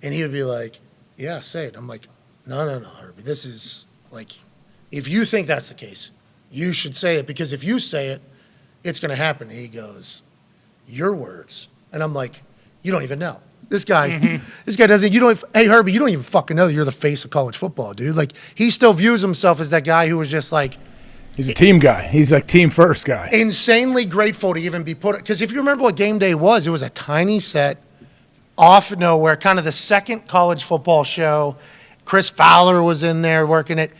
And he would be like, yeah, say it. I'm like, no, Herbie. This is, like, if you think that's the case, you should say it. Because if you say it, it's going to happen. And he goes, your words. And I'm like, you don't even know. This guy doesn't, hey, Herbie, you don't even fucking know that you're the face of college football, dude. Like, he still views himself as that guy who was just like. He's a team guy. He's like team first guy. Insanely grateful to even be put, because if you remember what game day was, it was a tiny set off nowhere, kind of the second college football show. Chris Fowler was in there working it.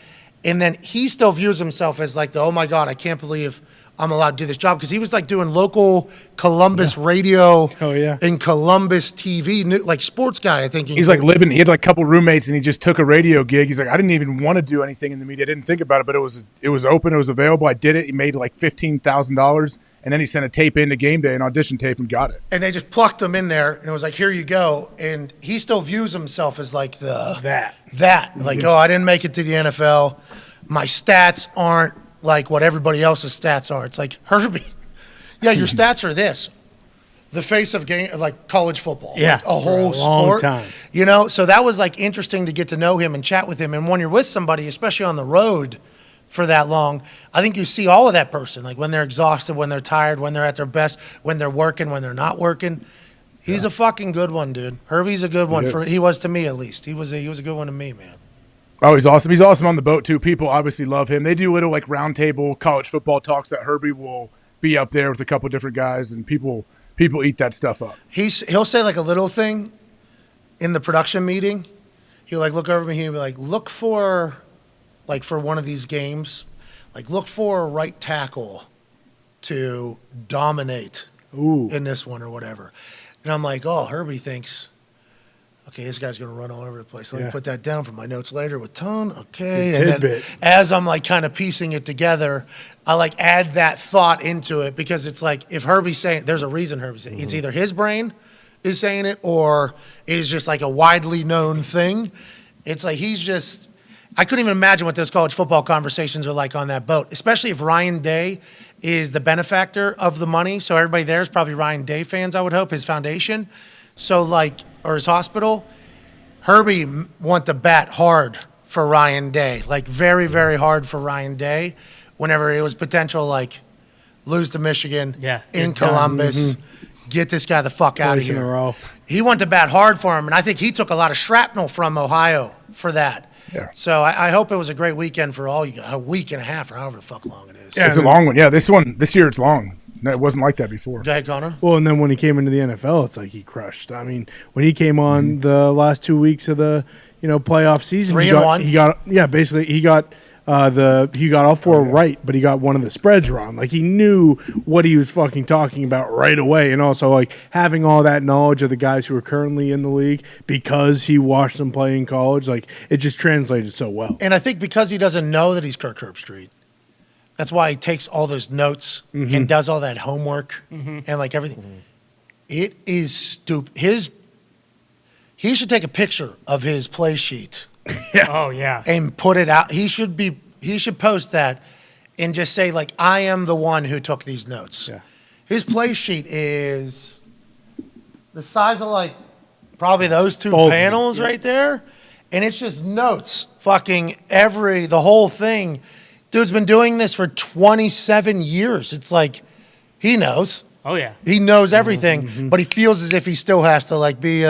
And then he still views himself as like oh my God, I can't believe I'm allowed to do this job, because he was like doing local Columbus radio and Columbus TV, like sports guy, I think. He's like living, he had like a couple roommates and he just took a radio gig. He's like, I didn't even want to do anything in the media. I didn't think about it, but it was open, it was available. I did it. He made like $15,000 and then he sent a tape into game day, an audition tape, and got it. And they just plucked him in there and it was like, here you go. And he still views himself as like that. Like, I didn't make it to the NFL. My stats aren't like what everybody else's stats are. It's like, Herbie, your stats are this. The face of game, like college football. Yeah. Like a whole sport. Time. You know, so that was like interesting to get to know him and chat with him. And when you're with somebody, especially on the road for that long. I think you see all of that person, like when they're exhausted, when they're tired, when they're at their best, when they're working, when they're not working. He's a fucking good one, dude. Herbie's a good one. He was to me, at least. He was a good one to me, man. Oh, he's awesome. He's awesome on the boat, too. People obviously love him. They do little, like, roundtable college football talks that Herbie will be up there with a couple different guys, and people eat that stuff up. He'll say, like, a little thing in the production meeting. He'll, like, look over me. He'll be like, look for, like, for one of these games, like, look for a right tackle to dominate in this one or whatever. And I'm like, oh, Herbie thinks, okay, this guy's going to run all over the place. Let me put that down for my notes later with Tone. Okay. And then as I'm like kind of piecing it together, I like add that thought into it because it's like if Herbie's saying, there's a reason Herbie's saying it's either his brain is saying it or it is just like a widely known thing. It's like I couldn't even imagine what those college football conversations are like on that boat, especially if Ryan Day is the benefactor of the money. So everybody there is probably Ryan Day fans, I would hope, his foundation. So like, or his hospital. Herbie want to bat hard for Ryan Day, like very, very hard for Ryan Day whenever it was potential, like lose to Michigan in Columbus, get this guy the fuck out of here. He wanted to bat hard for him, and I think he took a lot of shrapnel from Ohio for that. Yeah. So I hope it was a great weekend for all you guys, a week and a half or however the fuck long it is. Yeah, it's a long one. Yeah, this year it's long. No, it wasn't like that before. Go ahead, Connor. Well, and then when he came into the NFL, it's like he crushed. I mean, when he came on the last 2 weeks of the playoff season, 3-1. He got all four right, but he got one of the spreads wrong. Like he knew what he was fucking talking about right away, and also like having all that knowledge of the guys who are currently in the league because he watched them play in college, like it just translated so well. And I think because he doesn't know that he's Kirk Herbstreit, that's why he takes all those notes and does all that homework and like everything. It is stupid. He should take a picture of his play sheet. Oh yeah. And put it out. He should post that and just say like, I am the one who took these notes. Yeah. His play sheet is the size of like probably those two panels right there. And it's just notes. Fucking the whole thing. Dude's been doing this for 27 years. It's like he knows. Oh yeah. He knows everything, but he feels as if he still has to like be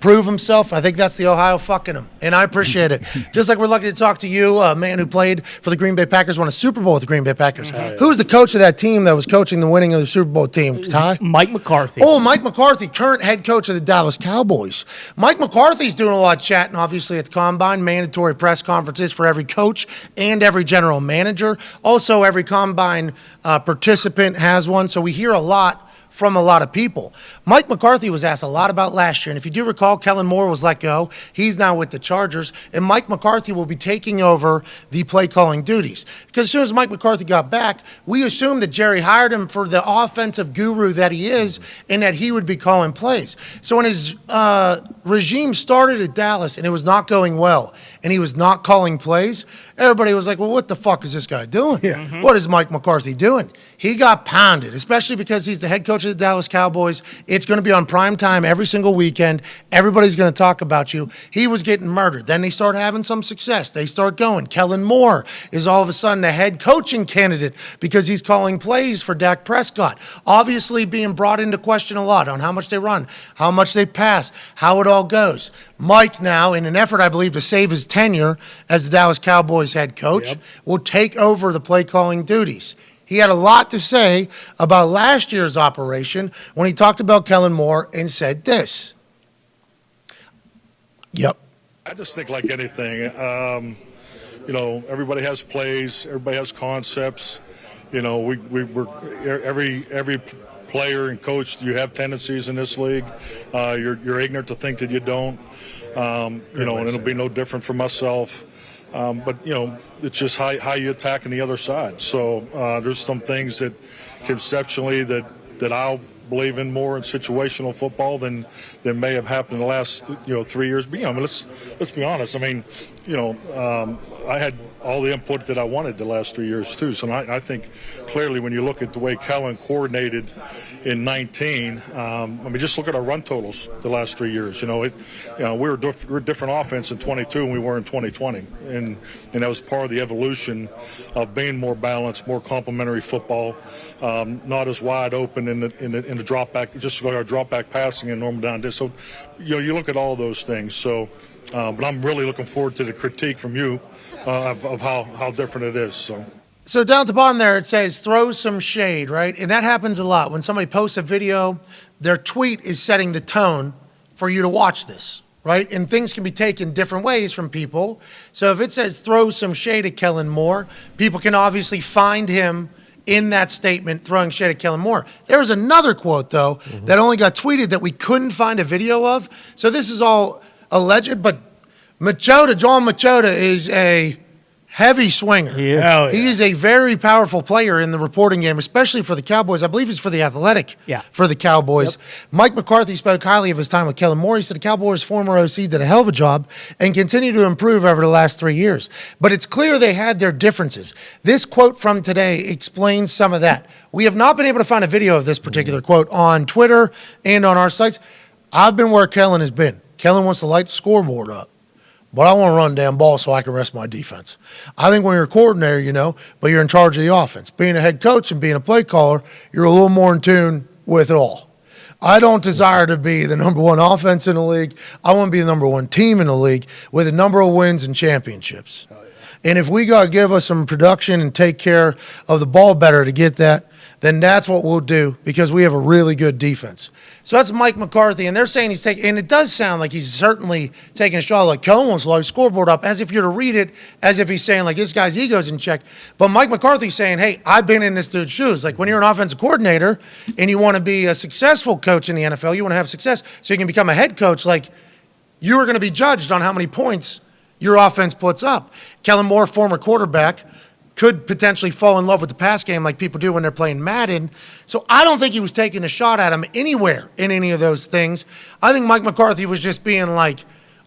prove himself. I think that's the Ohio fucking him, and I appreciate it. Just like we're lucky to talk to you, a man who played for the Green Bay Packers, won a Super Bowl with the Green Bay Packers. Who was the coach of that team that was coaching the winning of the Super Bowl team? Ty? Mike McCarthy. Oh, Mike McCarthy, current head coach of the Dallas Cowboys. Mike McCarthy's doing a lot of chatting, obviously, at the Combine, mandatory press conferences for every coach and every general manager. Also, every Combine participant has one, so we hear a lot from a lot of people. Mike McCarthy was asked a lot about last year, and if you do recall, Kellen Moore was let go. He's now with the Chargers, and Mike McCarthy will be taking over the play-calling duties. Because as soon as Mike McCarthy got back, we assumed that Jerry hired him for the offensive guru that he is, and that he would be calling plays. So when his regime started at Dallas, and it was not going well, and he was not calling plays, everybody was like, well, what the fuck is this guy doing? Yeah. What is Mike McCarthy doing? He got pounded, especially because he's the head coach of the Dallas Cowboys. It's going to be on prime time every single weekend. Everybody's going to talk about you. He was getting murdered. Then they start having some success. They start going. Kellen Moore is all of a sudden a head coaching candidate because he's calling plays for Dak Prescott. Obviously being brought into question a lot on how much they run, how much they pass, how it all goes. Mike now, in an effort, I believe, to save his tenure as the Dallas Cowboys head coach, will take over the play-calling duties. He had a lot to say about last year's operation when he talked about Kellen Moore and said this. Yep. I just think like anything, everybody has plays, everybody has concepts. We're every player and coach, you have tendencies in this league. You're ignorant to think that you don't. And it'll be no different for myself. But it's just how you attack on the other side. So there's some things that conceptually that I'll believing more in situational football than may have happened in the last 3 years. But let's be honest. I mean, I had all the input that I wanted the last 3 years too. So I think clearly when you look at the way Kellen coordinated in 19, just look at our run totals the last 3 years. We're a different offense in 22 than we were in 2020, and that was part of the evolution of being more balanced, more complementary football, not as wide open in the drop back, just like our drop back passing and normal down. So, you look at all those things. So, but I'm really looking forward to the critique from you of how different it is. So down at the bottom there, it says, throw some shade, right? And that happens a lot. When somebody posts a video, their tweet is setting the tone for you to watch this, right? And things can be taken different ways from people. So if it says throw some shade at Kellen Moore, people can obviously find him in that statement throwing shade at Kellen Moore. There was another quote, though, that only got tweeted that we couldn't find a video of. So this is all alleged, but John Machota is a heavy swinger. He is a very powerful player in the reporting game, especially for the Cowboys. I believe he's for the Athletic for the Cowboys. Yep. Mike McCarthy spoke highly of his time with Kellen Moore. He said the Cowboys' former OC did a hell of a job and continue to improve over the last 3 years. But it's clear they had their differences. This quote from today explains some of that. We have not been able to find a video of this particular quote on Twitter and on our sites. I've been where Kellen has been. Kellen wants to light the scoreboard up. But I want to run damn ball so I can rest my defense. I think when you're a coordinator, but you're in charge of the offense. Being a head coach and being a play caller, you're a little more in tune with it all. I don't desire to be the number one offense in the league. I want to be the number one team in the league with a number of wins and championships. And if we got to give us some production and take care of the ball better to get that, then that's what we'll do because we have a really good defense. So that's Mike McCarthy, and they're saying he's taking, and it does sound like he's certainly taking a shot like Kellen wants to light the scoreboard up, as if you're to read it, as if he's saying like this guy's ego's in check. But Mike McCarthy's saying, hey, I've been in this dude's shoes. Like when you're an offensive coordinator and you want to be a successful coach in the NFL, you want to have success so you can become a head coach, like you are going to be judged on how many points your offense puts up. Kellen Moore, former quarterback, could potentially fall in love with the pass game like people do when they're playing Madden. So I don't think he was taking a shot at him anywhere in any of those things. I think Mike McCarthy was just being like,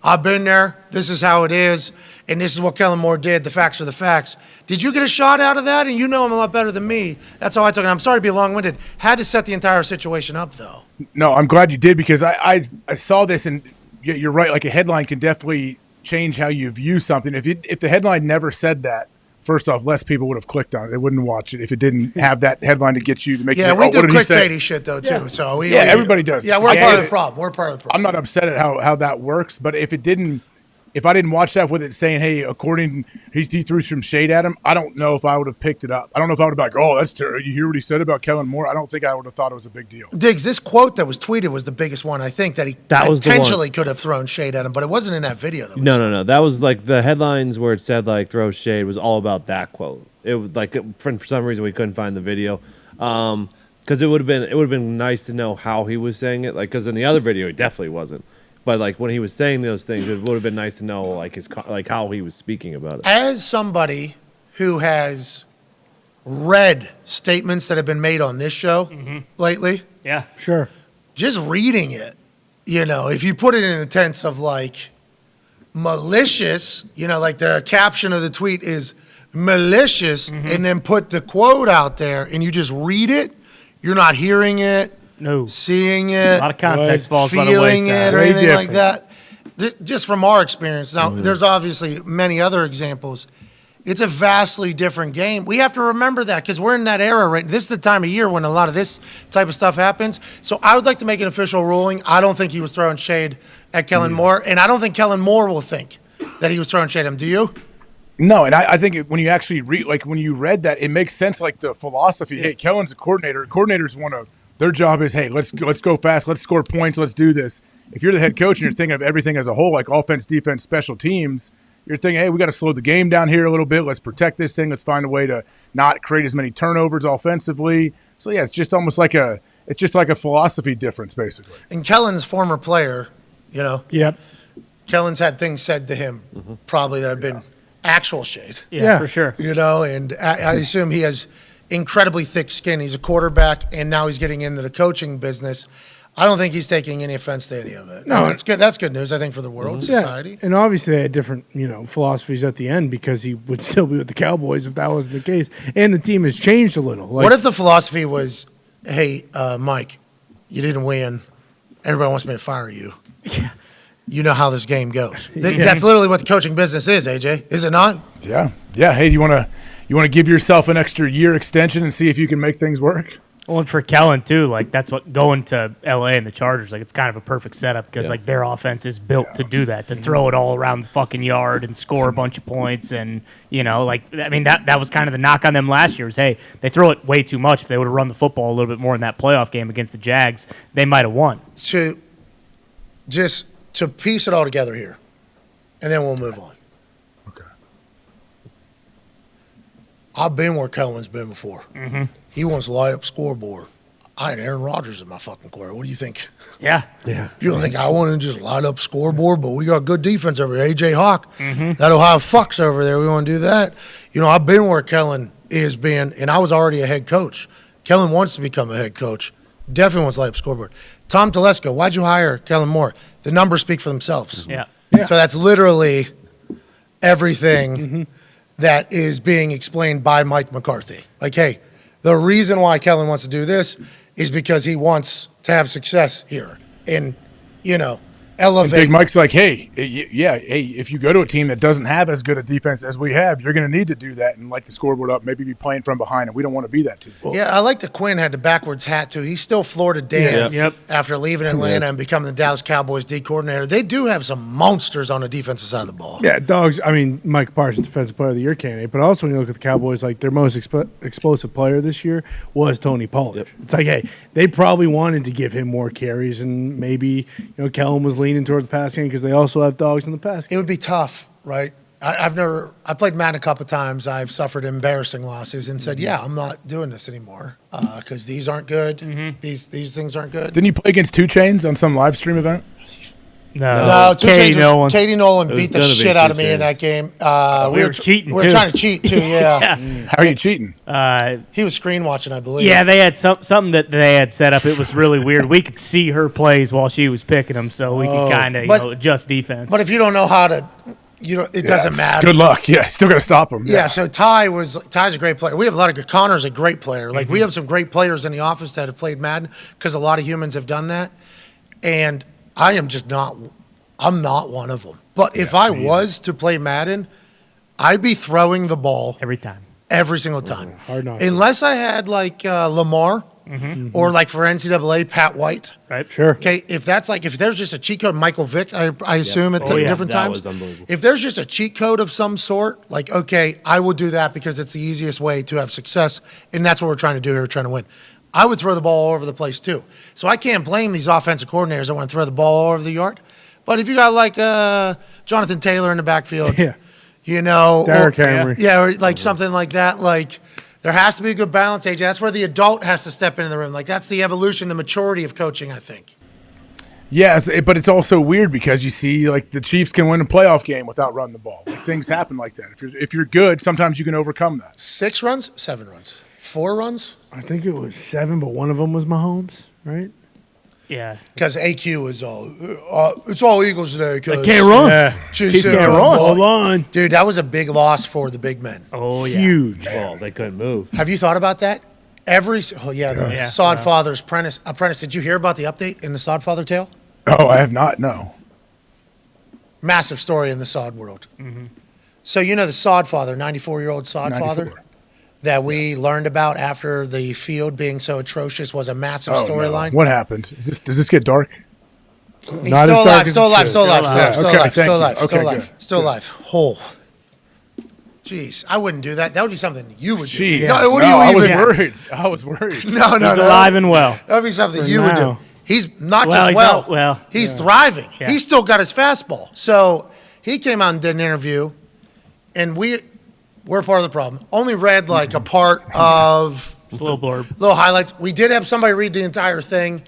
I've been there, this is how it is, and this is what Kellen Moore did. The facts are the facts. Did you get a shot out of that? And you know him a lot better than me. That's how I took it. I'm sorry to be long-winded. Had to set the entire situation up, though. No, I'm glad you did because I saw this, and you're right. Like a headline can definitely change how you view something. If the headline never said that, first off, less people would have clicked on it. They wouldn't watch it if it didn't have that headline to get you to make. Yeah, we do clickbaity shit though too. Yeah. So everybody does. Yeah, we're part of the problem. We're part of the problem. I'm not upset at how that works, but if I didn't watch that with it saying, hey, according he threw some shade at him, I don't know if I would have picked it up. I don't know if I would have been like, oh, that's terrible. You hear what he said about Kellen Moore? I don't think I would have thought it was a big deal. Diggs, this quote that was tweeted was the biggest one. I think that he potentially could have thrown shade at him, but it wasn't in that video. No. That was like the headlines where it said like throw shade was all about that quote. It was like for some reason we couldn't find the video. Because it would have been nice to know how he was saying it. Like because in the other video he definitely wasn't. But like when he was saying those things, it would have been nice to know like how he was speaking about it. As somebody who has read statements that have been made on this show lately, yeah, sure, just reading it, if you put it in the tense of like malicious, like the caption of the tweet is malicious, and then put the quote out there, and you just read it, you're not hearing it. No. Seeing it, a lot of context falls by the feeling wayside. it, or anything like that. Just from our experience. Now, there's obviously many other examples. It's a vastly different game. We have to remember that because we're in that era right. This is the time of year when a lot of this type of stuff happens. So I would like to make an official ruling. I don't think he was throwing shade at Kellen Moore, and I don't think Kellen Moore will think that he was throwing shade at him. Do you? No, and I think when you actually read, like when you read that, it makes sense. Like the philosophy. Hey, Kellen's a coordinator. Coordinators want to. Their job is, hey, let's go fast, let's score points, let's do this. If you're the head coach and you're thinking of everything as a whole, like offense, defense, special teams, you're thinking, hey, we got to slow the game down here a little bit. Let's protect this thing. Let's find a way to not create as many turnovers offensively. So yeah, it's just almost like a philosophy difference, basically. And Kellen's former player, Yep. Kellen's had things said to him probably that have been actual shade. Yeah, for sure. And I assume he has incredibly thick skin. He's a quarterback, and now he's getting into the coaching business. I don't think he's taking any offense to any of it. No, that's good. That's good news, I think, for the world, society. And obviously they had different, philosophies at the end because he would still be with the Cowboys if that wasn't the case. And the team has changed a little. What if the philosophy was, hey, Mike, you didn't win. Everybody wants me to fire you. Yeah. You know how this game goes. That's literally what the coaching business is, AJ. Is it not? Yeah. Yeah. Hey, do you want to give yourself an extra year extension and see if you can make things work? Well, and for Kellen too, like that's what going to LA and the Chargers, like it's kind of a perfect setup because like their offense is built to do that, to throw it all around the fucking yard and score a bunch of points, and that was kind of the knock on them last year. Was hey, they throw it way too much. If they would have run the football a little bit more in that playoff game against the Jags, they might have won. To piece it all together here, and then we'll move on. Okay. I've been where Kellen's been before. Mm-hmm. He wants to light up scoreboard. I had Aaron Rodgers in my fucking quarter. What do you think? Yeah. You don't think I want to just light up scoreboard, but we got good defense over there. AJ Hawk, Mm-hmm. that Ohio fucks over there. We want to do that. I've been where Kellen is being, and I was already a head coach. Kellen wants to become a head coach. Definitely wants to light up scoreboard. Tom Telesco, why'd you hire Kellen Moore? The numbers speak for themselves. Yeah. So that's literally everything that is being explained by Mike McCarthy. Like, hey, the reason why Kellen wants to do this is because he wants to have success here and, elevate. And Big Mike's like, hey, if you go to a team that doesn't have as good a defense as we have, you're going to need to do that and light the scoreboard up, maybe be playing from behind, and we don't want to be that team. Yeah, I like that Quinn had the backwards hat, too. He's still Florida Dan after leaving Atlanta and becoming the Dallas Cowboys D coordinator. They do have some monsters on the defensive side of the ball. Yeah, dogs. I mean, Mike Parsons, Defensive Player of the Year candidate, but also when you look at the Cowboys, like their most explosive player this year was Tony Pollard. Yep. It's like, hey, they probably wanted to give him more carries, and maybe Kellen was leaning toward the pass game because they also have dogs in the pass game. It would be tough, right? I played Madden a couple times. I've suffered embarrassing losses and said, I'm not doing this anymore because these aren't good. Mm-hmm. These things aren't good. Didn't you play against 2 Chainz on some live stream event? No, Katie Nolan beat the shit out of me in that game. We were cheating. We were trying to cheat too. Yeah. How are you cheating? He was screen watching, I believe. Yeah, they had something that they had set up. It was really weird. We could see her plays while she was picking them, so we could kind of adjust defense. But if you don't know how to, it doesn't matter. Good luck. Yeah, still got to stop them. Yeah. So Ty's a great player. We have a lot of good. Connor's a great player. Like we have some great players in the office that have played Madden because a lot of humans have done that, and I am just not. I'm not one of them. But if I was to play Madden, I'd be throwing the ball every time. Every single time. Hard not Unless I had like Lamar or like for NCAA, Pat White. Right. Sure. Okay, if there's just a cheat code, Michael Vick, I assume at different times. If there's just a cheat code of some sort, like, okay, I will do that because it's the easiest way to have success. And that's what we're trying to do here, we're trying to win. I would throw the ball all over the place too. So I can't blame these offensive coordinators that want to throw the ball all over the yard. But if you got like Jonathan Taylor in the backfield, Derrick Henry. or like something like that, like there has to be a good balance, AJ. That's where the adult has to step into the room. Like that's the evolution, the maturity of coaching, I think. Yes, but it's also weird because you see like the Chiefs can win a playoff game without running the ball. Like, things happen like that. If you're good, sometimes you can overcome that. 6 runs, 7 runs, 4 runs. I think it was 7, but one of them was Mahomes, right? Yeah, because AQ is all it's all Eagles today. They can't run. Chiefs can't run. Hold on, dude. That was a big loss for the big men. Oh yeah, huge. Oh, they couldn't move. Have you thought about that? The Sod Father's apprentice. Did you hear about the update in the Sod Father tale? Oh, I have not. No. Massive story in the Sod world. Mm-hmm. So the Sod Father, 94-year-old Sod Father, that we learned about after the field being so atrocious was a massive storyline. No. What happened? Does this get dark? He's still alive. Oh, jeez, I wouldn't do that. That would be something you would do. I was worried. No, he's alive and well. That would be something you would do. He's not just well. He's thriving. Yeah. He's still got his fastball. So he came out and did an interview, and we're part of the problem. Only read like a part of little blurb, little highlights. We did have somebody read the entire thing,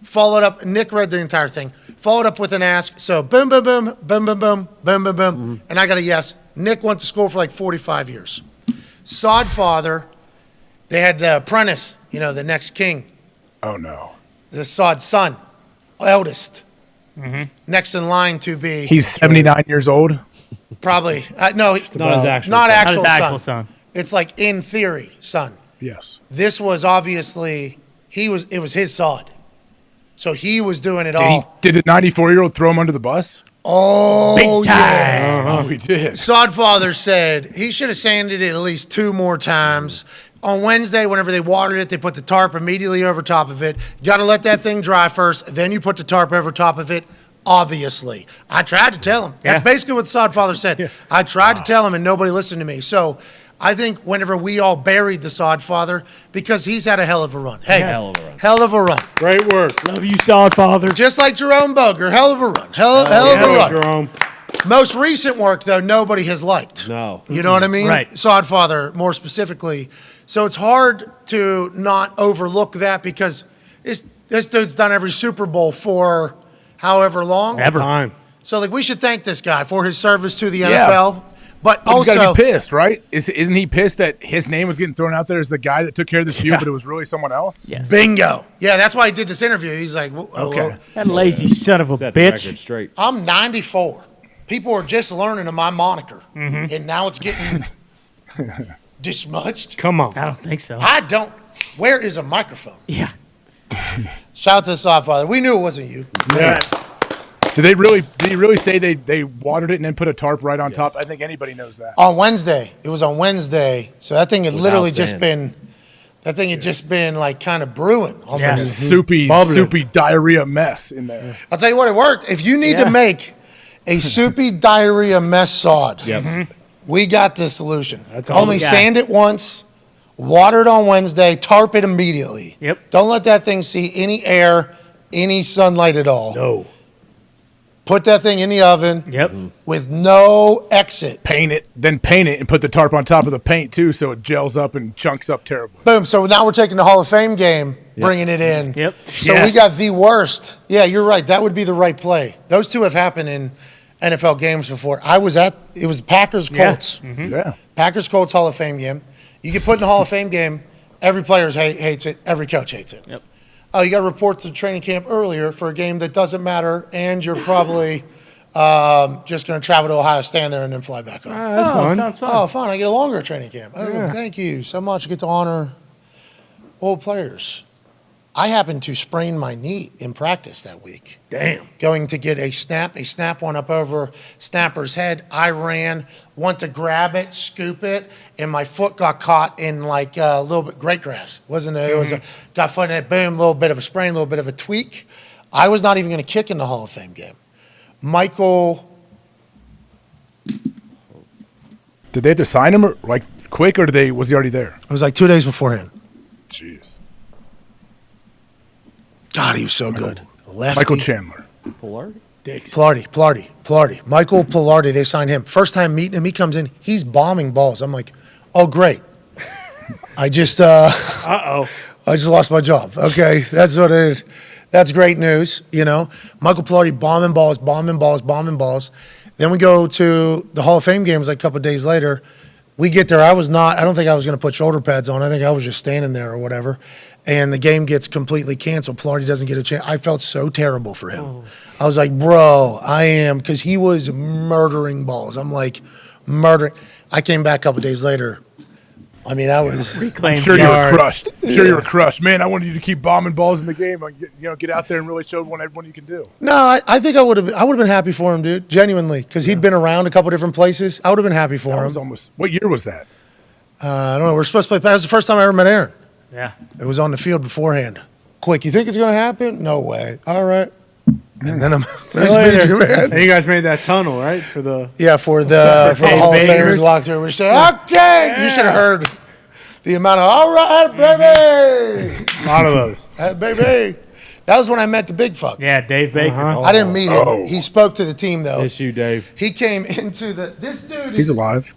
followed up. Nick read the entire thing, followed up with an ask. So boom, boom, boom, boom, boom, boom, boom, boom, boom, and I got a yes. Nick went to school for like 45 years. Sod Father, They had the apprentice, the next king. Oh, no. The Saud's son, eldest. Next in line to be. He's 79 years old? Probably. No, not his actual not son. actual Not his actual son. It's like in theory, son. Yes. This was obviously, it was his Saud. So he was doing it all. Did the 94-year-old throw him under the bus? Oh, Big time. yeah. Oh, he did. Sodfather said he should have sanded it at least 2 more times. On Wednesday, whenever they watered it, they put the tarp immediately over top of it. You got to let that thing dry first. Then you put the tarp over top of it, obviously. I tried to tell him. That's basically what the Sodfather said. Yeah. I tried to tell him, and nobody listened to me. So I think whenever we all buried the Sodfather, because he's had a hell of a run. Hey, Hell of a run. hell of a run. Great work. Love you, Sodfather. Just like Jerome Boger, hell of a run. Hell of a run. Jerome. Most recent work, though, nobody has liked. No. You know what I mean? Right. Sodfather, more specifically. So it's hard to not overlook that because this dude's done every Super Bowl for however long. Ever. Time. So, we should thank this guy for his service to the NFL. But He's also, got to be pissed, right? Isn't he pissed that his name was getting thrown out there as the guy that took care of this field, but it was really someone else? Yes. bingo. Yeah, that's why he did this interview. He's like, Okay. That lazy son of a Set the record bitch. straight. I'm 94. People are just learning of my moniker. And now it's getting dismudged. Come on. I don't think so. I don't. Where is a microphone? Yeah. Shout out to the Sodfather. We knew it wasn't you. Yeah. Did he really say they watered it and then put a tarp right on top? I think anybody knows that. On Wednesday. It was on Wednesday. So that thing had literally just sand. been, like kind of brewing. Almost. Yeah. Soupy diarrhea mess in there. I'll tell you what, it worked. If you need to make a soupy diarrhea mess sod, we got the solution. Only sand it once, water it on Wednesday, tarp it immediately. Yep. Don't let that thing see any air, any sunlight at all. No. Put that thing in the oven. Yep. With no exit. Paint it and put the tarp on top of the paint too, so it gels up and chunks up terribly. Boom. So now we're taking the Hall of Fame game, bringing it in. Yep. So we got the worst. Yeah, you're right. That would be the right play. Those two have happened in NFL games before. It was Packers Colts. Yeah. Packers Colts Hall of Fame game. You get put in the Hall of Fame game. Every player hates it. Every coach hates it. Yep. Oh, you got to report to training camp earlier for a game that doesn't matter, and you're probably just going to travel to Ohio, stand there, and then fly back home. That's fun. Sounds fun. Oh, fun. I get a longer training camp. Oh, thank you so much. I get to honor old players. I happened to sprain my knee in practice that week. Damn. Going to get a snap went up over Snapper's head. I ran, went to grab it, scoop it, and my foot got caught in like a little bit great grass. It was got foot in it, boom, a little bit of a sprain, a little bit of a tweak. I was not even going to kick in the Hall of Fame game. Michael. Did they have to sign him quick, or was he already there? It was like 2 days beforehand. Jeez. God, he was so good. Lefty. Michael Chandler. Pilardi. Michael Pilardi, they signed him. First time meeting him, he comes in, he's bombing balls. I'm like, oh, great. I just lost my job. Okay, that's what it is. That's great news, Michael Pilardi bombing balls. Then we go to the Hall of Fame games like a couple of days later. We get there. I don't think I was going to put shoulder pads on. I think I was just standing there or whatever. And the game gets completely canceled. Pilardi doesn't get a chance. I felt so terrible for him. Oh. I was like, bro, because he was murdering balls. I'm like, murdering. I came back a couple days later. I mean, I was. I'm sure you were crushed. You were crushed. Man, I wanted you to keep bombing balls in the game. Get out there and really show everyone you can do. No, I think I would have been happy for him, dude. Genuinely, because he'd been around a couple different places. I would have been happy for him. What year was that? I don't know. We're supposed to play. That was the first time I ever met Aaron. Yeah. It was on the field beforehand. Quick, you think it's going to happen? No way. All right. And then And you guys made that tunnel, right? For the Hall of Famers walk through. We said, okay. You should have heard the amount of, all right, baby. A lot of those. Baby. That was when I met the big fuck. Yeah, Dave Baker. I didn't meet him. He spoke to the team, though. Yes, you, Dave. He came into this dude. He's alive.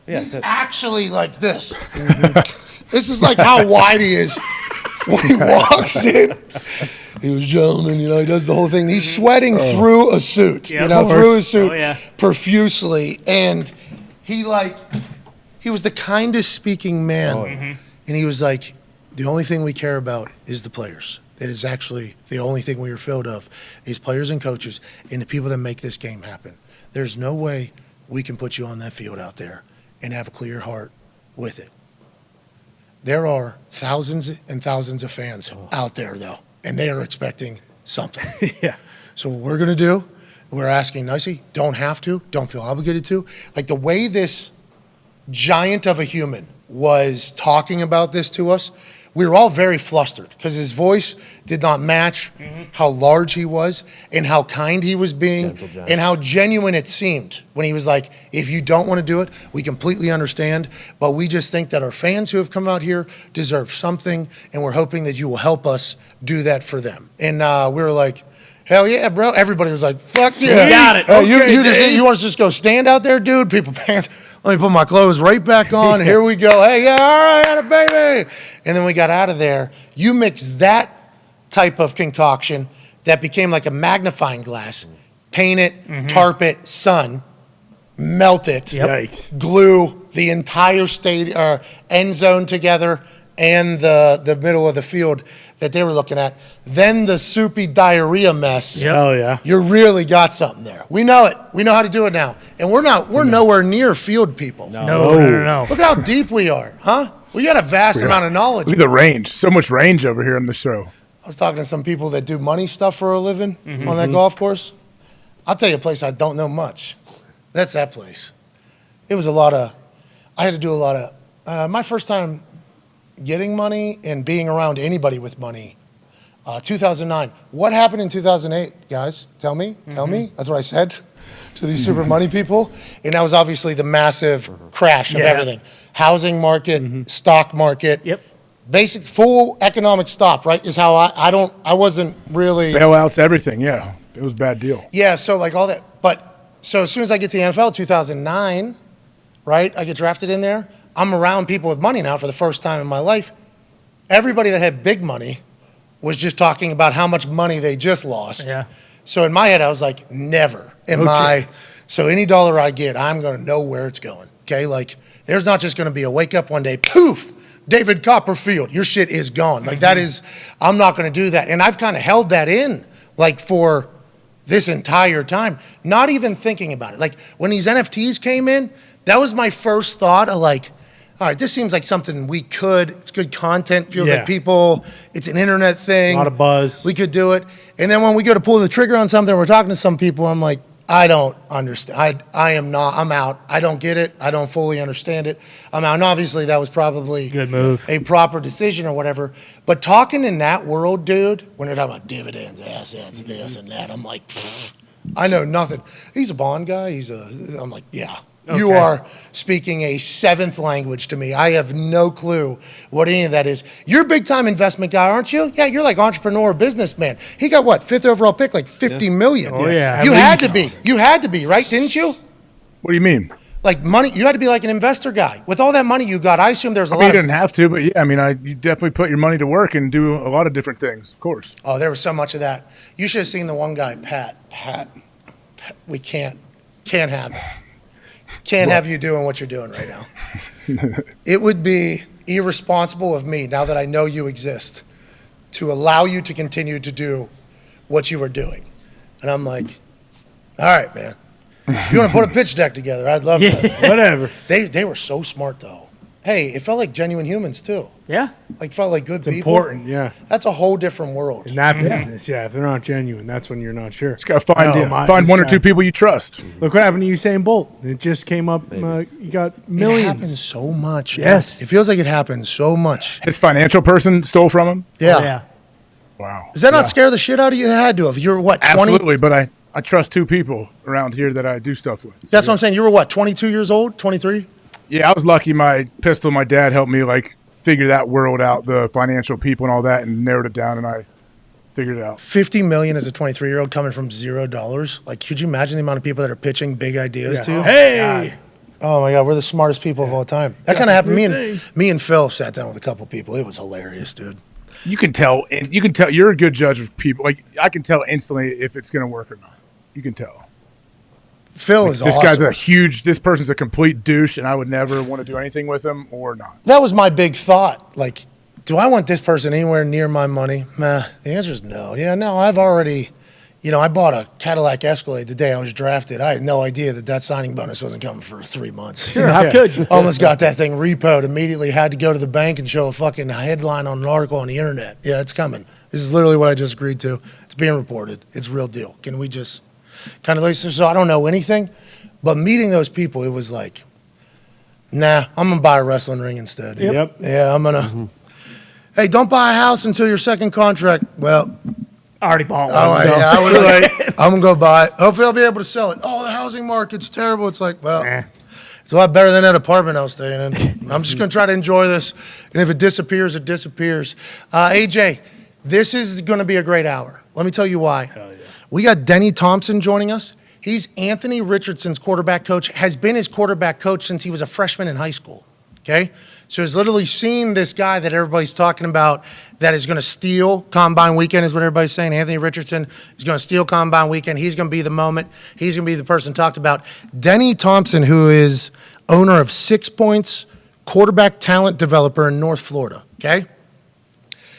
He's actually like this. This is like how wide he is when he walks in. He was gentleman, he does the whole thing. He's sweating through a suit, through his suit profusely. And he was the kindest speaking man. And he was like, the only thing we care about is the players. That is actually the only thing we are filled of is players and coaches and the people that make this game happen. There's no way we can put you on that field out there and have a clear heart with it. There are thousands and thousands of fans out there, though, and they are expecting something. Yeah. So what we're going to do, we're asking nicely, don't have to, don't feel obligated to. Like the way this giant of a human was talking about this to us, we were all very flustered because his voice did not match how large he was and how kind he was being and how genuine it seemed when he was like, if you don't want to do it, we completely understand, but we just think that our fans who have come out here deserve something, and we're hoping that you will help us do that for them. And we were like, hell yeah, bro. Everybody was like, fuck yeah. You got it. You want us to just go stand out there, dude? People pants. Let me put my clothes right back on. Here we go. Hey, yeah, all right, atta baby. And then we got out of there. You mix that type of concoction that became like a magnifying glass, paint it, tarp it, sun, melt it, Yikes. glue the entire end zone together and the middle of the field that they were looking at. Then the soupy diarrhea mess. Yep. Oh, yeah. You really got something there. We know it. We know how to do it now. And we're nowhere near field people. No. Look how deep we are, huh? We got a vast amount of knowledge. Look at the range. So much range over here on the show. I was talking to some people that do money stuff for a living on that golf course. I'll tell you a place I don't know much. That's that place. It was I had to do a lot of, my first time getting money and being around anybody with money, 2009. What happened in 2008, guys? Tell me. That's what I said to these super money people. And that was obviously the massive crash of everything. Housing market, stock market. Yep. Basic full economic stop, right? Is how I wasn't really bailouts, everything. Yeah, it was a bad deal. Yeah, so like all that. But so as soon as I get to the NFL, 2009, right? I get drafted in there. I'm around people with money now for the first time in my life. Everybody that had big money was just talking about how much money they just lost. Yeah. So in my head, I was like, never so any dollar I get, I'm going to know where it's going. Okay, like there's not just going to be a wake up one day, poof. David Copperfield, your shit is gone. Like that is, I'm not going to do that. And I've kind of held that in like for this entire time, not even thinking about it. Like when these NFTs came in, that was my first thought of like, all right, this seems like something it's good content, feels like people, it's an internet thing. A lot of buzz. We could do it. And then when we go to pull the trigger on something, we're talking to some people, I'm like, I don't understand. I'm out. I don't get it. I don't fully understand it. I'm out. And obviously that was probably good move, a proper decision or whatever. But talking in that world, dude, when they're talking about dividends, assets, this and that, I'm like, I know nothing. He's a bond guy. I'm like, yeah. Okay. You are speaking a seventh language to me. I have no clue what any of that is. You're a big-time investment guy, aren't you? Yeah, you're like entrepreneur, businessman. He got what, 5th overall pick, like $50 million. Oh, yeah. You had to be. You had to be, right? Didn't you? What do you mean? Like money, you had to be like an investor guy. With all that money you got, I assume there's a lot You didn't have to, but yeah, I mean, you definitely put your money to work and do a lot of different things, of course. Oh, there was so much of that. You should have seen the one guy, Pat, we can't have it. Can't have you doing what you're doing right now. It would be irresponsible of me, now that I know you exist, to allow you to continue to do what you were doing. And I'm like, all right, man. If you want to put a pitch deck together, I'd love that. Whatever. They were so smart, though. Hey, it felt like genuine humans, too. Yeah. Like, felt like good people. Important, yeah. That's a whole different world. In that business, yeah. If they're not genuine, that's when you're not sure. Just got to find one or two people you trust. Look what happened to Usain Bolt. It just came up. You got millions. It happens so much. Yes. It feels like it happens so much. His financial person stole from him? Yeah. Oh, yeah. Wow. Does that not scare the shit out of you? It had to have. You're what, 20? Absolutely, but I trust two people around here that I do stuff with. So that's what I'm saying. You were what, 22 years old, 23? Yeah, I was lucky. My dad helped me like figure that world out, the financial people and all that, and narrowed it down, and I figured it out. $50 million as a 23-year-old coming from $0. Like, could you imagine the amount of people that are pitching big ideas to you? Hey! Oh my God, we're the smartest people of all time. That kind of happened. Me and Phil sat down with a couple people. It was hilarious, dude. You can tell. You're a good judge of people. Like, I can tell instantly if it's going to work or not. You can tell. Phil is this awesome. guy's this person's a complete douche, and I would never want to do anything with him or not. That was my big thought. Like, do I want this person anywhere near my money? Nah, the answer is no. Yeah, no, I've already, I bought a Cadillac Escalade the day I was drafted. I had no idea that signing bonus wasn't coming for 3 months. Sure, how could you? Almost got that thing repoed. Immediately had to go to the bank and show a fucking headline on an article on the internet. Yeah, it's coming. This is literally what I just agreed to. It's being reported. It's a real deal. Can we just kind of listen? So I don't know anything, but meeting those people, it was like, nah, I'm going to buy a wrestling ring instead. Yep. Yeah, I'm going to. Hey, don't buy a house until your second contract. Well, I already bought one. oh, so. yeah, I would I'm going to go buy it. Hopefully I'll be able to sell it. Oh, the housing market's terrible. It's like, well, it's a lot better than that apartment I was staying in. I'm just going to try to enjoy this. And if it disappears, it disappears. AJ, this is going to be a great hour. Let me tell you why. Hell yeah. We got Denny Thompson joining us. He's Anthony Richardson's quarterback coach, has been his quarterback coach since he was a freshman in high school. Okay? So he's literally seen this guy that everybody's talking about that is going to steal Combine Weekend, is what everybody's saying. Anthony Richardson is going to steal Combine Weekend. He's going to be the moment. He's going to be the person talked about. Denny Thompson, who is owner of 6 Points, quarterback talent developer in North Florida. Okay?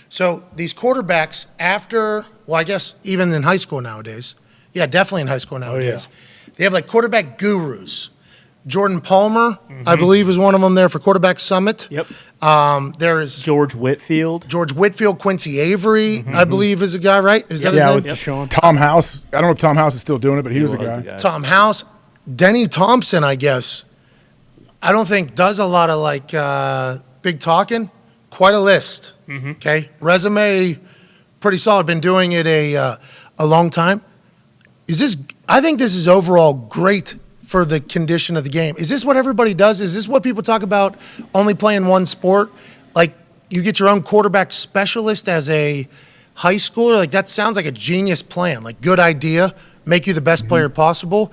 So these quarterbacks after, well, I guess even in high school nowadays, yeah, definitely in high school nowadays, they have like quarterback gurus. Jordan Palmer, I believe, is one of them there for Quarterback Summit. Yep. There is George Whitfield. Quincy Avery, I believe, is a guy, right? Is that his name? With Deshaun. Tom House. I don't know if Tom House is still doing it, but he was a guy. Tom House. Denny Thompson, I guess, I don't think does a lot of like big talking. Quite a list. Okay. Resume, pretty solid. Been doing it a long time. I think this is overall great for the condition of the game. Is this what everybody does? Is this what people talk about, only playing one sport? Like, you get your own quarterback specialist as a high schooler? Like, that sounds like a genius plan. Like, good idea, make you the best player possible.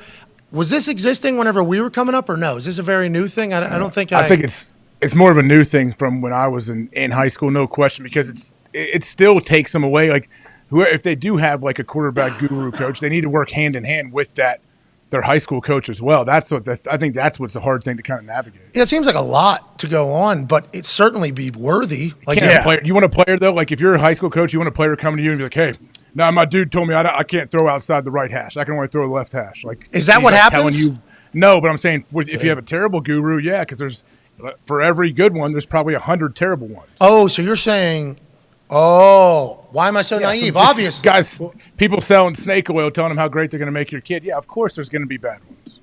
Was this existing whenever we were coming up, or no? Is this a very new thing? I don't think I think it's more of a new thing from when I was in high school, no question, because it still takes them away. Like, if they do have like a quarterback guru coach, they need to work hand in hand with their high school coach as well. I think that's what's the hard thing to kind of navigate. Yeah, it seems like a lot to go on, but it certainly be worthy. Like, you want a player though? Like, if you're a high school coach, you want a player coming to you and be like, "Hey, now my dude told me I can't throw outside the right hash. I can only throw the left hash." Like, is that what happens? Telling you, no, but I'm saying if you have a terrible guru, yeah, because for every good one, there's probably 100 terrible ones. Oh, so you're saying, why am I so naive? Obviously. Guys, people selling snake oil, telling them how great they're going to make your kid. Yeah, of course there's going to be bad ones.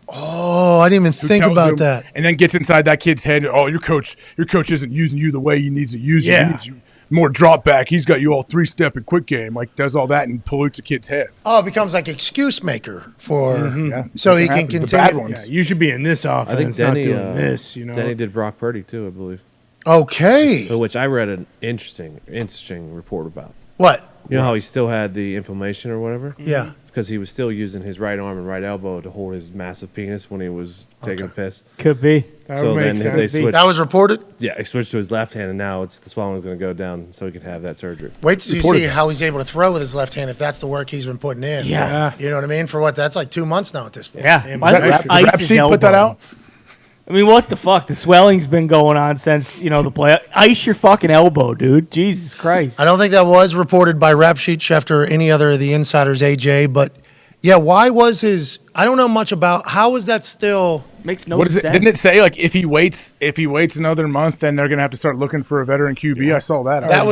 Oh, I didn't even think about that. And then gets inside that kid's head. Oh, your coach isn't using you the way he needs to use you. He needs you more drop back. He's got you all 3-step and quick game. Like, does all that and pollutes a kid's head. Oh, it becomes like excuse maker for so he can continue. The bad ones. Yeah, you should be in this offense. I think Denny, not doing this. Denny did Brock Purdy too, I believe. Okay. So, which I read an interesting report about. What? You know how he still had the inflammation or whatever? Yeah. It's because he was still using his right arm and right elbow to hold his massive penis when he was taking a piss. Could be. So then they switched. That was reported? Yeah, he switched to his left hand, and now the swelling's going to go down so he can have that surgery. Wait till you see how he's able to throw with his left hand if that's the work he's been putting in. Yeah. You know what I mean? For what? That's like 2 months now at this point. Yeah. Rap Sheet put that out? I mean, what the fuck? The swelling's been going on since, the play. Ice your fucking elbow, dude. Jesus Christ. I don't think that was reported by Rap Sheet, Schefter, or any other of the insiders, AJ. But, yeah, why was his – I don't know much about – how is that still – Makes no sense. Didn't it say, like, if he waits another month, then they're going to have to start looking for a veteran QB? Yeah. I saw that. That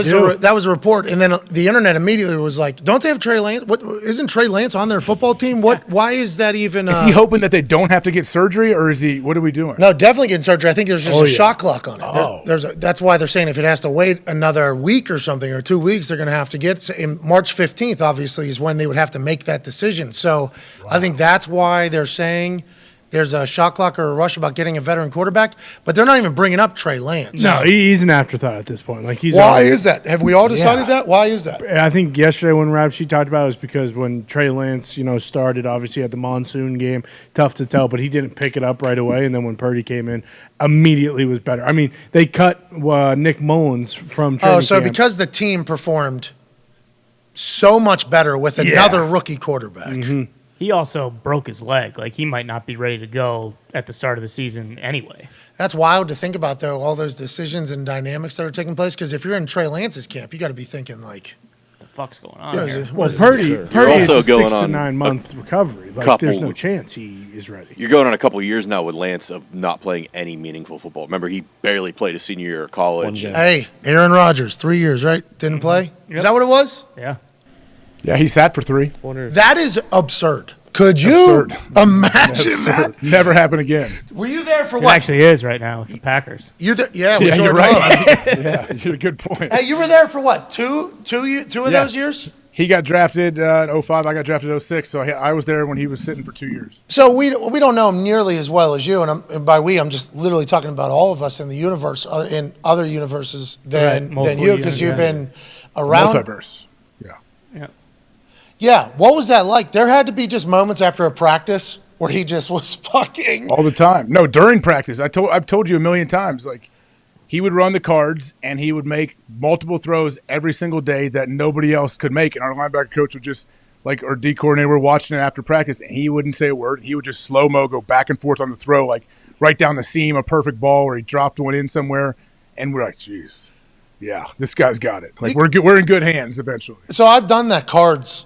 was a report. And then the internet immediately was like, don't they have Trey Lance? Isn't Trey Lance on their football team? Why is that even Is he hoping that they don't have to get surgery, or is he – what are we doing? No, definitely getting surgery. I think there's just a shot clock on it. That's why they're saying if it has to wait another week or something or 2 weeks, they're going to have to get – in March 15th, obviously, is when they would have to make that decision. So I think that's why they're saying – there's a shot clock or a rush about getting a veteran quarterback, but they're not even bringing up Trey Lance. No, he's an afterthought at this point. Why is that? Have we all decided that? Why is that? I think yesterday when Rap Sheet talked about it was because when Trey Lance, started, obviously at the monsoon game, tough to tell, but he didn't pick it up right away. And then when Purdy came in, immediately was better. I mean, they cut Nick Mullins from training camp. Because the team performed so much better with another rookie quarterback. He also broke his leg. Like, he might not be ready to go at the start of the season anyway. That's wild to think about, though, all those decisions and dynamics that are taking place. Because if you're in Trey Lance's camp, you got to be thinking, like, the fuck's going on here? Purdy is also a going 6 to on 9 month recovery. Like, couple- there's no chance he is ready. You're going on a couple of years now with Lance of not playing any meaningful football. Remember, he barely played his senior year of college. Hey, Aaron Rodgers, 3 years, right? Didn't play? Is that what it was? Yeah. Yeah, he sat for 3. That is absurd. Could you imagine that? Never happen again. Were you there for It what? actually is right now with the Packers. You there? Yeah, Yeah, with you're Jordan right. Love. Yeah, you're a good point. Hey, you were there for what? Two of those years? He got drafted in 05. I got drafted in 06. So I was there when he was sitting for 2 years. So we don't know him nearly as well as you, and by we, I'm just literally talking about all of us in the universe, in other universes than you, because you've been around. Multiverse. Yeah, what was that like? There had to be just moments after a practice where he just was fucking All the time. No, during practice. I've told you a million times, like, he would run the cards and he would make multiple throws every single day that nobody else could make. And our linebacker coach would just, like, our D coordinator, we're watching it after practice, and he wouldn't say a word. He would just slow-mo go back and forth on the throw, like right down the seam, a perfect ball where he dropped one in somewhere. And we're like, geez, yeah, this guy's got it. Like, we're in good hands eventually. So I've done that cards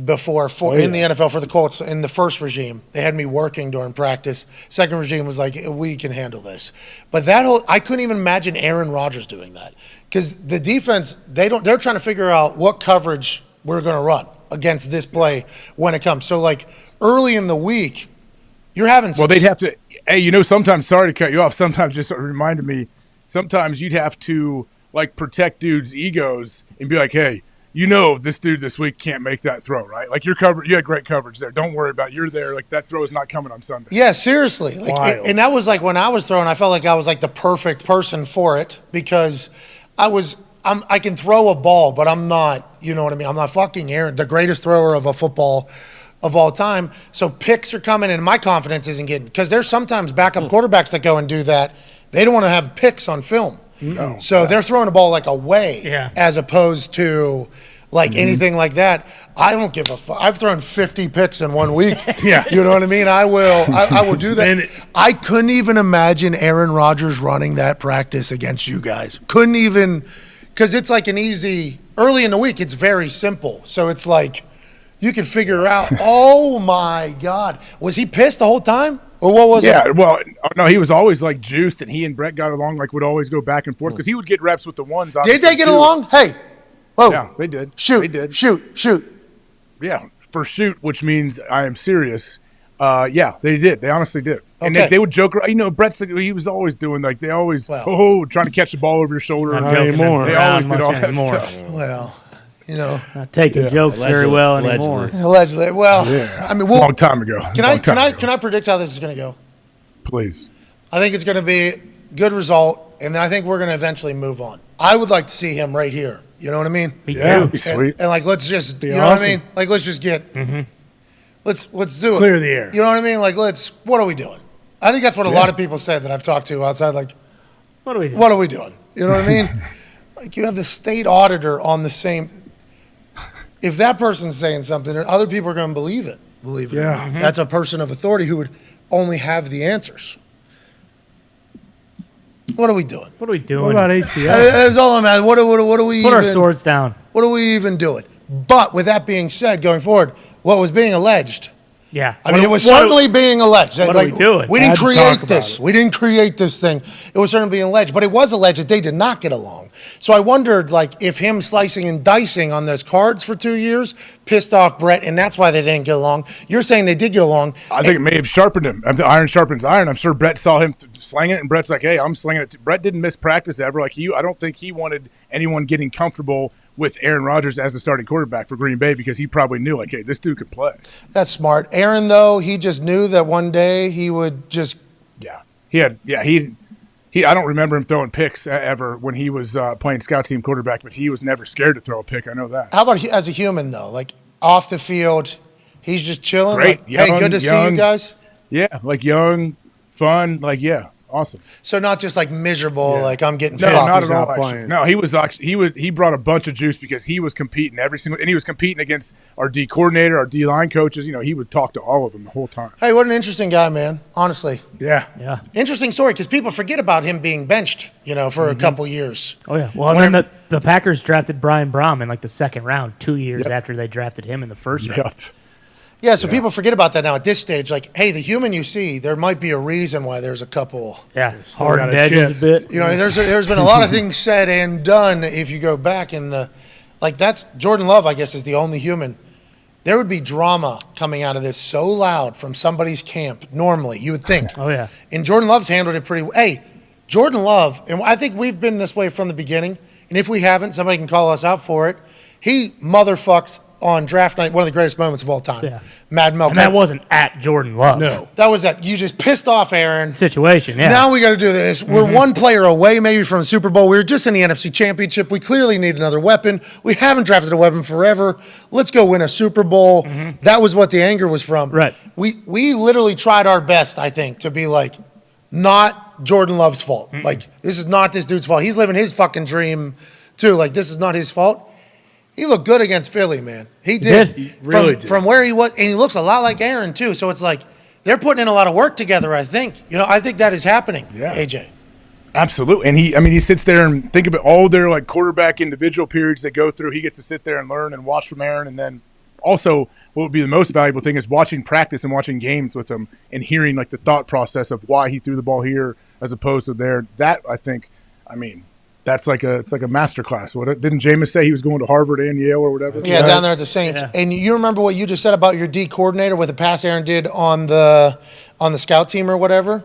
before in the NFL for the Colts. In the first regime, they had me working during practice. Second regime was like, we can handle this. But I couldn't even imagine Aaron Rodgers doing that, because the defense, they're trying to figure out what coverage we're going to run against this play when it comes. So, like, early in the week, you're having some. Well, they'd have to. Hey, sometimes, sorry to cut you off. Sometimes, just reminded me. Sometimes you'd have to, like, protect dudes' egos and be like, hey, this dude this week can't make that throw, right? Like, you had great coverage there. Don't worry about it. You're there. Like, that throw is not coming on Sunday. Yeah, seriously. Like, and that was like when I was throwing, I felt like I was like the perfect person for it, because I can throw a ball, but I'm not, you know what I mean? I'm not fucking Aaron, the greatest thrower of a football of all time. So picks are coming and my confidence isn't getting, because there's sometimes backup quarterbacks that go and do that. They don't want to have picks on film. No. So they're throwing the ball like away as opposed to like anything like that. I don't give a fuck. I've thrown 50 picks in 1 week. Yeah. You know what I mean? I will do that. I couldn't even imagine Aaron Rodgers running that practice against you guys. Couldn't even, because it's like an easy, early in the week, it's very simple. So it's like you can figure out, oh my God. Was he pissed the whole time? Or what was it? Yeah, well, no, he was always like juiced, and he and Brett got along, like would always go back and forth because he would get reps with the ones. Did they get along? Hey, whoa. Yeah, they did. Shoot, they did. Shoot. Yeah, for shoot, which means I am serious. Yeah, they did. They honestly did. And Okay. they would joke around. Brett's like, he was always doing, like, they always, trying to catch the ball over your shoulder. Not joking Anymore. They always did all much that anymore. stuff. Well, not taking jokes very well anymore. Allegedly. Well, I mean, long time ago. Can I predict how this is going to go? Please. I think it's going to be a good result, and then I think we're going to eventually move on. I would like to see him right here. You know what I mean? That'd be sweet. And like, let's just, Be you know what I awesome. mean? Like, let's just get, let's do it. Clear the air. You know what I mean? Like, what are we doing? I think that's what a lot of people said that I've talked to outside. Like, what are we doing? What are we doing? You know what I mean? Like, you have the state auditor on the same. If that person's saying something, other people are going to believe it. Believe it. or not. That's a person of authority who would only have the answers. What are we doing? What are we doing? What about HBO? That's all I'm at. What are we Put even, our swords down. What are we even doing? But with that being said, going forward, what was being alleged? Yeah. I mean, it was certainly being alleged. What are we doing? We didn't create this. We didn't create this thing. It was certainly being alleged, but it was alleged that they did not get along. So I wondered, like, if him slicing and dicing on those cards for 2 years pissed off Brett, and that's why they didn't get along. You're saying they did get along. I think it may have sharpened him. The iron sharpens iron. I'm sure Brett saw him slinging it, and Brett's like, hey, I'm slinging it. Brett didn't miss practice ever. Like, I don't think he wanted anyone getting comfortable with Aaron Rodgers as the starting quarterback for Green Bay, because he probably knew, like, hey, this dude could play. That's smart. Aaron, though, he just knew that one day he would just. I don't remember him throwing picks ever when he was playing scout team quarterback, but he was never scared to throw a pick. I know that. How about as a human, though? Like, off the field, he's just chilling. Great. Like, hey, good to see you guys. Yeah, like young, fun, like, yeah. Awesome. So not just like miserable, like I'm getting No, fucked. not at all. Actually. No, he was actually he brought a bunch of juice because he was competing and he was competing against our D coordinator, our D line coaches. He would talk to all of them the whole time. Hey, what an interesting guy, man. Honestly. Yeah. Interesting story because people forget about him being benched, for a couple years. Oh yeah. Well, and then the Packers drafted Brian Brom in like the second round, 2 years after they drafted him in the first round. Yeah, so people forget about that now at this stage. Like, hey, the human you see, there might be a reason why there's a couple. Yeah, hardened edges a bit. There's been a lot of things said and done. If you go back that's Jordan Love, I guess, is the only human. There would be drama coming out of this so loud from somebody's camp. Normally, you would think. Oh yeah. And Jordan Love's handled it pretty. Hey, Jordan Love, and I think we've been this way from the beginning. And if we haven't, somebody can call us out for it. He motherfucked on draft night, one of the greatest moments of all time. Yeah. Mad Milk. And that wasn't at Jordan Love. No. That was that. You just pissed off Aaron. Situation, yeah. Now we got to do this. We're one player away maybe from the Super Bowl. We were just in the NFC Championship. We clearly need another weapon. We haven't drafted a weapon forever. Let's go win a Super Bowl. That was what the anger was from. Right. We literally tried our best, I think, to be like, not Jordan Love's fault. Like, this is not this dude's fault. He's living his fucking dream, too. Like, this is not his fault. He looked good against Philly, man. He did. He really did. From where he was, and he looks a lot like Aaron, too. So it's like they're putting in a lot of work together, I think. I think that is happening, AJ. Absolutely. And he sits there and think about all their like quarterback individual periods they go through. He gets to sit there and learn and watch from Aaron. And then also what would be the most valuable thing is watching practice and watching games with him and hearing like the thought process of why he threw the ball here as opposed to there. That I think, it's like a master class. Didn't Jameis say he was going to Harvard and Yale or whatever? Yeah, down there at the Saints. Yeah. And you remember what you just said about your D coordinator with the pass Aaron did on the scout team or whatever?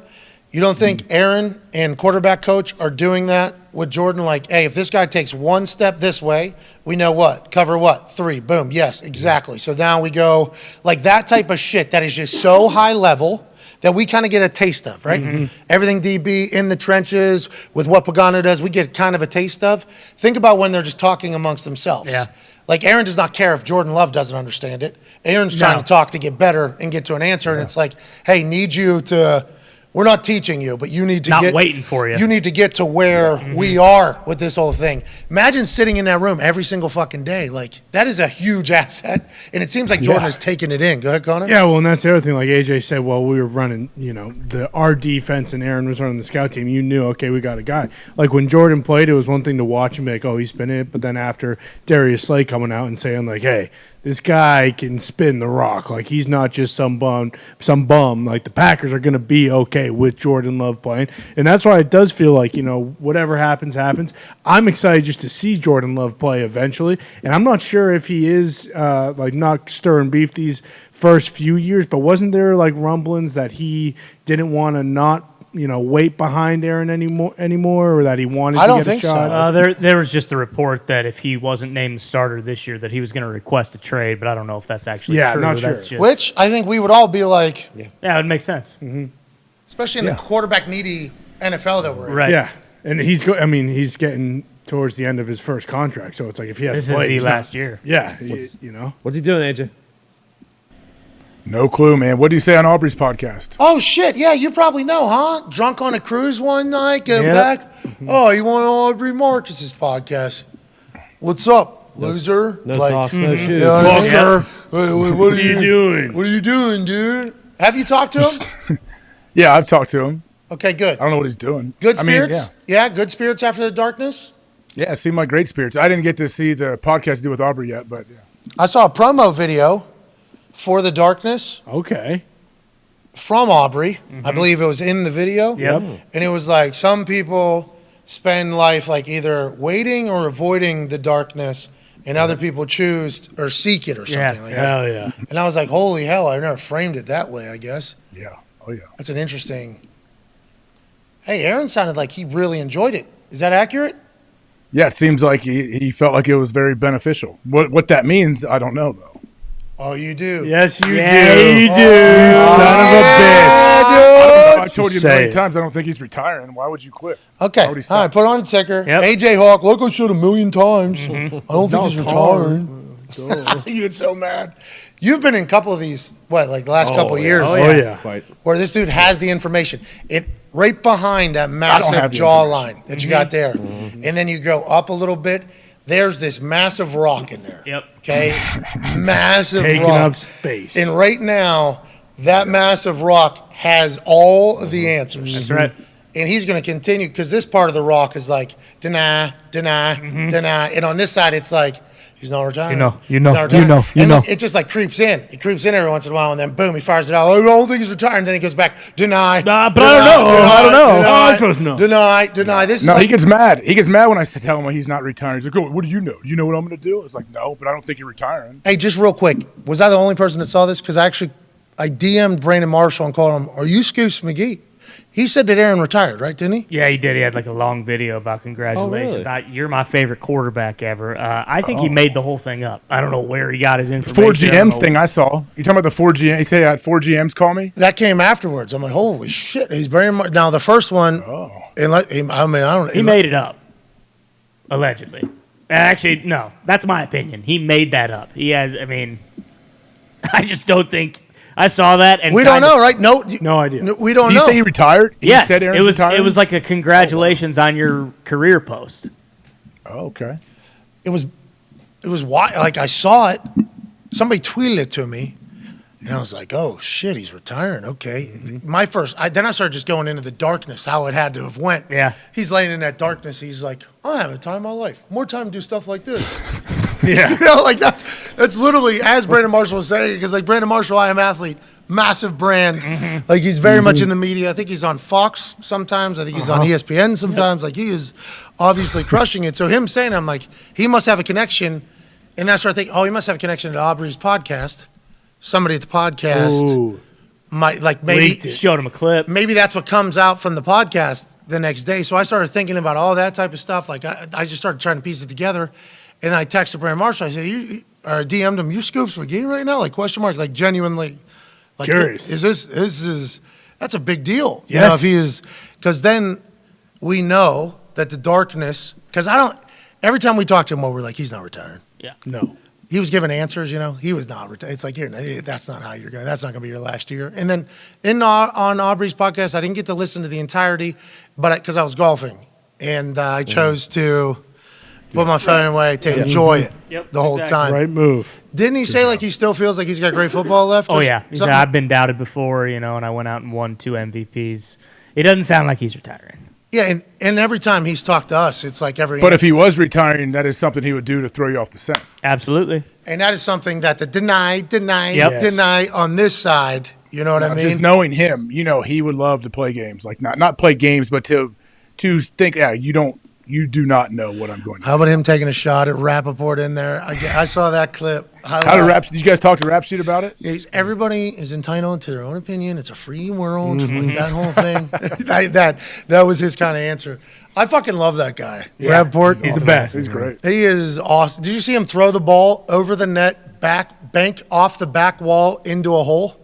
You don't think Aaron and quarterback coach are doing that with Jordan? Like, hey, if this guy takes one step this way, we know what? Cover what? 3. Boom. Yes, exactly. So now we go like that type of shit that is just so high level that we kind of get a taste of, right? Everything DB in the trenches with what Pagano does, we get kind of a taste of. Think about when they're just talking amongst themselves. Yeah. Like Aaron does not care if Jordan Love doesn't understand it. Aaron's trying to talk to get better and get to an answer. And it's like, hey, need you to, we're not teaching you, but you need to Not waiting for you. You need to get to where we are with this whole thing. Imagine sitting in that room every single fucking day. Like, that is a huge asset. And it seems like Jordan has taken it in. Go ahead, Connor. Yeah, well, and that's the other thing. Like AJ said, while we were running, our defense and Aaron was running the scout team, you knew, okay, we got a guy. Like when Jordan played, it was one thing to watch and be like, oh, he's spinning it. But then after Darius Slay coming out and saying like, hey, this guy can spin the rock. Like he's not just some bum. Like the Packers are going to be okay with Jordan Love playing, and that's why it does feel like whatever happens. I'm excited just to see Jordan Love play eventually, and I'm not sure if he is like not stirring beef these first few years, but wasn't there like rumblings that he didn't want to not wait behind Aaron anymore, or that he wanted to get a shot? There was just a report that if he wasn't named the starter this year, that he was going to request a trade, but I don't know if that's actually true. Not sure. That's just, Which I think we would all be like, yeah, it would make sense. Especially in the quarterback needy NFL that we're in. Right. Yeah, and he's getting towards the end of his first contract, so it's like if he has this to play, is the last year. Yeah, What's he doing, AJ? No clue, man. What do you say on Aubrey's podcast? Oh, shit. Yeah, you probably know, huh? Drunk on a cruise one night, get back. Oh, you want Aubrey Marcus's podcast? What's up, loser? No socks, no shoes. You know what I mean? Fucker. What are you doing? What are you doing, dude? Have you talked to him? Yeah, I've talked to him. Okay, good. I don't know what he's doing. Good spirits? Yeah, good spirits after the darkness? Yeah, it seemed like great spirits. I didn't get to see the podcast do with Aubrey yet, but yeah. I saw a promo video for the darkness. Okay. From Aubrey. I believe it was in the video. Yep. And it was like some people spend life like either waiting or avoiding the darkness, and other people choose or seek it or something like that. Hell yeah. And I was like, holy hell, I never framed it that way, I guess. Yeah. Oh, yeah. That's an interesting. Hey, Aaron sounded like he really enjoyed it. Is that accurate? Yeah, it seems like he felt like it was very beneficial. What that means, I don't know, though. Oh, you do? Yes, you do. You do. You son of a bitch. I told you a million times I don't think he's retiring. Why would you quit? Okay. All right, put on the ticker. Yep. AJ Hawk, like I said a million times. I don't think he's retiring. You get so mad. You've been in a couple of these, like the last couple of years. Oh, yeah. Where this dude has the information. right behind that massive have the jawline that you got Mm-hmm. there. And then you go up a little bit. There's this massive rock in there. Yep. Okay? Massive Taking rock. up space. And right now, that massive rock has all of the answers. That's right. And he's going to continue because this part of the rock is like, deny. And on this side, it's like, he's not retiring. You know, He's not you retiring. know. And look, it just like creeps in. It creeps in every once in a while, and then boom, he fires it out. I don't think he's retiring. Then he goes back, deny. Nah, but I don't know. I don't know. How am I supposed to know? Deny. This No, is he like, gets mad. He gets mad when I tell him he's not retiring. He's like, "Oh, what do you know? You know what I'm going to do?" It's like, "No, but I don't think you're retiring." hey, just real quick, was I the only person that saw this? Because I DM'd Brandon Marshall and called him, "Are you Scoops McGee?" He said that Aaron retired, right? Didn't he? Yeah, he did. He had like a long video about congratulations. Oh, really? You're my favorite quarterback ever. I think he made the whole thing up. I don't know where he got his The information. four GMs thing I saw. You talking about the four GMs? He said I had four GMs call me. That came afterwards. I'm like, holy shit! He's Brandon. Now the first one, and like, I mean, I don't. He made it up, allegedly. Actually, no, that's my opinion. He made that up. He has. I mean, I just don't think. I saw that, and we don't know, right? No idea. No, we don't Did know. you say he retired? He Yes, said Aaron's it was. retiring? It was like a congratulations on your career post. Oh, okay. It was why. Like I saw it. Somebody tweeted it to me, and I was like, "Oh shit, he's retiring." Okay. My first. Then I started just going into the darkness. How it had to have went. Yeah. He's laying in that darkness. He's like, "I'm having a time of my life. More time to do stuff like this." Yeah. You know, like that's literally as Brandon Marshall was saying, because like Brandon Marshall, I Am Athlete, massive brand. Like he's very much in the media. I think he's on Fox sometimes. I think he's on ESPN sometimes. Like he is obviously crushing it. So him saying, I'm like, he must have a connection. And that's where I think, oh, he must have a connection to Aubrey's podcast. Somebody at the podcast might like maybe showed him a clip. Maybe that's what comes out from the podcast the next day. So I started thinking about all that type of stuff. Like I just started trying to piece it together. And then I texted Brandon Marshall. I said, or DM'd him, you Scoops McGee right now? Like, question mark, like genuinely. Like, curious. That's a big deal. You know, if he is, because then we know that the darkness, because every time we talk to him, we're like, he's not retiring. Yeah. No. He was giving answers, you know. He was not retiring. It's like, that's not how you're going. That's not going to be your last year. And then on Aubrey's podcast, I didn't get to listen to the entirety, but because I was golfing. And I chose to put my phone away to enjoy it the whole time. Right move. Didn't he say like he still feels like he's got great football left? Oh yeah, he said, I've been doubted before, and I went out and won 2 MVPs. It doesn't sound like he's retiring. Yeah, and every time he's talked to us, it's like every. But if he was retiring, that is something he would do to throw you off the scent. Absolutely. And that is something that the deny on this side. You know what I mean? Just knowing him, he would love to play games, like not play games, but to think, you do not know what I'm going to do. How about him taking a shot at Rappaport in there? I saw that clip. Did you guys talk to Rhapsody about it? Yeah, everybody is entitled to their own opinion. It's a free world. Like that whole thing. that was his kind of answer. I fucking love that guy. Yeah, Rappaport. He's the best. He's great. He is awesome. Did you see him throw the ball over the net, bank off the back wall into a hole?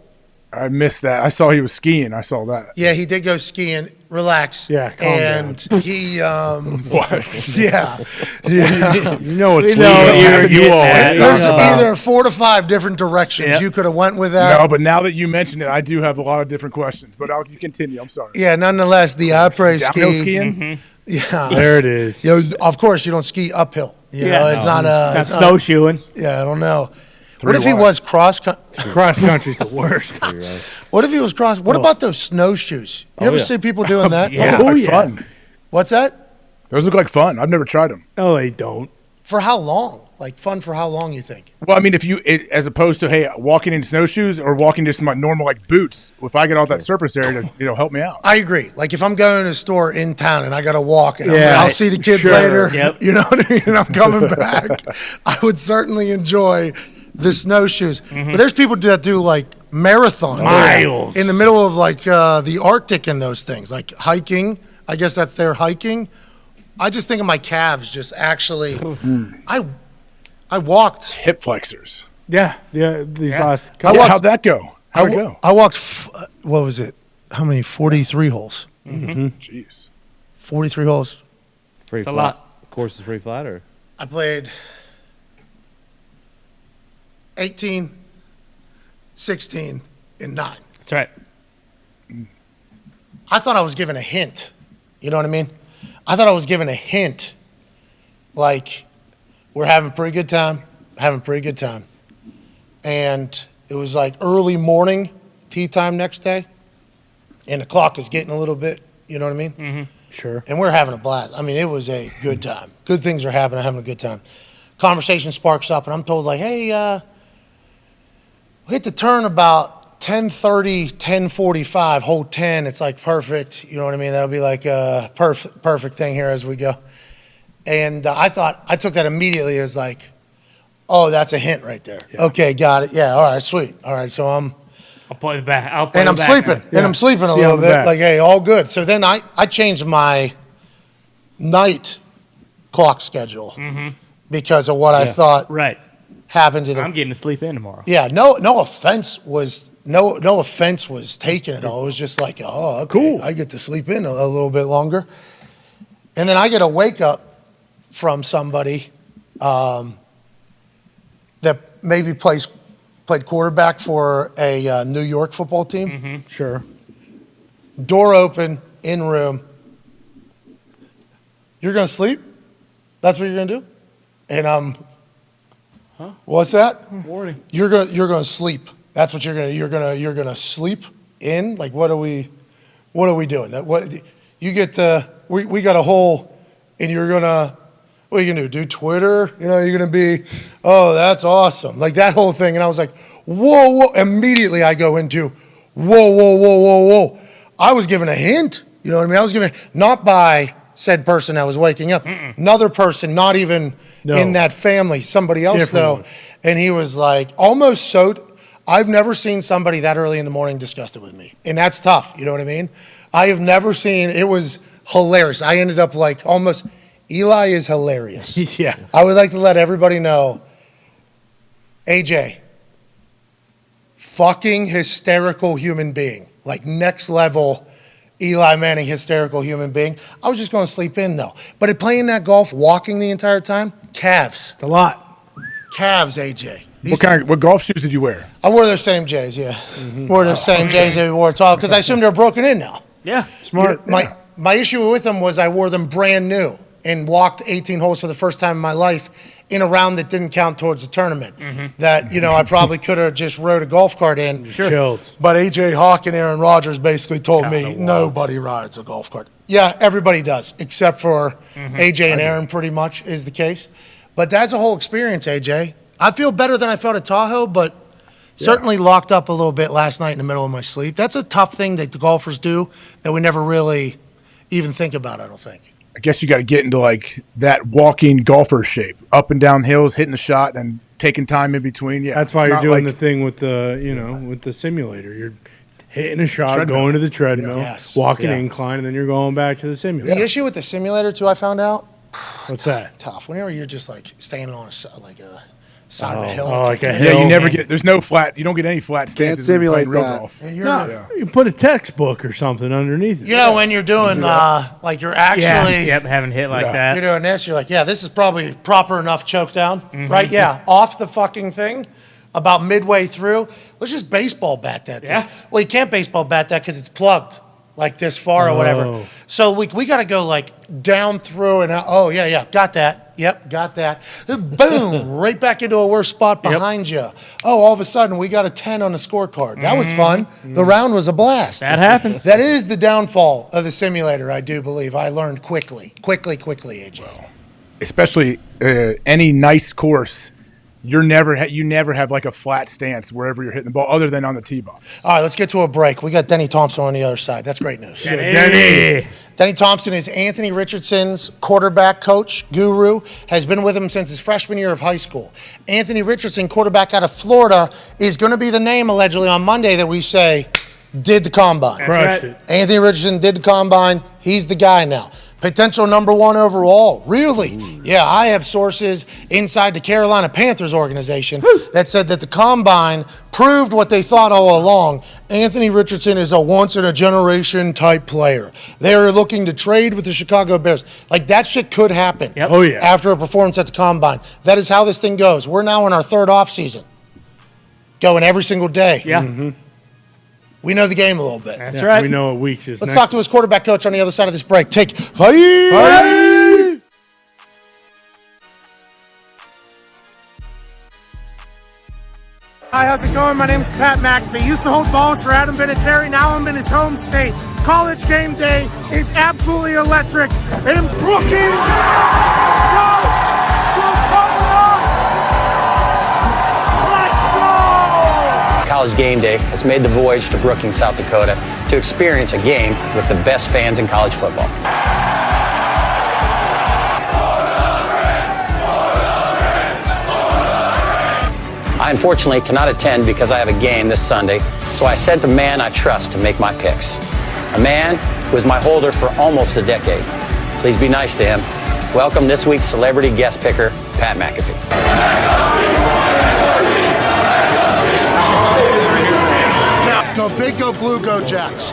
I missed that. I saw he was skiing. I saw that. Yeah, he did go skiing. Relax. Yeah, calm and down. he What? Yeah. You know it's you all. There's either 4 to 5 different directions you could have went with that. No, but now that you mentioned it, I do have a lot of different questions. But you continue. I'm sorry. Yeah, nonetheless, the après Downhill ski. skiing? Yeah. There it is. Of course, you don't ski uphill. It's not Not snowshoeing. Yeah, I don't know. What if he was cross country's the worst. What if he was cross? What about those snowshoes? You ever see people doing that? Those look like fun. What's that? Those look like fun. I've never tried them. Oh, they don't. For how long? Like fun for how long, you think? Well, I mean, as opposed to walking in snowshoes or walking just in my normal boots. If I get all that surface area to help me out. I agree. Like if I'm going to a store in town and I got to walk and I'll see the kids Sure. later. Yep. You know what I mean? And I'm coming back. I would certainly enjoy the snowshoes. But there's people that do like marathons Miles. in the middle of like the Arctic and those things, like hiking. I guess that's their hiking. I just think of my calves just actually. I walked Hip flexors. Yeah. These last Yeah, couple. how'd that go? How'd it go? I walked. What was it? How many? 43 holes. Jeez. 43 holes. It's a lot. Course is pretty flat, or I played 18, 16, and 9. That's right. I thought I was given a hint. You know what I mean? I thought I was given a hint. Like, we're having a pretty good time. And it was like early morning, tea time next day. And the clock is getting a little bit, you know what I mean? Mm-hmm. Sure. And we're having a blast. I mean, it was a good time. Good things are happening. I'm having a good time. Conversation sparks up, and I'm told, like, hey, we hit the turn about 10:30, 10:45, hole 10. It's like perfect. You know what I mean? That'll be like a perfect thing here as we go. And I took that immediately as like, oh, that's a hint right there. Yeah. Okay, got it. Yeah, all right, sweet. All right, so I'll play the back. I'm sleeping. Yeah. And I'm sleeping a little bit. Like, hey, all good. So then I changed my night clock schedule because of what I thought happened to them. I'm getting to sleep in tomorrow. Yeah, no offense was taken at all. It was just like, oh, okay, cool. I get to sleep in a little bit longer. And then I get a wake up from somebody that maybe played quarterback for a New York football team. Mm-hmm. Sure. Door open, in room. You're going to sleep? That's what you're going to do? And what's that? Warning. You're going to sleep. That's what you're going to you're going to sleep in? Like, what are we doing? What you get to we got a hole, and you're going to, what are you going to do Twitter? You know, you're going to be, oh, that's awesome. Like that whole thing. And I was like, whoa. Immediately I go into, whoa. I was given a hint. You know what I mean? I was given, not by said person that was waking up. Another person, not even in that family, somebody else though. And he was like, almost so, I've never seen somebody that early in the morning disgusted with me. And that's tough. You know what I mean? I have never seen, it was hilarious. I ended up like almost, Eli is hilarious. Yeah. I would like to let everybody know, AJ, fucking hysterical human being. Like next level Eli Manning, hysterical human being. I was just going to sleep in though. But at playing that golf, walking the entire time, calves. It's a lot. Calves, AJ. What golf shoes did you wear? I wore their same J's, yeah. Wore the same J's that we wore. Because I assumed they're broken in now. Yeah. Smart. My issue with them was I wore them brand new and walked 18 holes for the first time in my life in a round that didn't count towards the tournament. That, you know, I probably could have just rode a golf cart in. Sure. But AJ Hawk and Aaron Rodgers basically told me nobody rides a golf cart. Yeah, everybody does, except for AJ and Aaron pretty much is the case. But that's a whole experience, AJ. I feel better than I felt at Tahoe, but certainly locked up a little bit last night in the middle of my sleep. That's a tough thing that the golfers do that we never really even think about, I don't think. I guess you got to get into like that walking golfer shape, up and down hills, hitting the shot, and taking time in between. Yeah, that's why you're doing the thing with the, you know, with the simulator. You're hitting a shot, going to the treadmill, walking incline, and then you're going back to the simulator. The issue with the simulator too, I found out. What's that? Tough. Whenever you're just like standing on a side of a hill. Oh, like a hill. Yeah, you never get. There's no flat. You don't get any flat stances. Can't simulate real that. golf. No, you put a textbook or something underneath it. You know, when you're doing like you're actually having hit like that. You're doing this. You're like, yeah, this is probably proper enough choke down, right? Yeah, off the fucking thing. About midway through, let's just baseball bat that thing. Well, you can't baseball bat that because it's plugged like this far or whatever. So we got to go like down through and got that. Yep, got that. Boom, right back into a worse spot behind you. Oh, all of a sudden we got a 10 on the scorecard. That was fun. The round was a blast. That happens. That is the downfall of the simulator, I do believe. I learned quickly, AJ. Well, especially any nice course. You never have like a flat stance wherever you're hitting the ball, other than on the tee box. All right, let's get to a break. We got Denny Thompson on the other side. That's great news. Denny Thompson is Anthony Richardson's quarterback coach, guru, has been with him since his freshman year of high school. Anthony Richardson, quarterback out of Florida, is going to be the name allegedly on Monday that we say did the combine. Crushed it. Anthony Richardson did the combine. He's the guy now. Potential number 1 overall. Really? Yeah, I have sources inside the Carolina Panthers organization that said that the combine proved what they thought all along. Anthony Richardson is a once-in-a-generation type player. They are looking to trade with the Chicago Bears. Like, that shit could happen after a performance at the combine. That is how this thing goes. We're now in our 3rd offseason. Going every single day. Yeah. We know the game a little bit. That's right. We know what week is Let's next. talk to his quarterback coach on the other side of this break. Hi. Hi, how's it going? My name is Pat McAfee. Used to hold balls for Adam Vinatieri. Now I'm in his home state. College game day is absolutely electric in Brookings, South Dakota. Let's go! College game day has made the voyage to Brookings, South Dakota to experience a game with the best fans in college football. I unfortunately cannot attend because I have a game this Sunday, so I sent a man I trust to make my picks. A man who was my holder for almost a decade. Please be nice to him. Welcome this week's celebrity guest picker, Pat McAfee. Go big, go blue, go Jacks.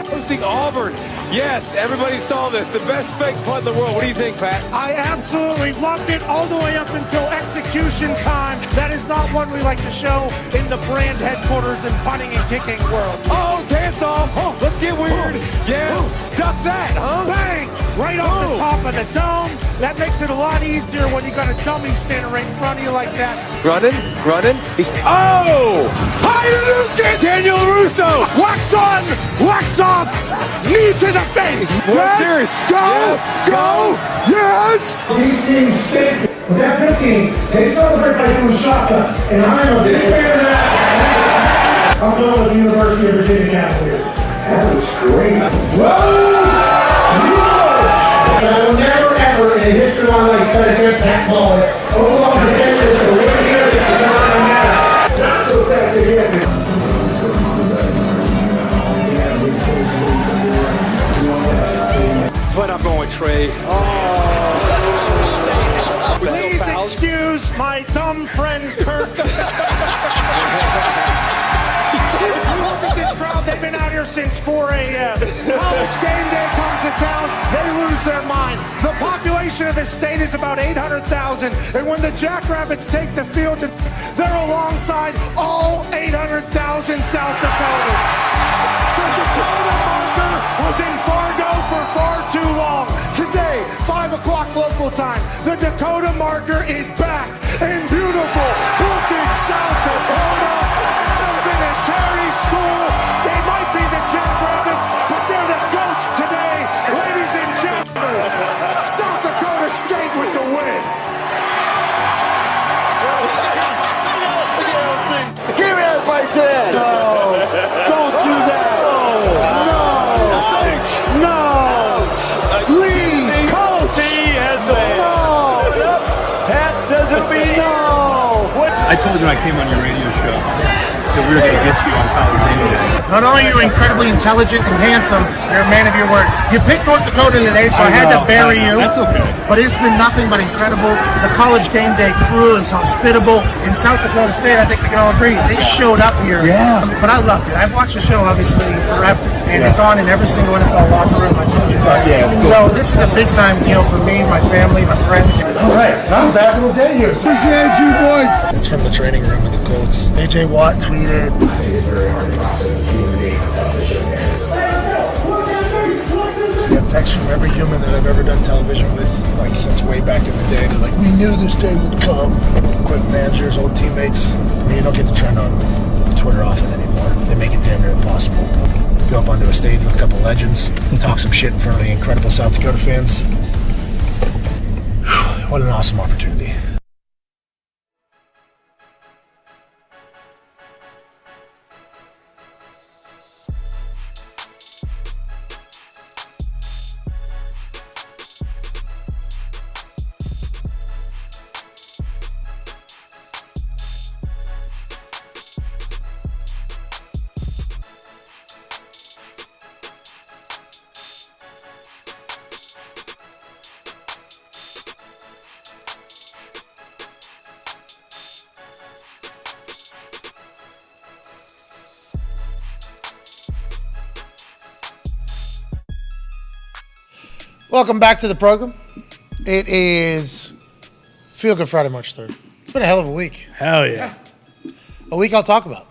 Hosting Auburn. Yes, everybody saw this. The best fake punt in the world. What do you think, Pat? I absolutely loved it all the way up until execution time. That is not one we like to show in the brand headquarters and punting and kicking world. Oh, dance off. Oh, let's get weird. Yes. Duck that, huh? Bang! Right off the top of the dome. That makes it a lot easier when you got a dummy standing right in front of you like that. Running. He's Hallelujah! Daniel Russo. Wax on, wax off, knee to the face. World Series. Go, yes. go, yes. These teams stink. With that 15, they celebrate by doing shotguns, and I'm a big fan of that. I'm going with the University of Virginia Cavaliers. That was great. Whoa! And I will never, ever in the history of my life cut against that ball. Oklahoma State is a win here. Not so fast again. But I'm going Trey. Please excuse my dumb friend Kirk. Look at this crowd. They've been out here since 4 a.m. College game day comes to town. They lose their mind. The population of this state is about 800,000. And when the Jackrabbits take the field, they're alongside all 800,000 South Dakotans. The Dakota marker was in Fargo for far too long. Today, 5 o'clock local time, the Dakota marker is back in beautiful Brookings, South Dakota. Adam Vinatieri School. They might be the Jackrabbits, but they're the GOATs today. Ladies and gentlemen, South Dakota State with the win. Give me everybody to that. No, don't do that. No. Leave. Coach. He has the No. Pat says it'll be no. I told you I came on your radio show that we were going to get you on College Game Day. Not only are you incredibly intelligent and handsome, you're a man of your word. You picked North Dakota today, so I had to bury you. That's okay. But it's been nothing but incredible. The College Game Day crew is hospitable. In South Dakota State, I think we can all agree, they showed up here. Yeah. But I loved it. I've watched the show, obviously, forever. And it's on in every single NFL locker room. My coaches are. So this is a big-time deal for me, my family, my friends. All right, I'm back in the day here. Appreciate you, boys. It's from the training room with the Colts. AJ Watt tweeted. We have texts from every human that I've ever done television with, like since way back in the day. They're like, we knew this day would come. Equipment managers, old teammates. I mean, you don't get to trend on Twitter often anymore. They make it damn near impossible. Go up onto a stage with a couple legends, talk some shit in front of the incredible South Dakota fans. What an awesome opportunity. Welcome back to the program. It is Feel Good Friday, March 3rd. It's been a hell of a week. Hell yeah. A week I'll talk about.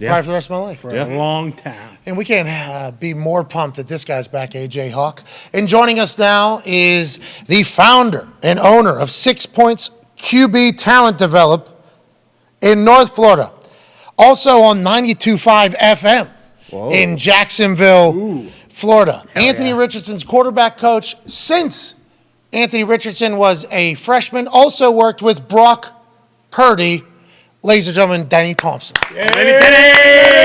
Probably for the rest of my life. For a long time. And we can't be more pumped that this guy's back, AJ Hawk. And joining us now is the founder and owner of 6 Points QB Talent Develop in North Florida. Also on 92.5 FM in Jacksonville, Florida. Anthony Richardson's quarterback coach since Anthony Richardson was a freshman. Also worked with Brock Purdy. Ladies and gentlemen, Danny Thompson. Hey!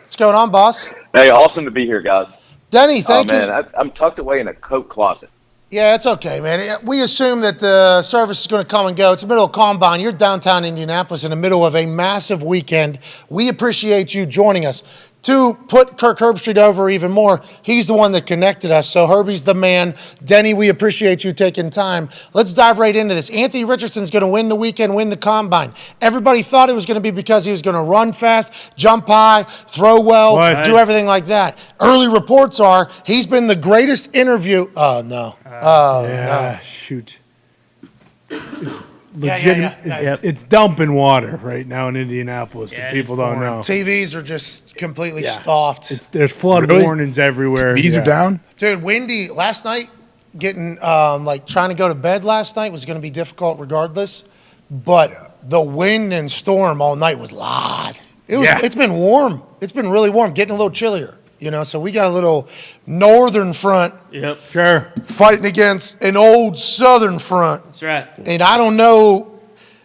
What's going on, boss? Hey, awesome to be here, guys. Denny, thank you. I'm tucked away in a coat closet. Yeah, it's okay, man. We assume that the service is going to come and go. It's the middle of Combine. You're downtown Indianapolis in the middle of a massive weekend. We appreciate you joining us. To put Kirk Herbstreit over even more, he's the one that connected us. So Herbie's the man. Denny, we appreciate you taking time. Let's dive right into this. Anthony Richardson's going to win the weekend, win the Combine. Everybody thought it was going to be because he was going to run fast, jump high, throw well, do everything like that. Early reports are he's been the greatest interview. Oh, no. No. Shoot. It's legitimate. It's dumping water right now in Indianapolis. Yeah, People don't know. TVs are just completely stopped. There's flood warnings everywhere. These are down? Dude, windy. Last night, getting trying to go to bed last night was going to be difficult regardless. But the wind and storm all night was loud. It's been warm. It's been really warm, getting a little chillier. So we got a little northern front. Yep. Sure. Fighting against an old southern front. That's right. And I don't know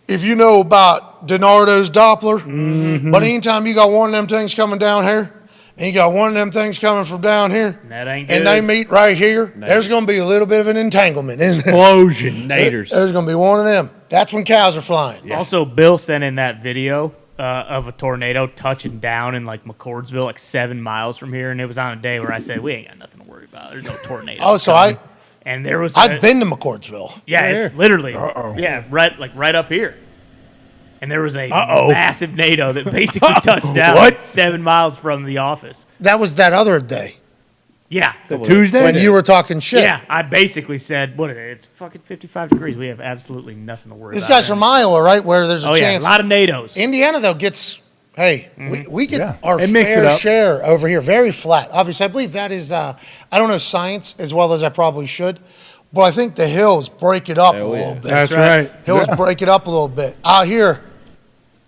if you know about DiNardo's Doppler, but anytime you got one of them things coming down here, and you got one of them things coming from down here, that ain't good. And they meet right here, there's going to be a little bit of an entanglement, isn't it? Explosion. There's going to be one of them. That's when cows are flying. Yeah. Also, Bill sent in that video of a tornado touching down in McCordsville, 7 miles from here, and it was on a day where I said we ain't got nothing to worry about. There's no tornado. And there was. I've been to McCordsville. Yeah, it's literally. Yeah, right up here. And there was a massive NATO that basically touched down 7 miles from the office. That was that other day. Yeah. Tuesday? When you were talking shit. Yeah, I basically said, it's fucking 55 degrees. We have absolutely nothing to worry about. This guy's from Iowa, right, where there's a chance. Yeah, a lot of NATOs. Indiana, though, gets, we get our fair share over here. Very flat. Obviously, I believe that is, I don't know science as well as I probably should, but I think the hills break it up a little bit. That's right. Hills break it up a little bit. Out here,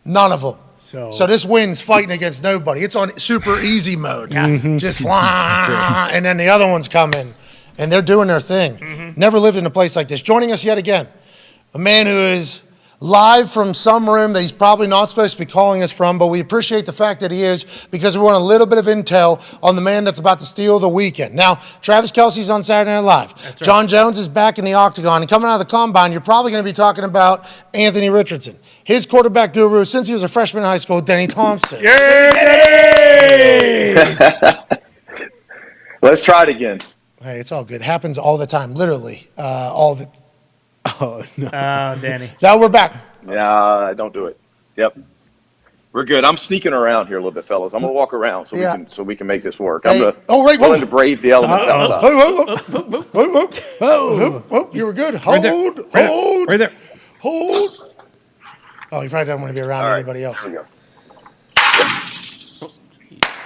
none of them. So this wind's fighting against nobody. It's on super easy mode. Just fly, and then the other ones come in, and they're doing their thing. Never lived in a place like this. Joining us yet again, a man who is live from some room that he's probably not supposed to be calling us from, but we appreciate the fact that he is because we want a little bit of intel on the man that's about to steal the weekend. Now, Travis Kelce's on Saturday Night Live. Right. John Jones is back in the octagon, and coming out of the Combine, you're probably going to be talking about Anthony Richardson. His quarterback guru since he was a freshman in high school, Denny Thompson. Yay! Let's try it again. Hey, it's all good. Happens all the time, literally. All the. Oh no! Danny. Now we're back. Yeah, don't do it. Yep, we're good. I'm sneaking around here a little bit, fellas. I'm gonna walk around so we can make this work. Hey. I'm willing to brave the elements outside. You were good. Hold. Right there. Hold. Oh, you probably don't want to be around anybody else. Here we go.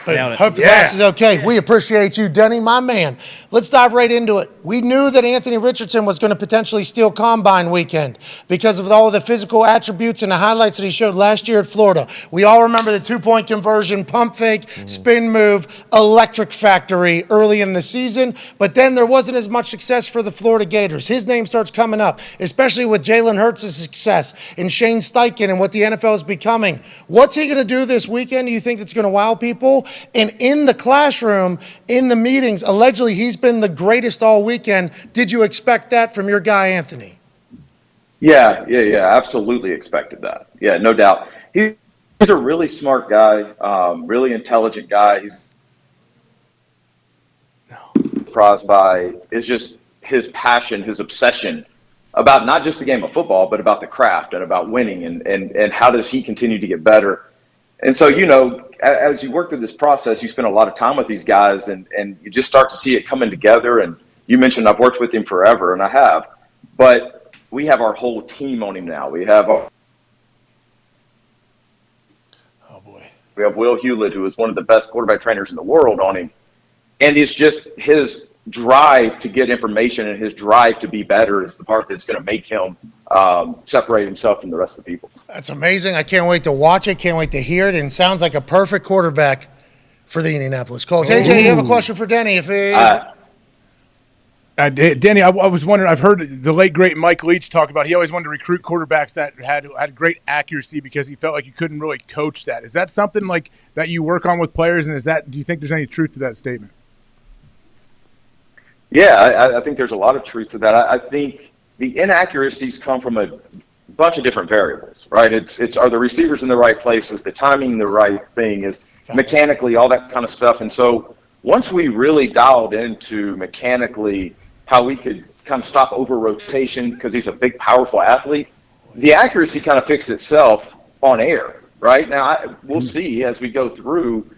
Hope the glass is okay. We appreciate you, Denny, my man. Let's dive right into it. We knew that Anthony Richardson was going to potentially steal Combine weekend because of all of the physical attributes and the highlights that he showed last year at Florida. We all remember the 2-point conversion, pump fake, spin move, electric factory early in the season, but then there wasn't as much success for the Florida Gators. His name starts coming up, especially with Jalen Hurts' success and Shane Steichen and what the NFL is becoming. What's he going to do this weekend? Do you think it's going to wow people? And in the classroom, in the meetings, allegedly he's been the greatest all weekend. Did you expect that from your guy, Anthony? Yeah, absolutely expected that. Yeah, no doubt. He's a really smart guy, really intelligent guy. He's surprised by is just his passion, his obsession about not just the game of football, but about the craft and about winning and how does he continue to get better. And so, as you work through this process, you spend a lot of time with these guys and you just start to see it coming together. And you mentioned I've worked with him forever, and I have. But we have our whole team on him now. We have We have Will Hewlett, who is one of the best quarterback trainers in the world, on him. And it's just his drive to get information and his drive to be better is the part that's going to make him separate himself from the rest of the people. That's amazing. I can't wait to watch it. Can't wait to hear it. And sounds like a perfect quarterback for the Indianapolis Colts. AJ, you have a question for Denny? Danny, I was wondering, I've heard the late, great Mike Leach talk about he always wanted to recruit quarterbacks that had great accuracy because he felt like you couldn't really coach that. Is that something like that you work on with players, and do you think there's any truth to that statement? Yeah, I think there's a lot of truth to that. I think the inaccuracies come from a bunch of different variables, right? It's are the receivers in the right places, the timing the right thing, is mechanically, all that kind of stuff. And so once we really dialed into mechanically how we could kind of stop over rotation because he's a big, powerful athlete, the accuracy kind of fixed itself on air, right? Now, we'll see as we go through.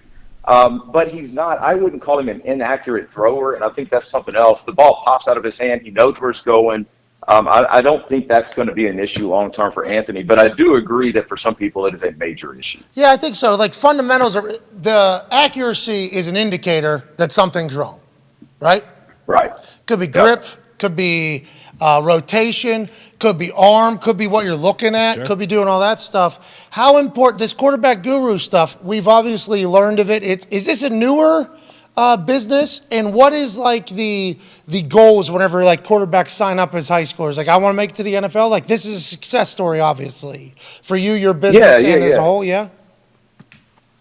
But he's not, I wouldn't call him an inaccurate thrower, and I think that's something else. The ball pops out of his hand. He knows where it's going. I don't think that's going to be an issue long-term for Anthony, but I do agree that for some people it is a major issue. Yeah, I think so. Like fundamentals, the accuracy is an indicator that something's wrong, right? Right. Could be grip, could be rotation, could be arm, could be what you're looking at, could be doing all that stuff. How important, this quarterback guru stuff, we've obviously learned of it. Is this a newer business? And what is like the goals whenever like quarterbacks sign up as high schoolers? Like, I want to make it to the NFL. Like, this is a success story, obviously. For you, your business and as a whole, yeah?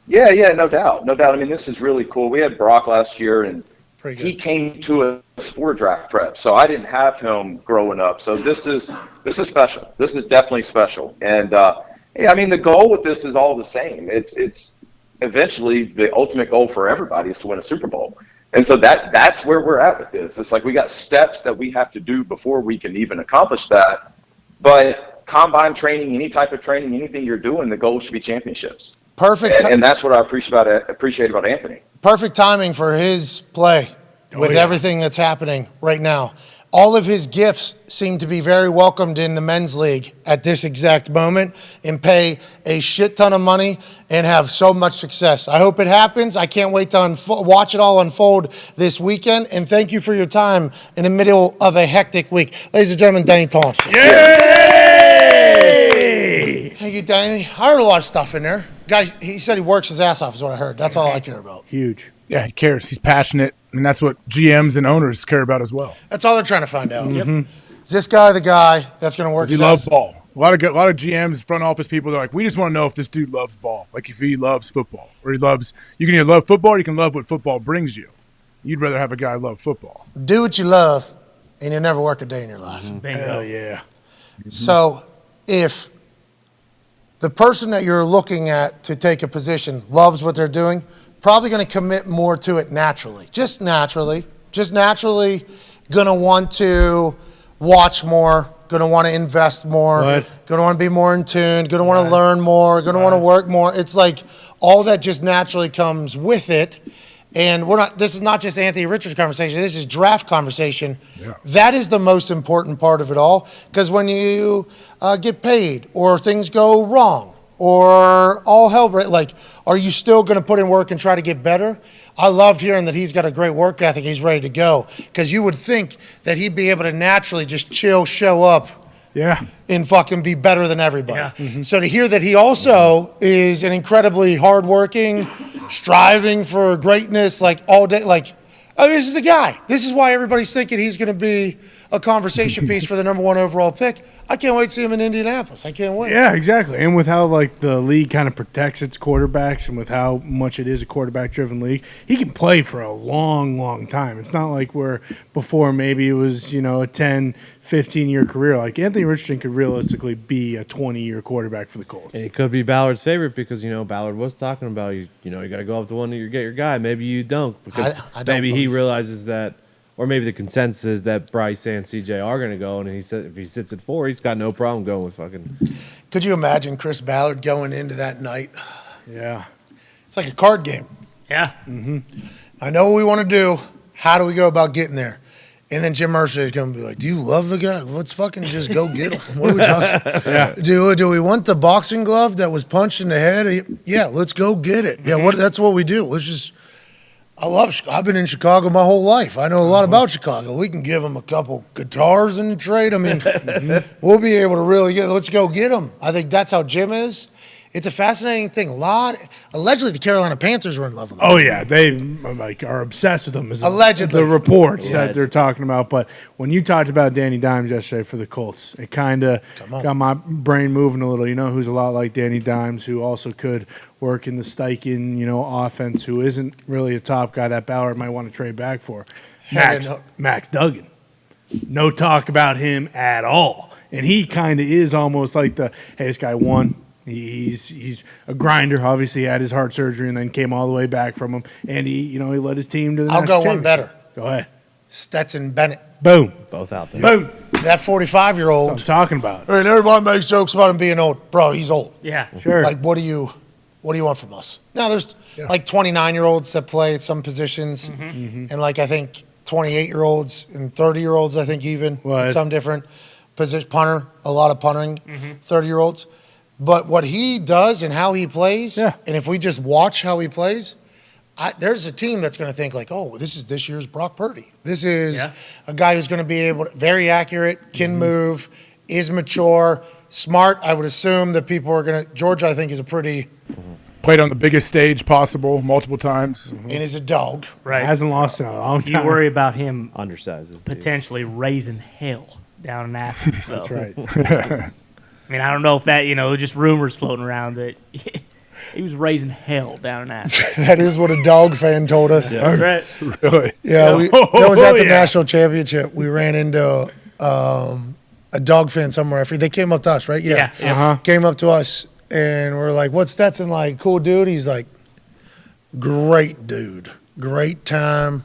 Yeah, no doubt. No doubt. I mean, this is really cool. We had Brock last year, and he came to us for draft prep, so I didn't have him growing up. So this is special. This is definitely special. And yeah, I mean, the goal with this is all the same. It's eventually the ultimate goal for everybody is to win a Super Bowl. And so that's where we're at with this. It's like we got steps that we have to do before we can even accomplish that. But combine training, any type of training, anything you're doing, the goal should be championships. Perfect. And that's what I appreciate about Anthony. Perfect timing for his play with everything that's happening right now. All of his gifts seem to be very welcomed in the men's league at this exact moment and pay a shit ton of money and have so much success. I hope it happens. I can't wait to watch it all unfold this weekend. And thank you for your time in the middle of a hectic week. Ladies and gentlemen, Danny Thompson. Yay! Thank you, Danny. I heard a lot of stuff in there. Guy, he said he works his ass off is what I heard. That's all I care about. Huge. Yeah, he cares. He's passionate, and that's what GMs and owners care about as well. That's all they're trying to find out. Is this guy the guy that's going to work his loves ass? ball. A lot of GMs, front office people, they're like, we just want to know if this dude loves ball. Like if he loves football. Or you can either love football or you can love what football brings you. You'd rather have a guy love football. Do what you love, and you'll never work a day in your life. Hell yeah. So if the person that you're looking at to take a position loves what they're doing, probably going to commit more to it naturally. Just naturally going to want to watch more, going to want to invest more, going to want to be more in tune, going to want to learn more, going to want to work more. It's like all that just naturally comes with it. And this is not just Anthony Richards conversation, this is draft conversation. Yeah. That is the most important part of it all, because when you get paid or things go wrong or all hell, like, are you still going to put in work and try to get better? I love hearing that he's got a great work ethic. He's ready to go, because you would think that he'd be able to naturally just chill, show up, and fucking be better than everybody. So to hear that he also is an incredibly hardworking, striving for greatness, like all day, like, oh, this is a guy. This is why everybody's thinking he's going to be a conversation piece for the #1 overall pick. I can't wait to see him in Indianapolis. I can't wait. Yeah, exactly. And with how like the league kind of protects its quarterbacks and with how much it is a quarterback-driven league, he can play for a long, long time. It's not like where before maybe it was, a 10, 15-year career. Like Anthony Richardson could realistically be a 20-year quarterback for the Colts. And it could be Ballard's favorite because, Ballard was talking about, you got to go up to one to get your guy. Maybe you don't, because I don't maybe he realizes that, or maybe the consensus is that Bryce and CJ are going to go, and he said if he sits at 4, he's got no problem going with fucking. Could you imagine Chris Ballard going into that night? Yeah. It's like a card game. Yeah. I know what we want to do. How do we go about getting there? And then Jim Mercer is going to be like, do you love the guy? Let's fucking just go get him. What are we talking? Do we want the boxing glove that was punched in the head? Yeah, let's go get it. Yeah, that's what we do. Let's just – I've been in Chicago my whole life. I know a lot about Chicago. We can give them a couple guitars in the trade. I mean, we'll be able to really let's go get them. I think that's how Jim is. It's a fascinating thing. Allegedly, the Carolina Panthers were in love with him. Oh yeah, they are obsessed with him. Allegedly, the reports that they're talking about. But when you talked about Danny Dimes yesterday for the Colts, it kind of got my brain moving a little. You know, who's a lot like Danny Dimes, who also could work in the Steichen, offense, who isn't really a top guy that Ballard might want to trade back for. Max Duggan. No talk about him at all, and he kind of is almost like hey, this guy won. He's a grinder. Obviously, he had his heart surgery and then came all the way back from him. And he led his team to the national championship. I'll go one better. Go ahead. Stetson Bennett. Boom. Both out there. Boom. That 45-year-old. That's what I'm talking about. And everybody makes jokes about him being old. Bro, he's old. Yeah, sure. Like, what do you want from us? Now, there's like 29-year-olds that play at some positions. And like I think 28-year-olds and 30-year-olds, I think even at some different position. Punter, a lot of punting, 30-year-olds. But what he does and how he plays, and if we just watch how he plays, there's a team that's going to think like, oh, this is this year's Brock Purdy. This is a guy who's going to be very accurate, can move, is mature, smart. I would assume that people are going to – George, I think, is a pretty played on the biggest stage possible multiple times. And is a dog. Right. Hasn't lost in a long time. You worry about him undersized potentially raising hell down in Athens, though. That's right. I mean, I don't know if that, just rumors floating around that he was raising hell down in Athens. That is what a dog fan told us. Yeah, that's right. Really? Yeah, that was at the national championship. We ran into a dog fan somewhere. They came up to us, right? Yeah. Came up to us, and we're like, what's Stetson like? Cool dude? He's like, great dude. Great time.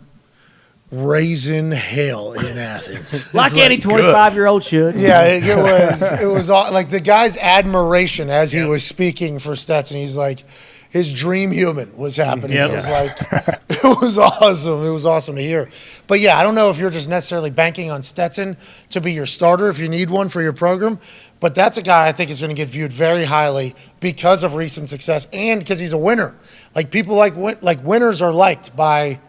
Raising hell in Athens. Like any 25-year-old should. Yeah, it was like the guy's admiration as he was speaking for Stetson. He's like, his dream human was happening. It was like, it was awesome. It was awesome to hear. But yeah, I don't know if you're just necessarily banking on Stetson to be your starter if you need one for your program. But that's a guy I think is going to get viewed very highly because of recent success and because he's a winner. Like people like winners are liked by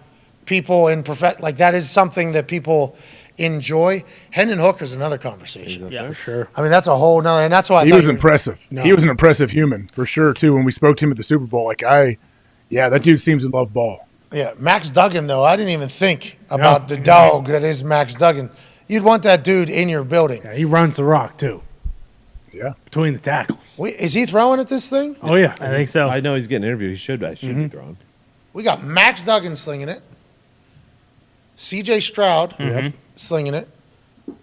people in that is something that people enjoy. Hendon Hooker is another conversation. Yeah, for sure. I mean, that's a whole nother, and that's why he was impressive. No. He was an impressive human for sure too. When we spoke to him at the Super Bowl, that dude seems to love ball. Yeah, Max Duggan though, I didn't even think about the dog that is Max Duggan. You'd want that dude in your building. Yeah, he runs the rock too. Yeah, between the tackles. Wait, is he throwing at this thing? Oh yeah, I think so. I know he's getting interviewed. He should be throwing. We got Max Duggan slinging it. C.J. Stroud slinging it.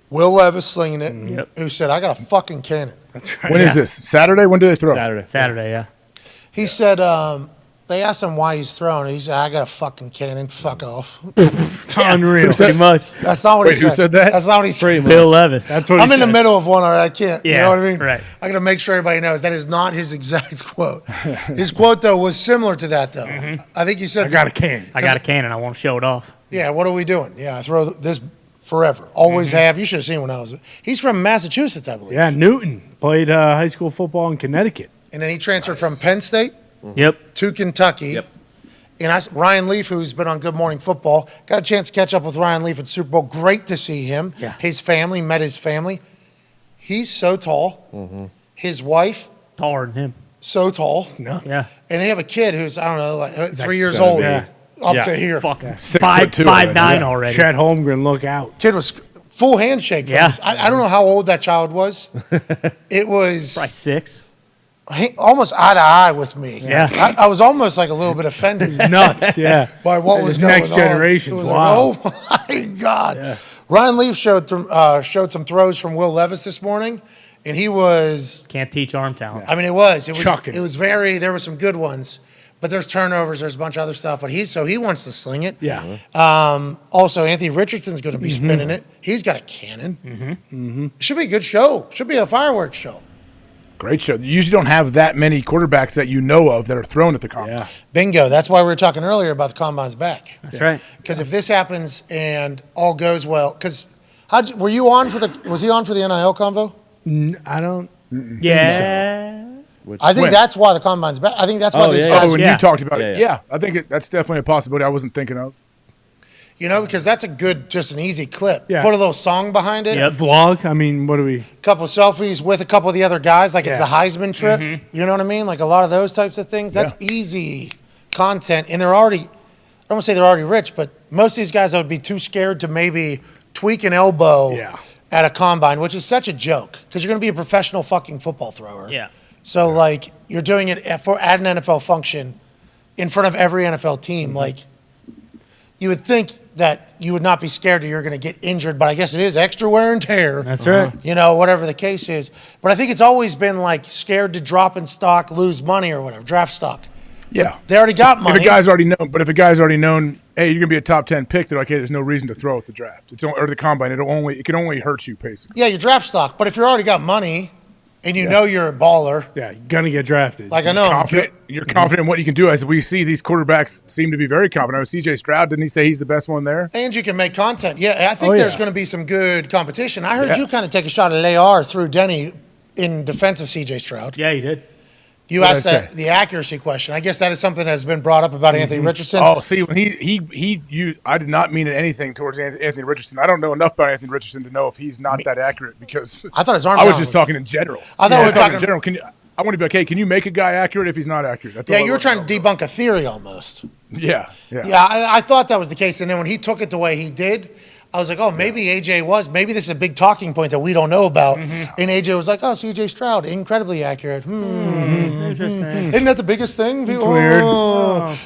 Will Levis slinging it. Who said, I got a fucking cannon. That's right. When is this? Saturday? When do they throw? Saturday, yeah. He said, they asked him why he's throwing it. He said, I got a fucking cannon. Fuck off. It's unreal. Pretty much. That's not what he said. Who said that? That's not what he said. Bill Levis. That's what I'm he in said. the middle of one, all right? I can't. Yeah, you know what I mean? right. I got to make sure everybody knows that is not his exact quote. His quote, though, was similar to that, though. I think he said, I got a cannon. I got a cannon. I want to show it off. Yeah, what are we doing? Yeah, I throw this forever. Always have. You should have seen when I was. He's from Massachusetts, I believe. Yeah, Newton played high school football in Connecticut. And then he transferred from Penn State to Kentucky. Yep. And Ryan Leaf, who's been on Good Morning Football, got a chance to catch up with Ryan Leaf at Super Bowl. Great to see him. Yeah. His family, met his family. He's so tall. His wife, taller than him. So tall. Nuts. Yeah. And they have a kid who's, I don't know, like 3 years old. Up to here. Fucking 6'2" 5'9" already. Chet Holmgren, look out. Kid was full handshake. I don't know how old that child was. It was probably 6. Almost eye to eye with me. Yeah. I was almost like a little bit offended. Nuts, yeah. By what was going next on. generation. It was Wow. like, oh my God. Yeah. Ryan Leaf showed some throws from Will Levis this morning, and he was can't teach arm talent. I mean, it was Chucking. it was there were some good ones. But there's turnovers, there's a bunch of other stuff. But he wants to sling it. Yeah. Also, Anthony Richardson's going to be spinning it. He's got a cannon. Should be a good show. Should be a fireworks show. Great show. You usually don't have that many quarterbacks that you know of that are thrown at the combine. Yeah. Bingo. That's why we were talking earlier about the combine's back. That's right. Because if this happens and all goes well, because were you on for was he on for the NIL convo? I don't. Yeah. I think that's why the combine's back. I think that's why these guys. When you talked about it, I think that's definitely a possibility I wasn't thinking of. Because that's a good, just an easy clip. Yeah. Put a little song behind it. Yeah, vlog. I mean, what do we? Couple selfies with a couple of the other guys, like it's the Heisman trip. You know what I mean? Like a lot of those types of things. That's easy content, and they're already. I don't want to say they're already rich, but most of these guys would be too scared to maybe tweak an elbow at a combine, which is such a joke because you're going to be a professional fucking football thrower. Yeah. So like you're doing it at an NFL function in front of every NFL team, like. You would think that you would not be scared that you're going to get injured, but I guess it is extra wear and tear. That's right. Whatever the case is. But I think it's always been like scared to drop in stock, lose money or whatever, draft stock. Yeah. They already got money. If a guy's already known, hey, you're going to be a top 10 pick, they're like, hey, there's no reason to throw at the draft. Or the combine. It can only hurt you, basically. Yeah, your draft stock. But if you already got money and you know you're a baller. Yeah, you're going to get drafted. Like I know. You're confident in what you can do. As we see, these quarterbacks seem to be very confident. C.J. Stroud, didn't he say he's the best one there? And you can make content. Yeah, I think there's going to be some good competition. I heard you kind of take a shot at Layar through Denny in defense of C.J. Stroud. Yeah, you did. You asked the accuracy question. I guess that is something that has been brought up about Anthony Richardson. Oh, see, when he used, I did not mean anything towards Anthony Richardson. I don't know enough about Anthony Richardson to know if he's not that accurate because I thought his arm. I was just talking in general. I thought we were talking in general. I want to be like, hey, can you make a guy accurate if he's not accurate? That's you were trying to debunk a theory almost. Yeah. I thought that was the case, and then when he took it the way he did. I was like, maybe AJ maybe this is a big talking point that we don't know about. And AJ was like, CJ Stroud, incredibly accurate. Interesting. Isn't that the biggest thing? It's weird.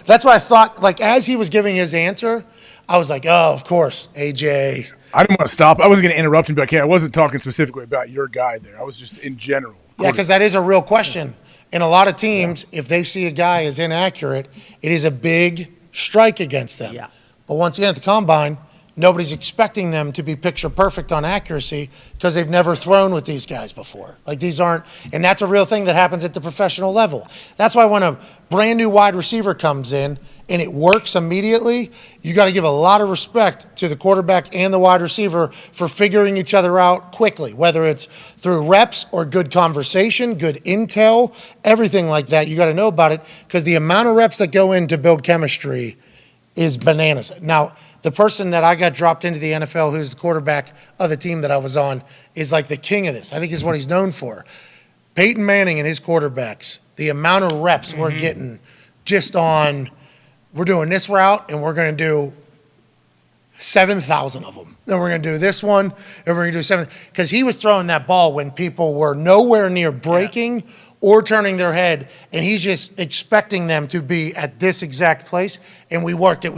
That's what I thought. Like, as he was giving his answer, I was like, of course, AJ. I didn't want to stop. I wasn't going to interrupt him, but I wasn't talking specifically about your guy there. I was just in general. Yeah, because that is a real question. In a lot of teams, if they see a guy as inaccurate, it is a big strike against them. Yeah. But once again, at the combine, nobody's expecting them to be picture perfect on accuracy because they've never thrown with these guys before. Like these aren't, and that's a real thing that happens at the professional level. That's why when a brand new wide receiver comes in and it works immediately, you got to give a lot of respect to the quarterback and the wide receiver for figuring each other out quickly, whether it's through reps or good conversation, good intel, everything like that. You got to know about it because the amount of reps that go in to build chemistry is bananas. Now, the person that I got dropped into the NFL, who's the quarterback of the team that I was on, is like the king of this. I think is what he's known for. Peyton Manning and his quarterbacks, the amount of reps we're getting just on, we're doing this route and we're going to do 7,000 of them. Then we're going to do this one and we're going to do 7. Because he was throwing that ball when people were nowhere near breaking or turning their head, and he's just expecting them to be at this exact place. And we worked it,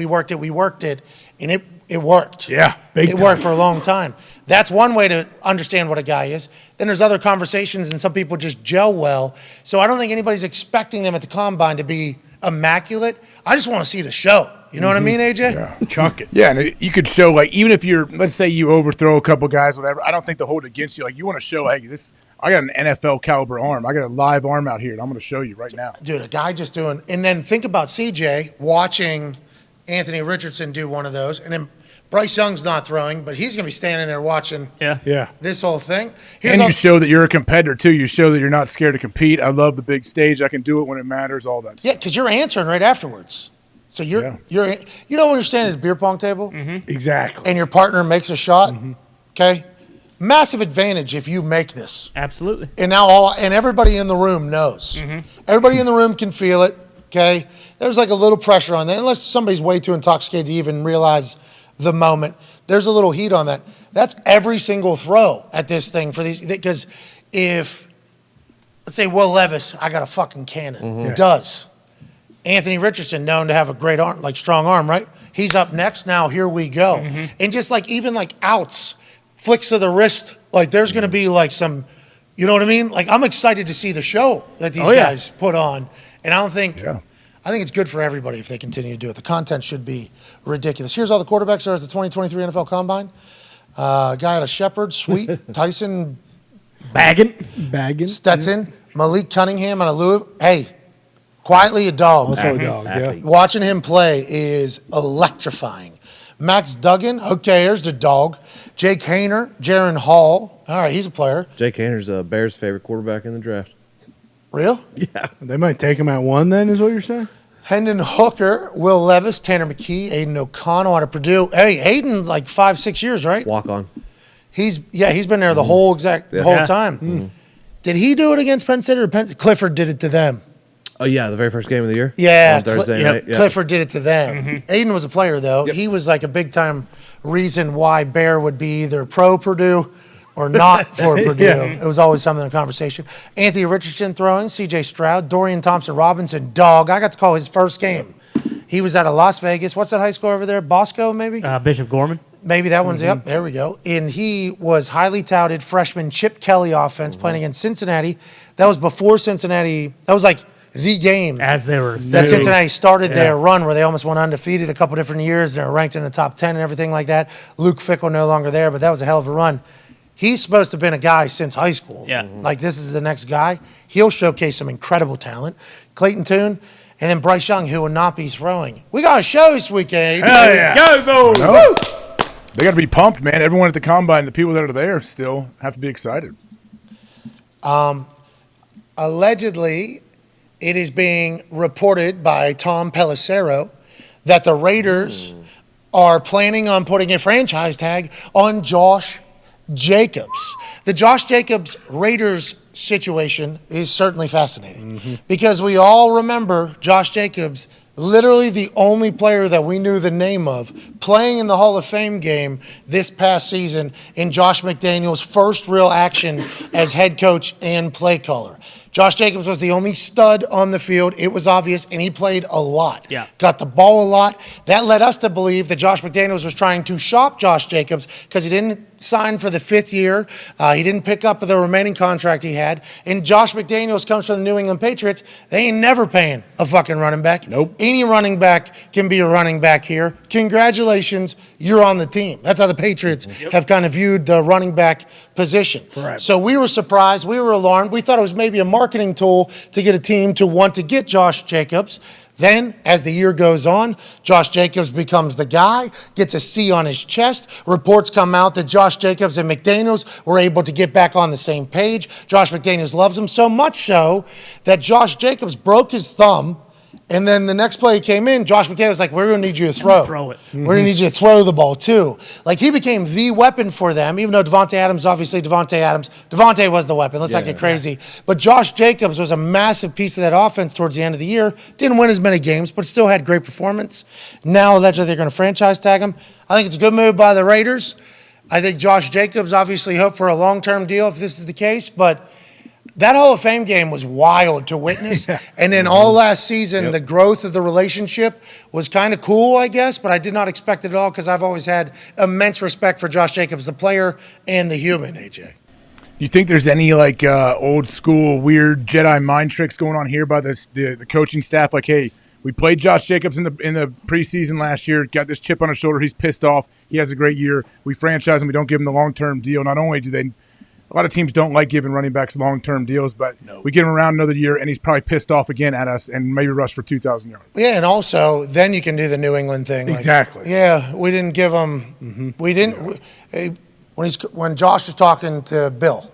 and it worked. Yeah, it worked for a long time. That's one way to understand what a guy is. Then there's other conversations, and some people just gel well. So I don't think anybody's expecting them at the combine to be immaculate. I just want to see the show. You know what I mean, AJ? Yeah. Chuck it. Yeah, and you could show, like, even if let's say you overthrow a couple guys, whatever, I don't think they'll hold it against you. Like, you want to show, hey, I got an NFL caliber arm. I got a live arm out here, and I'm going to show you right now. Dude, a guy just doing, and then think about CJ watching Anthony Richardson do one of those, and then Bryce Young's not throwing, but he's going to be standing there watching this whole thing. You show that you're a competitor, too. You show that you're not scared to compete. I love the big stage. I can do it when it matters, all that stuff. Yeah, because you're answering right afterwards. So you don't understand at a beer pong table? Exactly. And your partner makes a shot, okay? Massive advantage if you make this. Absolutely. And now everybody in the room knows. Everybody in the room can feel it, okay? There's like a little pressure on that, unless somebody's way too intoxicated to even realize the moment. There's a little heat on that. That's every single throw at this thing for these, because if, let's say Will Levis, I got a fucking cannon, does. Anthony Richardson, known to have a great arm, like strong arm, right? He's up next. Now here we go. And just like even like outs, flicks of the wrist, like there's going to be like some, you know what I mean? Like I'm excited to see the show that these guys put on. And I think it's good for everybody if they continue to do it. The content should be ridiculous. Here's all the quarterbacks that are at the 2023 NFL Combine. Guy out of Shepherd, Sweet, Tyson. Baggin. Stetson. Malik Cunningham out of Louisville. Hey, quietly a dog. Also a dog, yeah. Watching him play is electrifying. Max Duggan, okay, here's the dog. Jake Hayner, Jaron Hall. All right, he's a player. Jake Hayner's Bears' favorite quarterback in the draft. Real? Yeah. They might take him at 1 then, is what you're saying? Hendon Hooker, Will Levis, Tanner McKee, Aiden O'Connell out of Purdue. Hey, Aiden, like 5-6 years, right? Walk on. He's been there the whole time. Mm-hmm. Did he do it against Penn State or Clifford did it to them? Oh, yeah, the very first game of the year? Yeah, On Thursday night. Yeah. Clifford did it to them. Aiden was a player, though. He was like a big-time reason why Bear would be either pro Purdue or not for Purdue. It was always something in the conversation. Anthony Richardson throwing, C.J. Stroud, Dorian Thompson-Robinson, dog. I got to call his first game. He was out of Las Vegas. What's that high school over there? Bosco, maybe? Bishop Gorman. Maybe that one's up. There we go. And he was highly touted freshman Chip Kelly offense playing against Cincinnati. That was before Cincinnati. That was like the game as they were that Cincinnati started their run where they almost went undefeated a couple different years. They were ranked in the top 10 and everything like that. Luke Fickell no longer there, but that was a hell of a run. He's supposed to have been a guy since high school. Yeah. Like this is the next guy. He'll showcase some incredible talent. Clayton Tune. And then Bryce Young, who will not be throwing. We got a show this weekend. Hell yeah. Go, Bo! No. They got to be pumped, man. Everyone at the Combine, the people that are there still have to be excited. Allegedly, it is being reported by Tom Pelissero that the Raiders are planning on putting a franchise tag on Josh Jacobs. The Josh Jacobs Raiders situation is certainly fascinating because we all remember Josh Jacobs, literally the only player that we knew the name of, playing in the Hall of Fame game this past season in Josh McDaniels' first real action as head coach and play caller. Josh Jacobs was the only stud on the field. It was obvious, and he played a lot. Yeah. Got the ball a lot. That led us to believe that Josh McDaniels was trying to shop Josh Jacobs because he didn't sign for the 5th year. He didn't pick up the remaining contract he had. And Josh McDaniels comes from the New England Patriots. They ain't never paying a fucking running back. Nope. Any running back can be a running back here. Congratulations, you're on the team. That's how the Patriots have kind of viewed the running back position. Correct. So we were surprised. We were alarmed. We thought it was maybe a marketing tool to get a team to want to get Josh Jacobs. Then, as the year goes on, Josh Jacobs becomes the guy, gets a C on his chest. Reports come out that Josh Jacobs and McDaniels were able to get back on the same page. Josh McDaniels loves him so much so that Josh Jacobs broke his thumb. And then the next play he came in, Josh McDaniels was like, we're going to need you to throw. Throw it. We're going to need you to throw the ball, too. Like, he became the weapon for them, even though Devontae Adams, obviously Devontae Adams. Devontae was the weapon. Let's not get crazy. But Josh Jacobs was a massive piece of that offense towards the end of the year. Didn't win as many games, but still had great performance. Now, allegedly, they're going to franchise tag him. I think it's a good move by the Raiders. I think Josh Jacobs obviously hoped for a long-term deal if this is the case, but that Hall of Fame game was wild to witness. And then all last season, the growth of the relationship was kind of cool, I guess, but I did not expect it at all because I've always had immense respect for Josh Jacobs, the player and the human, AJ. You think there's any like old school weird Jedi mind tricks going on here by the coaching staff? Like, hey, we played Josh Jacobs in the preseason last year, got this chip on his shoulder. He's pissed off. He has a great year. We franchise him. We don't give him the long-term deal. Not only do they – a lot of teams don't like giving running backs long-term deals, but we get him around another year, and he's probably pissed off again at us and maybe rush for 2,000 yards. Yeah, and also then you can do the New England thing. Exactly. Like, yeah, we didn't give him. We didn't. When Josh was talking to Bill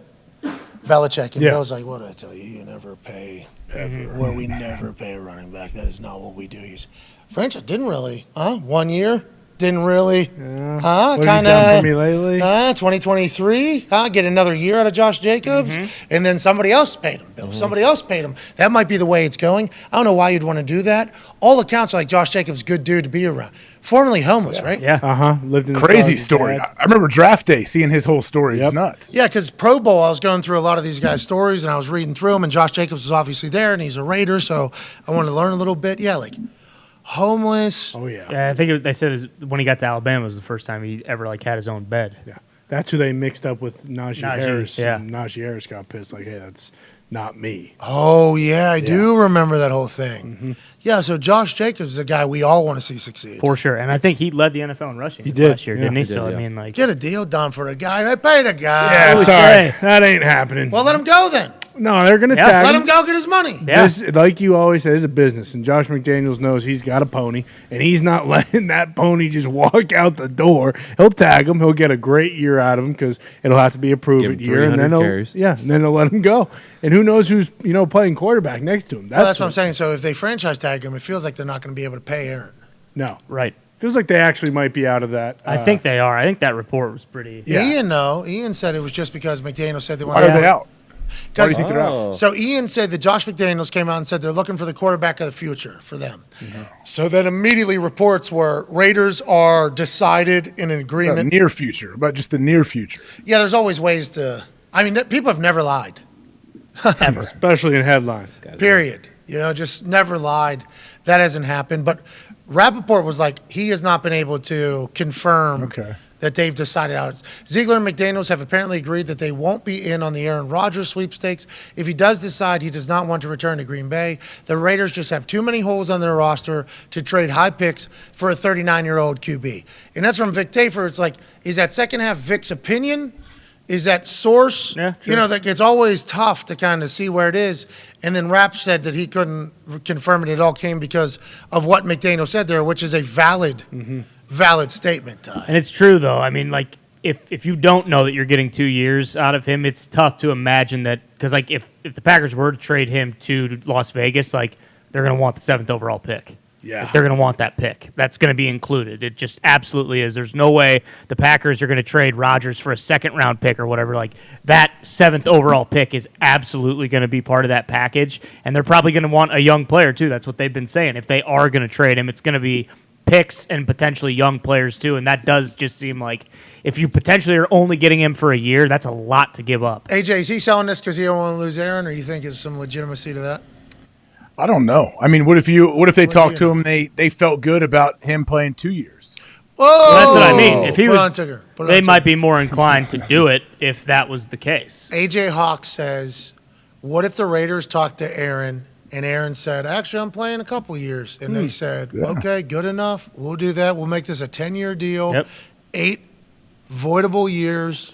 Belichick, and Bill's like, "What did I tell you? You never pay. Well, we never pay a running back. That is not what we do." He's franchise didn't really. 1 year. Didn't really, What have you done for me lately? 2023, get another year out of Josh Jacobs, and then somebody else paid him, Bill. Somebody else paid him. That might be the way it's going. I don't know why you'd want to do that. All accounts are like Josh Jacobs, good dude to be around. Formerly homeless, right? Yeah. Lived in Crazy story. I remember draft day, seeing his whole story. It's nuts. Yeah, because Pro Bowl, I was going through a lot of these guys' stories, and I was reading through them, and Josh Jacobs was obviously there, and he's a Raider, so I wanted to learn a little bit. Yeah, like homeless. Oh, yeah. Yeah, I think they said when he got to Alabama was the first time he ever had his own bed. Yeah. That's who they mixed up with Najee Harris. Yeah. And Najee Harris got pissed, like, hey, that's not me. Oh, yeah, I do remember that whole thing. Yeah, so Josh Jacobs is a guy we all want to see succeed. For sure. And I think he led the NFL in rushing last year, didn't he? So, I mean, get a deal done for a guy. I paid a guy. Yeah, sorry. That ain't happening. Well, let him go then. No, they're going to tag Let him go get his money. This, like you always say, is a business, and Josh McDaniels knows he's got a pony, and he's not letting that pony just walk out the door. He'll tag him. He'll get a great year out of him because it'll have to be a prove-it year, and then he'll let him go. And who knows who's playing quarterback next to him? That's what I'm saying. So if they franchise tag him, it feels like they're not going to be able to pay Aaron. No, right. Feels like they actually might be out of that. I think they are. I think that report was pretty. Ian said it was just because McDaniels said they Why are they out? Why do you think they're out? So Ian said that Josh McDaniels came out and said they're looking for the quarterback of the future for them. So then immediately reports were Raiders are decided in an agreement. Near future, but just the near future. Yeah, there's always ways to. I mean, people have never lied. Ever. Especially in headlines. Period. Just never lied. That hasn't happened. But Rappaport was like, he has not been able to confirm that they've decided out. Ziegler and McDaniels have apparently agreed that they won't be in on the Aaron Rodgers sweepstakes. If he does decide he does not want to return to Green Bay, the Raiders just have too many holes on their roster to trade high picks for a 39-year-old QB. And that's from Vic Tafer. It's like, is that second half Vic's opinion? Is that source? Yeah, sure. That it's always tough to kind of see where it is. And then Rapp said that he couldn't confirm it. It all came because of what McDaniel said there, which is a valid statement. And it's true, though. I mean, like, if you don't know that you're getting 2 years out of him, it's tough to imagine that. Because, like, if the Packers were to trade him to Las Vegas, like, they're going to want the 7th overall pick. Yeah. Like, they're going to want that pick. That's going to be included. It just absolutely is. There's no way the Packers are going to trade Rodgers for a second-round pick or whatever. Like, that 7th overall pick is absolutely going to be part of that package, and they're probably going to want a young player, too. That's what they've been saying. If they are going to trade him, it's going to be picks and potentially young players, too, and that does just seem like if you potentially are only getting him for a year, that's a lot to give up. AJ, is he selling this because he don't want to lose Aaron, or you think there's some legitimacy to that? I don't know. I mean, what if they talked to him? They felt good about him playing 2 years. Whoa! Well, that's what I mean. If he Put was, on Tigger. Put they on might Tigger. be more inclined to do it if that was the case. AJ Hawk says, what if the Raiders talked to Aaron and Aaron said, actually, I'm playing a couple years. And they said, okay, good enough. We'll do that. We'll make this a 10-year deal. 8 voidable years.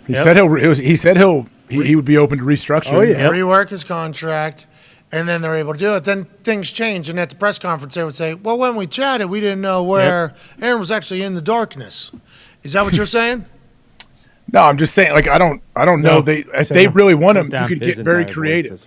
He said he would be open to restructuring. Rework his contract. And then they're able to do it. Then things change. And at the press conference, they would say, well, when we chatted, we didn't know where Aaron was actually in the darkness. Is that what you're saying? No, I'm just saying, like, I don't know. If they really want him, you could get very creative.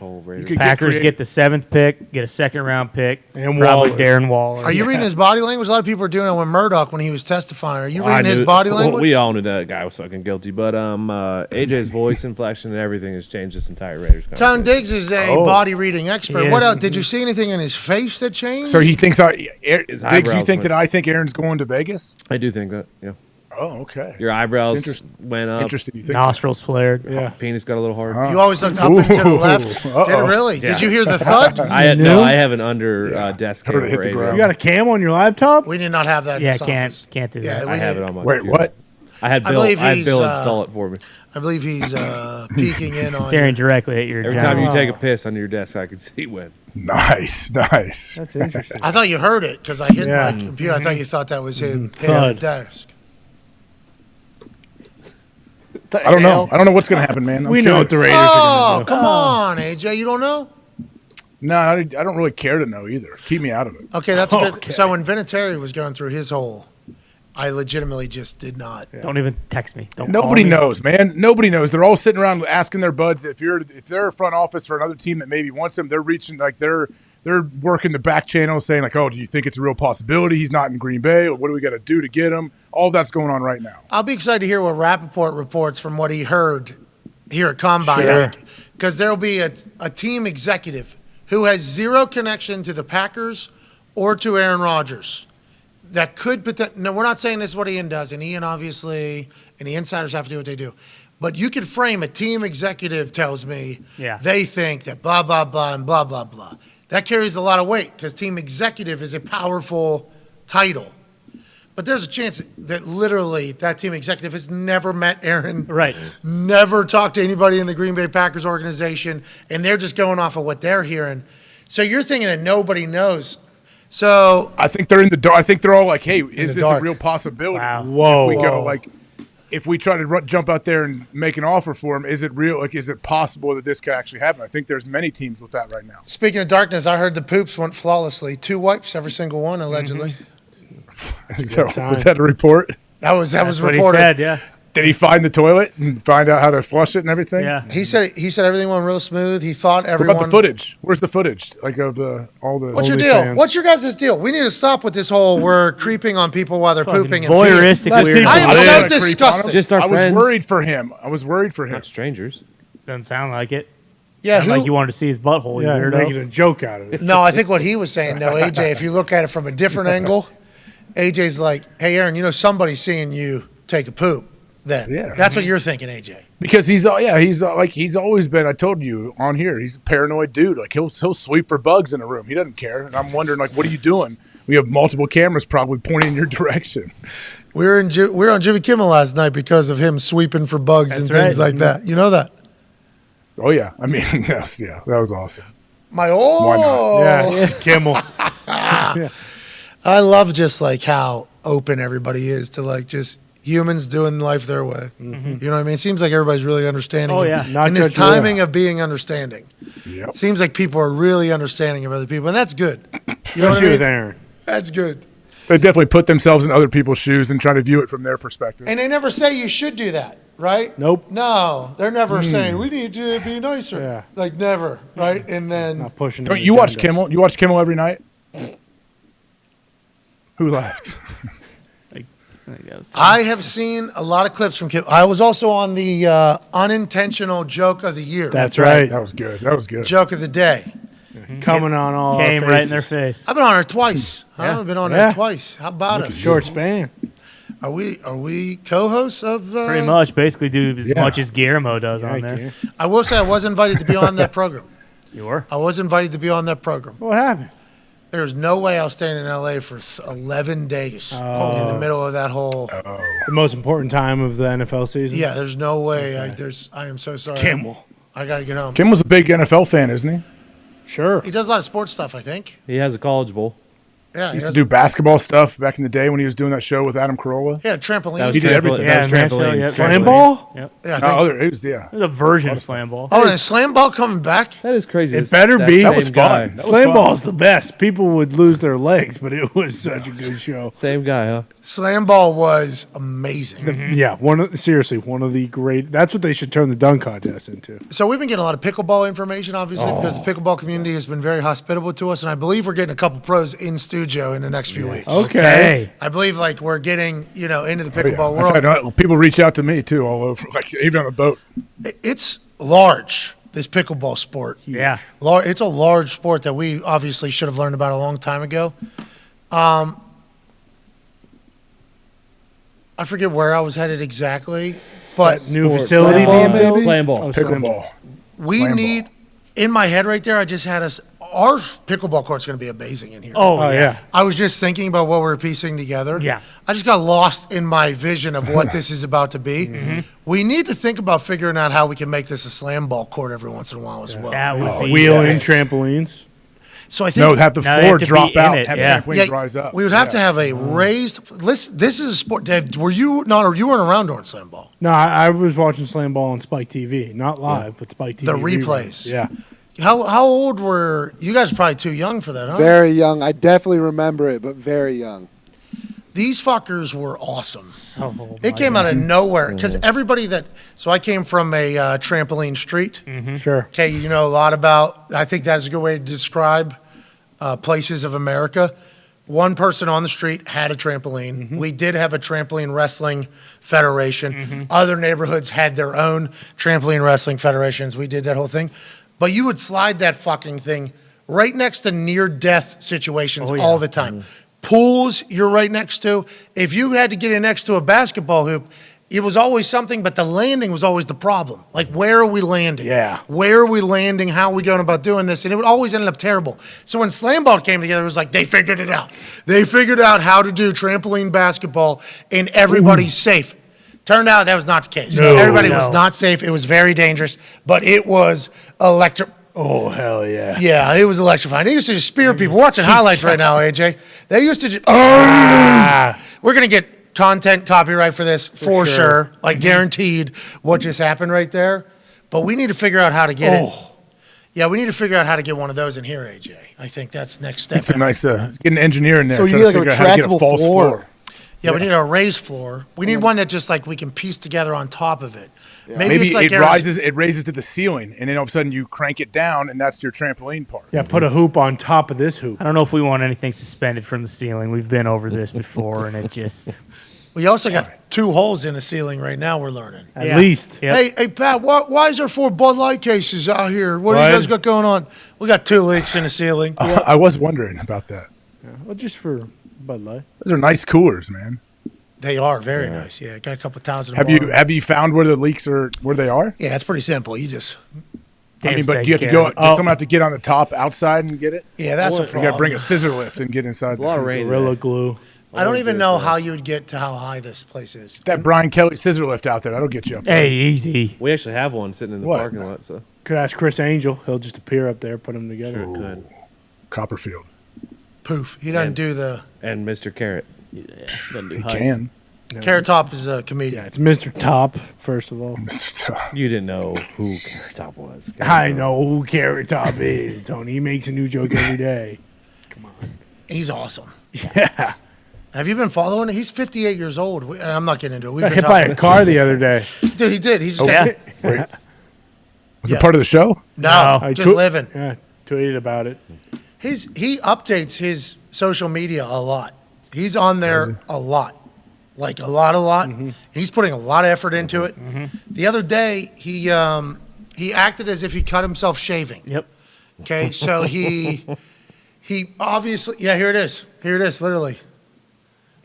Packers get the 7th pick, get a second-round pick, and probably Darren Waller. Are you reading his body language? A lot of people are doing it with Murdoch when he was testifying. Are you reading his body language? We all knew that guy was fucking guilty, but AJ's voice inflection and everything has changed this entire Raiders conversation. Tone Diggs is a body reading expert. What else? Did you see anything in his face that changed? So he thinks His Diggs, eyebrows you think went- that I think Aaron's going to Vegas? I do think that, yeah. Oh, okay. Your eyebrows Interesting. went up. Interesting. You think Nostrils flared. Yeah. Penis got a little hard. You always looked up and to the left. Did it really? Yeah. Did you hear the thud? I have an under desk cam for AJ. You got a cam on your laptop? We did not have that in this office. can't do Yeah, that. we I have did. it on my Wait, computer. what? I had Bill install it for me. I believe he's peeking in on Staring directly at your Every time you take a piss under your desk, I can see when. Nice. That's interesting. I thought you heard it because I hit my computer. I thought you thought that was him hitting the desk. I don't know. I don't know what's going to happen, man. We know what the Raiders are going to do. Come on, AJ. You don't know? No, I don't really care to know either. Keep me out of it. Okay, that's a good. So when Vinatieri was going through his hole, I legitimately just did not. Don't even text me. Don't Nobody call me. knows, man. Nobody knows. They're all sitting around asking their buds if they're a front office for another team that maybe wants them. They're reaching like they're working the back channel, saying like, "Oh, do you think it's a real possibility he's not in Green Bay? What do we got to do to get him?" All that's going on right now. I'll be excited to hear what Rappaport reports from what he heard here at Combine. Because there will be a team executive who has zero connection to the Packers or to Aaron Rodgers. That could no, we're not saying this is what Ian does, and Ian obviously and the insiders have to do what they do. But you could frame a team executive tells me they think that blah, blah, blah, and blah, blah, blah. That carries a lot of weight because team executive is a powerful title. But there's a chance that literally that team executive has never met Aaron. Right. Never talked to anybody in the Green Bay Packers organization, and they're just going off of what they're hearing. So you're thinking that nobody knows. So I think they're in the dark. I think they're all like, "Hey, is this dark. a real possibility?" Wow. Whoa. If we go like, if we try to jump out there and make an offer for him, is it real? Like, is it possible that this could actually happen? I think there's many teams with that right now. Speaking of darkness, I heard the poops went flawlessly. 2 wipes, every single one, allegedly. Was that a report? That was That's what reported. he said, yeah. Did he find the toilet and find out how to flush it and everything? Yeah. He said everything went real smooth. He thought What everyone. about the footage? Where's the footage? Like of all the. What's your deal? What's your guys' deal? We need to stop with this whole we're creeping on people while they're pooping and voyeuristic peeing. weird. I am I so didn't creep on disgusted. him. Just our I was friends. worried for him. Not strangers. Doesn't sound like it. Yeah, Sounds like you wanted to see his butthole, you Yeah, weirdo. making a joke out of it. No, I think what he was saying, though, AJ, if you look at it from a different angle, AJ's like, hey, Aaron, somebody's seeing you take a poop. Then that's what you're thinking, AJ. Because he's always been. I told you on here, he's a paranoid dude. Like he'll sweep for bugs in a room. He doesn't care. And I'm wondering, like, what are you doing? We have multiple cameras probably pointing in your direction. We were on Jimmy Kimmel last night because of him sweeping for bugs and things like that. You know that? Oh yeah, I mean, yes, yeah, that was awesome. Why not? Yeah, Kimmel. I love just like how open everybody is to like just humans doing life their way. Mm-hmm. You know what I mean? It seems like everybody's really understanding. Oh, yeah. Not And this judgmental. timing of being understanding. Yep. It seems like people are really understanding of other people, and that's good. You know what I Especially with mean? Aaron. That's good. They definitely put themselves in other people's shoes and try to view it from their perspective. And they never say you should do that, right? Nope. No, they're never saying we need to be nicer. Yeah. Like never, right? And then Not pushing. Don't an you watch agenda. Kimmel? You watch Kimmel every night? Who left? I have seen a lot of clips from Kim. I was also on the unintentional joke of the year. That's right. That was good. That was good. Joke of the day. Coming on all our Came right in their faces. face. I've been on her twice. I've been on Yeah. her twice. How about us? Short span. Are we co-hosts of? Pretty much, basically do as much as Guillermo does on there. I will say I was invited to be on that program. You were? I was invited to be on that program. What happened? There's no way I was staying in LA for 11 days in the middle of that whole. The most important time of the NFL season. Yeah, there's no way. I am so sorry. Kimmel. I gotta get home. Kimmel's a big NFL fan, isn't he? Sure. He does a lot of sports stuff, I think. He has a college bowl. Yeah, He used to do basketball stuff back in the day when he was doing that show with Adam Carolla. Yeah, trampoline. That was He did trampoline- everything. That was Yeah, trampoline. Nashville, yeah, Slam trampoline. ball? Yep. Yeah, I No, think. it was, yeah. There's a version of slam ball. Oh, and slam ball coming back. That is crazy. It better That be. same That was guy. fun. That was Slam fun. ball's the best. People would lose their legs, but it was such a good show. Same guy, huh? Slam ball was amazing. Yeah, one of the great. That's what they should turn the dunk contest into. So we've been getting a lot of pickleball information, obviously, because the pickleball community has been very hospitable to us, and I believe we're getting a couple pros in studio in the next few weeks. Okay. I believe like we're getting into the Oh, yeah. pickleball I've world. had, people reach out to me too, all over, like even on the boat. It's large. This pickleball sport. Yeah. It's a large sport that we obviously should have learned about a long time ago. I forget where I was headed exactly, but New facility Slam ball, being built? maybe? Slam Oh, ball. Pickleball. we Slam need. In my head right there, I just had us. Our pickleball court's going to be amazing in here. Oh, yeah. I was just thinking about what we're piecing together. Yeah. I just got lost in my vision of what this is about to be. Mm-hmm. We need to think about figuring out how we can make this a slam ball court every once in a while as well. That would be Wheeling yes. trampolines. So I think No, have the Now they floor have to drop be in out, it, have yeah. the trampolines rise up. we would have to have a raised. Listen, this is a sport. Dave, were you not? Or you weren't around during slam ball? No, I was watching slam ball on Spike TV, not live, but Spike TV. The reruns. replays. Yeah. How old were you guys? Are probably too young for that, huh? Very young. I definitely remember it, but very young. These fuckers were awesome. Oh, It came out of nowhere because everybody that. So I came from a trampoline street. Sure. Okay, you know a lot about. I think that's a good way to describe places of America. One person on the street had a trampoline. We did have a trampoline wrestling federation. Other neighborhoods had their own trampoline wrestling federations. We did that whole thing. But you would slide that fucking thing right next to near-death situations all the time. Pools you're right next to. If you had to get in next to a basketball hoop, it was always something, but the landing was always the problem. Like, where are we landing? Yeah. Where are we landing? How are we going about doing this? And it would always end up terrible. So when slam ball came together, it was like they figured it out. They figured out how to do trampoline basketball, and everybody's safe. Turned out that was not the case. No. Everybody was not safe. It was very dangerous, but it was electric. Oh, hell yeah. Yeah, it was electrifying. They used to just spear people. We're watching highlights right now, AJ. They used to just. We're going to get content copyright for this for sure. sure. Like guaranteed what just happened right there. But we need to figure out how to get it. Yeah, we need to figure out how to get one of those in here, AJ. I think that's next step. It's a nice get an engineer in there. So you try need to like a figure out how to get retractable false floor. Yeah, we need a raised floor. We need one that just like we can piece together on top of it. Maybe it's like it raises to the ceiling, and then all of a sudden you crank it down, and that's your trampoline part. Yeah, put a hoop on top of this hoop. I don't know if we want anything suspended from the ceiling. We've been over this before, and it just. We also got 2 holes in the ceiling right now. We're learning. At least. Hey, Pat, why is there 4 Bud Light cases out here? What do you guys got going on? We got 2 leaks in the ceiling. I was wondering about that. Well, just for Bud Light. Those are nice coolers, man. They are very nice. Yeah, got a couple thousand. Have you found where the leaks are? Where they are? Yeah, it's pretty simple. You just. I mean, but do you have to go? Does someone have to get on the top outside and get it? Yeah, that's a You got to problem. bring a scissor lift and get inside. a lot of rain. Gorilla glue. I don't even know how you would get to how high this place is. That Brian Kelly scissor lift out there, that'll get you up. Hey, easy. We actually have one sitting in the parking lot. So Could ask Chris Angel. He'll just appear up there, put them together. good. Copperfield. Poof. He doesn't do the. And Mr. Carrot. Yeah, doesn't do He heights. can. Carrot Top is a comedian. Yeah, it's Mr. Top, first of all. You didn't know who Carrot Top was. I know who Carrot Top is, Tony. He makes a new joke every day. He's awesome. Yeah. Have you been following it? He's 58 years old. I'm not getting into it. We've Got been hit by a talking- car the other day. Dude, he did. He just got. Wait. Was it part of the show? No, I just living. Yeah, tweeted about it. He updates his social media a lot. He's on there a lot. Like a lot. He's putting a lot of effort into it. The other day, he acted as if he cut himself shaving. Yep. Okay, so he obviously here it is, literally.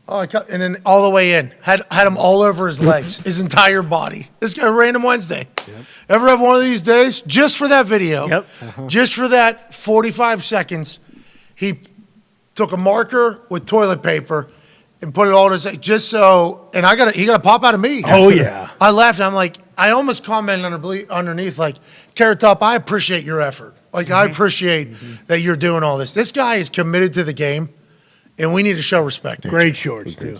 Oh, I cut, and then all the way in, had him all over his legs, his entire body. This guy, Random Wednesday. Ever have one of these days? Just for that video, just for that 45 seconds, he took a marker with toilet paper and put it all to say, just so, and he got a pop out of me. Oh, yeah. I laughed. I'm like, I almost commented underneath, like, Carrot Top, I appreciate your effort. Like, I appreciate that you're doing all this. This guy is committed to the game, and we need to show respect. Great shorts, too.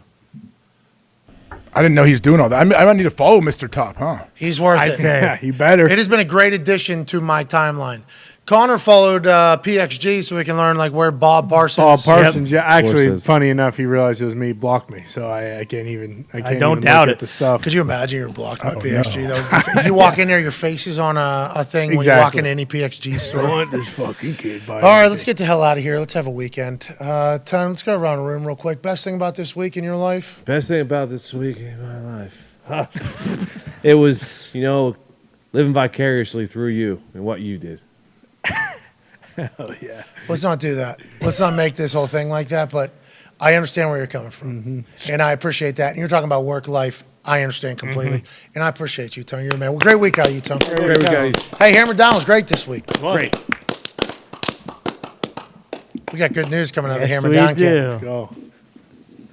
I didn't know he's doing all that. I might need to follow Mr. Top, huh? He's worth it. Yeah, you better. It has been a great addition to my timeline. Connor followed PXG so we can learn like where Bob Parsons. Bob Parsons, Yep. yeah. Actually, funny enough, he realized it was me, blocked me, so I can't even. I can't don't even doubt look at it. the stuff. Could you imagine you're blocked by Oh, PXG? no. That was you walk in there, your face is on a thing when you walk Exactly. into any PXG store. I want this fucking kid. All right, let's get the hell out of here. Let's have a weekend. Tom, let's go around the room real quick. Best thing about this week in your life? Best thing about this week in my life. It was, living vicariously through you and what you did. Hell yeah. Let's not do that. Let's not make this whole thing like that, but I understand where you're coming from. And I appreciate that. And you're talking about work life. I understand completely. And I appreciate you, Tony. You're a man. Well, great week out of you, Tony. Great week out of you. Hey, Hammer Down was great this week. Great. We got good news coming out of the Yes, Hammer we Down do. camp. Let's go.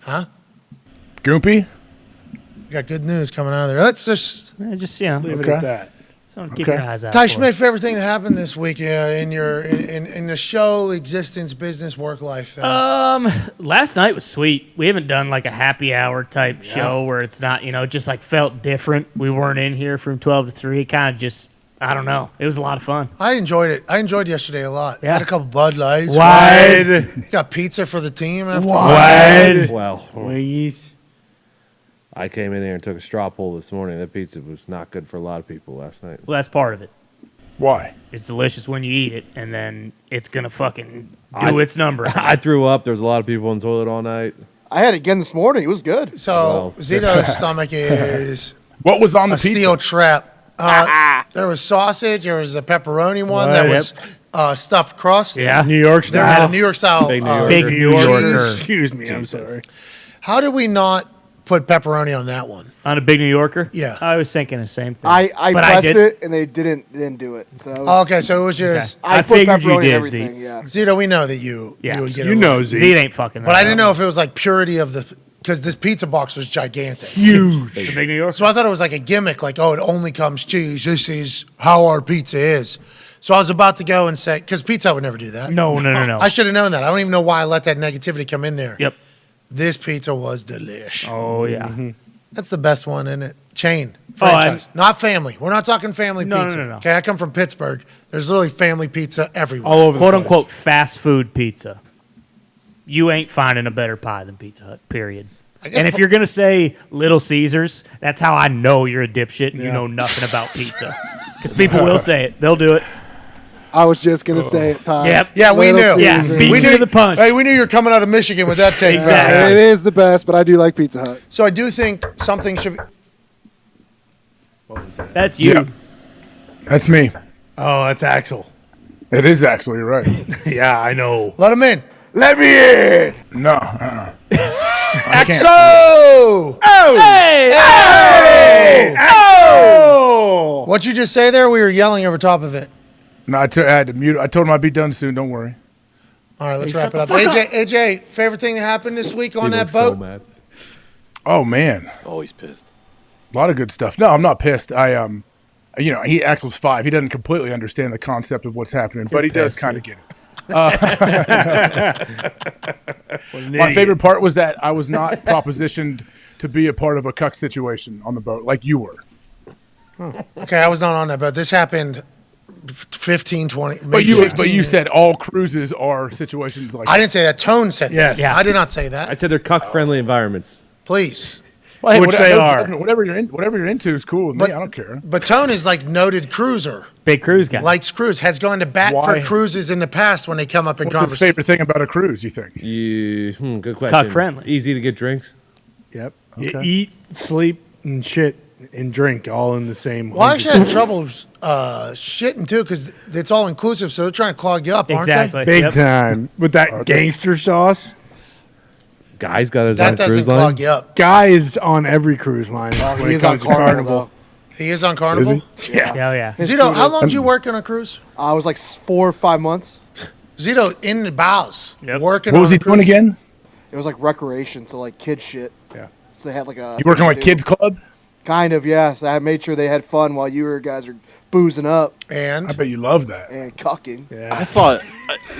Huh? Goompy? We got good news coming out of there. Let's just Just Leave it at that. So keep your eyes out. Ty for it. Schmidt, favorite thing that happened this week in your in the show, existence, business, work life thing. Last night was sweet. We haven't done like a happy hour type show where it's not, just like felt different. We weren't in here from 12 to 3. It kind of just, I don't know. It was a lot of fun. I enjoyed it. I enjoyed yesterday a lot. Yeah. Had a couple Bud Lights. Wide. Got pizza for the team. After Wide. Well, Wingies. I came in there and took a straw poll this morning. That pizza was not good for a lot of people last night. Well, that's part of it. Why? It's delicious when you eat it, and then it's going to fucking do its number. I threw up. There was a lot of people on the toilet all night. I had it again this morning. It was good. So Zito's stomach is What was on the a pizza? steel trap. There was sausage. There was a pepperoni one that was stuffed crust. Yeah. New York There had style. a New York style. Big New Yorker. Big New Yorker. cheese. Excuse me. I'm sorry. How did we not put pepperoni on that one? On a big New Yorker? Yeah. I was thinking the same thing. I But pressed did. it and they didn't do it. So it was, Okay, so it was just I I put figured you pepperoni did, and everything. Zeke. Yeah. Zito. We know that you Yeah. would get You it know, right. Z. Z ain't fucking that But I didn't up. know if it was like purity of the because this pizza box was gigantic. Huge. The big New Yorker? So I thought it was like a gimmick, like, oh, it only comes cheese. This is how our pizza is. So I was about to go and say, because Pizza Hut would never do that. No. I should have known that. I don't even know why I let that negativity come in there. Yep. This pizza was delish. Oh, yeah. Mm-hmm. That's the best one, isn't it? Chain. Franchise. Not family. We're not talking family pizza. No. Okay, I come from Pittsburgh. There's literally family pizza everywhere. All over Quote unquote fast food pizza. You ain't finding a better pie than Pizza Hut, period. And if you're going to say Little Caesars, that's how I know you're a dipshit and you know nothing about pizza. Because people will say it. They'll do it. I was just going to say it, Ty. Yep. Yeah, we Little knew. Caesars. We knew the punch. Hey, we knew you were coming out of Michigan with that take. Exactly. It is the best, but I do like Pizza Hut. So I do think something should be. That's you. Yeah. That's me. Oh, that's Axel. It is actually right. Yeah, I know. Let him in. Let me in. No. Axel! Oh! Hey! Hey! Oh! What'd you just say there? We were yelling over top of it. No, I had to mute. I told him I'd be done soon. Don't worry. All right, let's wrap it up. AJ, favorite thing that happened this week on that boat? So mad. Oh man, Always pissed. a lot of good stuff. No, I'm not pissed. Axel's 5. He doesn't completely understand the concept of what's happening, but he does kind of get it. My favorite part was that I was not propositioned to be a part of a cuck situation on the boat like you were. Okay, I was not on that boat. This happened 15, 20, maybe But you 15 said all cruises are situations like I didn't say that. Tone said Yes. that. Yeah. I did not say that. I said they're cuck-friendly environments. Please. Well, hey, Which they are. Whatever you're into is cool with me. I don't care. But Tone is like noted cruiser. Big cruise guy. Likes cruise. Has gone to bat Why? for cruises in the past when they come up in What's his conversation. favorite thing about a cruise, you think? Good question. Cuck-friendly. Easy to get drinks. Yep. Okay. You eat, sleep, and shit and drink all in the same. Well, I actually had trouble shitting too because it's all inclusive, so they're trying to clog you up, aren't Exactly. Big Yep. time. With that gangster sauce. Guy's got his they? That own doesn't cruise line. clog you up. Guy is on every cruise line. when He it is on comes to Carnival. He is on Carnival? Yeah. Yeah, yeah. His Zito, food how is- long did you work on a cruise? I was like 4 or 5 months. Zito in the bows, Yep. working What on was a he doing cruise. again? It was like recreation, so like kid shit. Yeah. So they had like a. You working like kids club? Kind of, yeah. So I made sure they had fun while you guys are boozing up And I bet you love that. and cucking. I thought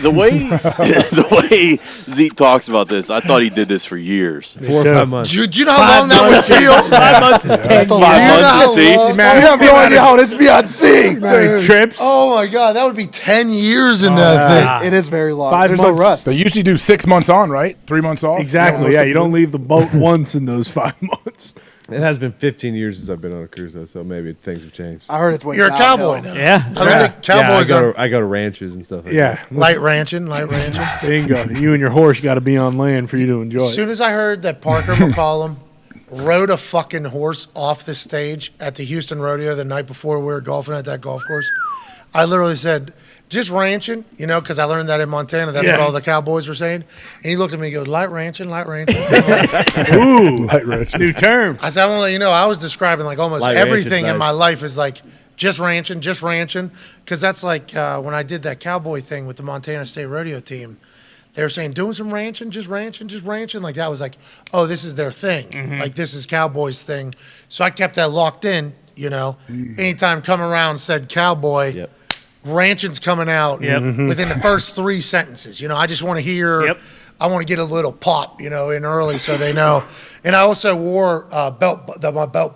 the way Zeke talks about this, I thought he did this for years. 4 or 5 months. do you know how long that would feel? 5 months is 10. That's a lot. 5 You know months how to see. long- You have no idea how this Beyonce. Many trips. Oh my God, that would be 10 years in that thing. It is very long. 5 There's months. no rust. They usually do 6 months on, right? 3 months off. Exactly. Yeah, you don't leave the boat once in those 5 months. It has been 15 years since I've been on a cruise, though, so maybe things have changed. I heard it's way You're a downhill. cowboy now. Yeah. I don't think cowboys are I go to ranches and stuff like Yeah. that. light ranching. Bingo. You and your horse got to be on land for you to enjoy As it. soon as I heard that Parker McCollum rode a fucking horse off the stage at the Houston Rodeo the night before we were golfing at that golf course, I literally said, just ranching, because I learned that in Montana. That's what Yeah. all the cowboys were saying. And he looked at me and goes, light ranching, light ranching. Ooh, Light ranching. new term. I said, I want to let you know, I was describing like almost Light everything ranching's in my nice. life is like just ranching. Because that's like when I did that cowboy thing with the Montana State Rodeo team. They were saying, doing some ranching, just ranching, just ranching. Like that was like, oh, this is their thing. Like this is Cowboys' thing. So I kept that locked in, Anytime come around said cowboy, Yep. ranching's coming out Yep. within the first 3 sentences. I just want to hear, Yep. I want to get a little pop, in early so they know. And I also wore my belt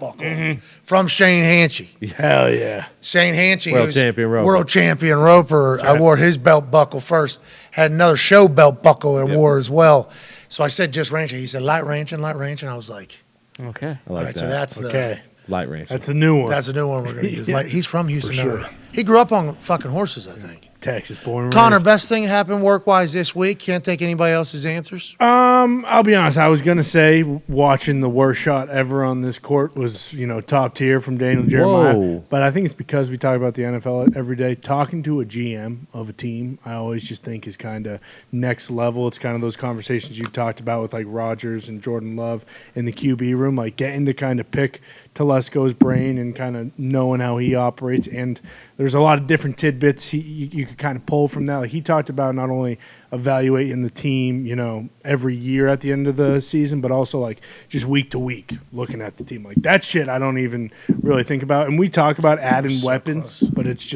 buckle from Shane Hanchy. Hell yeah. Shane Hanchy, World who's champion roper. World champion roper. I wore his belt buckle first. Had another show belt buckle I wore as well. So I said just ranching. He said light ranching, light ranching. I was like, Okay. I all like right, that. so that's Okay. Light ranch. That's a new one. that's a new one we're going to use. Like, he's from Houston. sure. He grew up on fucking horses, I think. Texas born and Connor, raised. best thing happened work-wise this week? Can't take anybody else's answers? I'll be honest. I was gonna say watching the worst shot ever on this court was, top tier from Daniel Jeremiah. Whoa. But I think it's because we talk about the NFL every day. Talking to a GM of a team, I always just think is kind of next level. It's kind of those conversations you talked about with like Rodgers and Jordan Love in the QB room, like getting to kind of pick Telesco's brain and kind of knowing how he operates. And there's a lot of different tidbits you could kind of pull from that. Like he talked about not only evaluating the team, every year at the end of the season, but also like just week to week looking at the team. Like that shit I don't even really think about. And we talk about adding weapons, but it's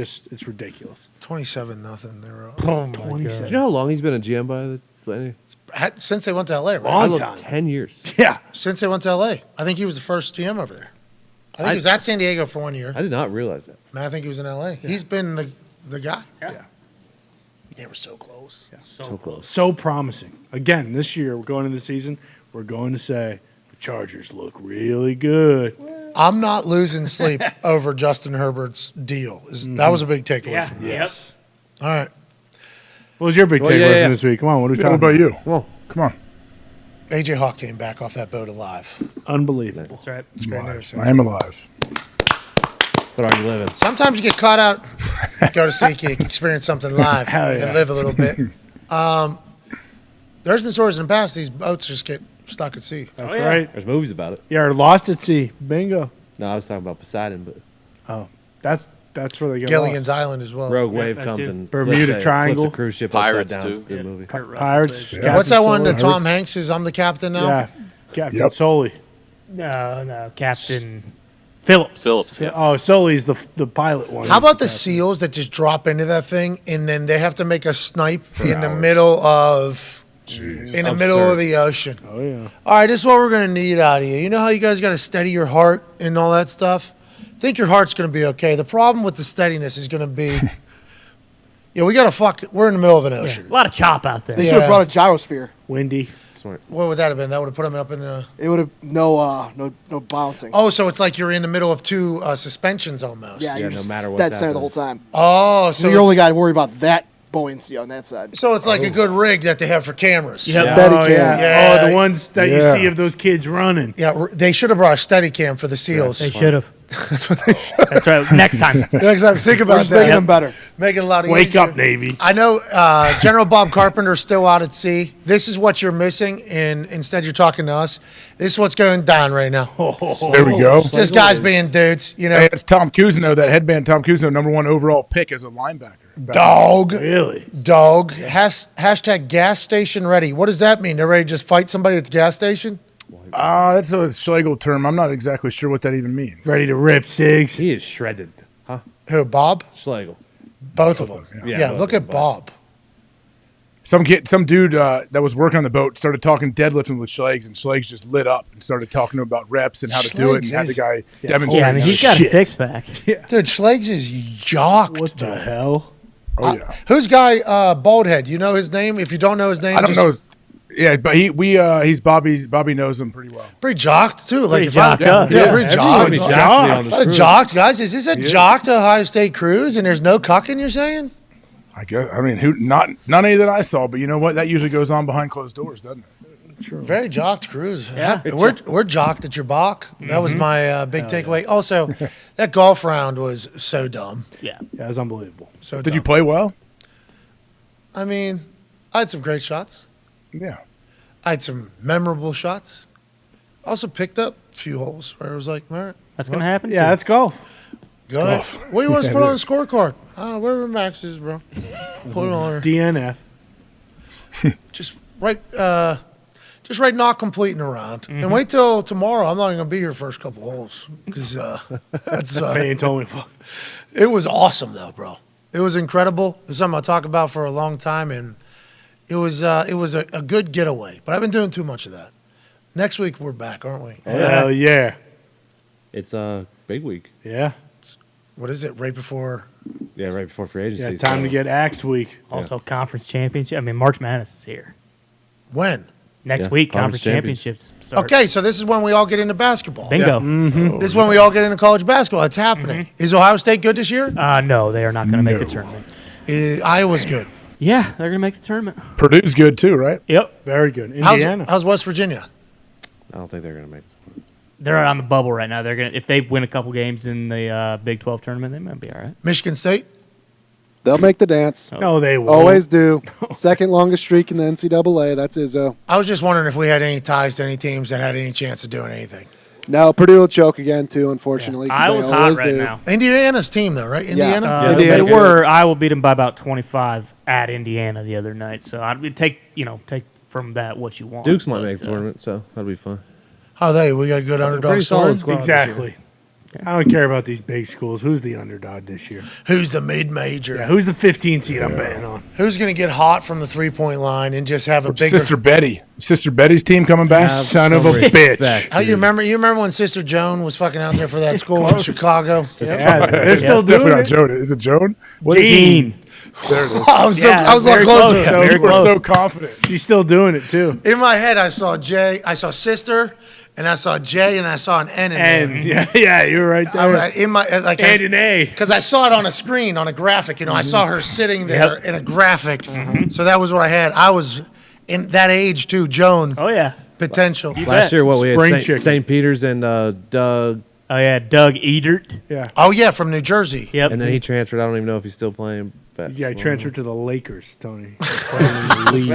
ridiculous. 27-0. They were Oh my 27. Do you know how long he's been a GM by the Since they went to LA, right? Long time. 10 years. Yeah. Since they went to LA. I think he was the first GM over there. I think he was at San Diego for 1 year. I did not realize that. Man, I think he was in LA. He's been the guy. Yeah. They were so close. Yeah. So close. So promising. Again, this year, we're going into the season, we're going to say the Chargers look really good. I'm not losing sleep over Justin Herbert's deal. That was a big takeaway from me. Yes. All right. What was your big takeaway from this week? Come on, what are we talking about you? Well, come on. AJ Hawk came back off that boat alive. Unbelievable. That's right. It's great news. I am alive. But are you living? Sometimes you get caught out, go to SeatGeek, experience something live, Hell yeah. and live a little bit. There's been stories in the past, these boats just get stuck at sea. That's right. There's movies about it. Yeah, or Lost at Sea. Bingo. No, I was talking about Poseidon, but Oh, that's where they get Gilligan's lost. Island as well. Rogue Wave that comes too. and Bermuda flips Triangle. a cruise ship Pirates, upside down. It's a too. good Yeah. movie. Kurt Russell Pirates. says- Captain What's that one Sully. that Tom Hanks is? I'm the captain now? Yeah. Captain Yep. Sully. No, Captain Phillips. Yeah. Oh, Sully's the pilot one. How about the SEALs that just drop into that thing and then they have to make a snipe in the middle of the ocean? Oh, yeah. All right, this is what we're going to need out of you. You know how you guys got to steady your heart and all that stuff? Think your heart's going to be okay. The problem with the steadiness is going to be, we got to we're in the middle of an ocean. A lot of chop out there. They should have brought a gyrosphere. Windy. Smart. What would that have been? That would have put them up in the... It would have no bouncing. Oh, so it's like you're in the middle of two suspensions almost. yeah, Yeah, you're no just matter what's dead center the happening. whole time. Oh, So so you only got to worry about that buoyancy on that side. So it's like a good rig that they have for cameras. Yeah. Oh, Steadicam. yeah. Yeah. Oh, the ones that Yeah. you see of those kids running. Yeah, they should have brought a Steadicam for the SEALs. They should have. That's right. Next time. Next time, think We're about just making that. them better. Make it a lot easier. Wake up, Navy. I know General Bob Carpenter's still out at sea. This is what you're missing, and instead you're talking to us. This is what's going down right now. There we go. Just guys being dudes, you know. Hey, it's Tom Cousineau, that headband Tom Cousineau, #1 overall pick as a linebacker. Dog. Really? Dog. Hashtag gas station ready. What does that mean? They're ready to just fight somebody at the gas station? That's a Schlegel term. I'm not exactly sure what that even means. Ready to rip, Sigs. He is shredded. Huh? Who, Bob? Schlegel. Both of them. Yeah, both look of at them, Bob. Some dude that was working on the boat started talking deadlifting with Schlegs, and Schlegs just lit up and started talking to him about reps and how to do it, and had the guy demonstrate. Yeah, I mean, he's got a six pack. Dude, Schlegs is jocked. What the hell? Oh yeah. Who's guy Baldhead? You know his name? If you don't know his name, I don't know. Yeah, but he's Bobby. Bobby knows him pretty well. Pretty jocked too. Like Pretty if I, jocked up. yeah, Yeah, pretty everybody's jocked. jacked on this cruise. Jocked, guys. Is this a jocked Ohio State cruise and there's no cucking? You're saying? I guess. I mean, none any that I saw, but you know what? That usually goes on behind closed doors, doesn't it? Very jocked cruise. Yeah. We're jocked at your balk. That was my big takeaway. Also, that golf round was so dumb. Yeah. Yeah, it was unbelievable. So Did you dumb. play well? I mean, I had some great shots. Yeah. I had some memorable shots. Also picked up a few holes where it was like, all right, That's going to happen. Yeah, that's golf. good. What do you want us to put on the scorecard? Wherever Max is, bro. Put it on there. DNF. Just write not complete and around. And wait till tomorrow. I'm not even going to be here first couple holes because that's Man told me. Fuck. it was awesome though, bro. It was incredible. It's something I'll talk about for a long time, and it was a good getaway. But I've been doing too much of that. Next week we're back, aren't we? Hell yeah. It's a big week. Yeah. What is it? Right before? Yeah, right before free agency. Yeah, time so- to get axed week. Also, conference championship. I mean, March Madness is here. When? Next Yeah, week, conference conference championships start. Okay, so this is when we all get into basketball. Bingo. This is when we all get into college basketball. It's happening. Is Ohio State good this year? No, they are not going to make the tournament. Iowa's good. Yeah, they're going to make the tournament. Purdue's good too, right? Yep. Very good. Indiana. How's West Virginia? I don't think they're going to make it. They're on the bubble right now. They're going to if they win a couple games in the Big 12 tournament, they might be all right. Michigan State? They'll make the dance. No, they won't. Always do. Second longest streak in the NCAA. That's Izzo. I was just wondering if we had any ties to any teams that had any chance of doing anything. No, Purdue will choke again too, unfortunately. 'cause Iowa's they hot always right do. now. Indiana's team, though, right? Indiana? Indiana's They were. good. Iowa beat them by about 25 at Indiana the other night. So I'd take from that what you want. Dukes might make But, the tournament, so that'll be fun. How are they? We got a good underdog pretty solid story? squad. Exactly. I don't care about these big schools. Who's the underdog this year? Who's the mid-major? Yeah, who's the 15 seed I'm betting on? Who's going to get hot from the three-point line and just have a bigger... Sister Betty's team coming back? Son of a bitch. Oh, you remember when Sister Joan was fucking out there for that school in Chicago? Yeah, they're still doing definitely it. not Joan. Is it Joan? Jean. There it is. I was a lot closer. You were so confident. She's still doing it, too. In my head, I saw Sister, and I saw J, and I saw an N in there. Yeah, you're right there. In my like and an A. because I saw it on a screen on a graphic. I saw her sitting there in a graphic. So that was what I had. I was in that age too, Joan. Oh yeah, potential. Last year, we Spring had chicken. St. Peter's and Doug. Oh yeah, Doug Edert. Yeah. Oh yeah, from New Jersey. Yep. And then he transferred. I don't even know if he's still playing. Yeah, he transferred to the Lakers, Tony. Playing in the league.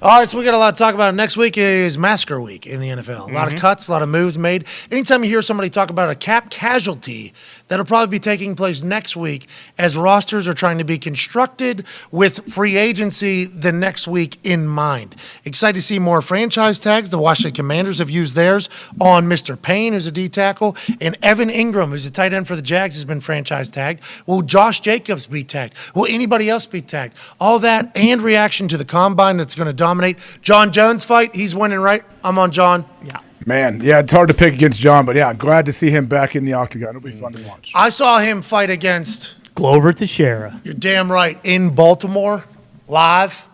All right, so we got a lot to talk about. Next week is Massacre Week in the NFL. A lot of cuts, a lot of moves made. Anytime you hear somebody talk about a cap casualty, that'll probably be taking place next week as rosters are trying to be constructed with free agency the next week in mind. Excited to see more franchise tags. The Washington Commanders have used theirs on Mr. Payne, who's a D tackle, and Evan Ingram, who's a tight end for the Jags, has been franchise tagged. Will Josh Jacobs be tagged? Will anybody else be tagged? All that and reaction to the combine that's going to dominate. John Jones fight, he's winning, right? I'm on John. Yeah. Man, yeah, it's hard to pick against John, but yeah, glad to see him back in the octagon. It'll be fun to watch. I saw him fight against Glover Teixeira. You're damn right. In Baltimore, live.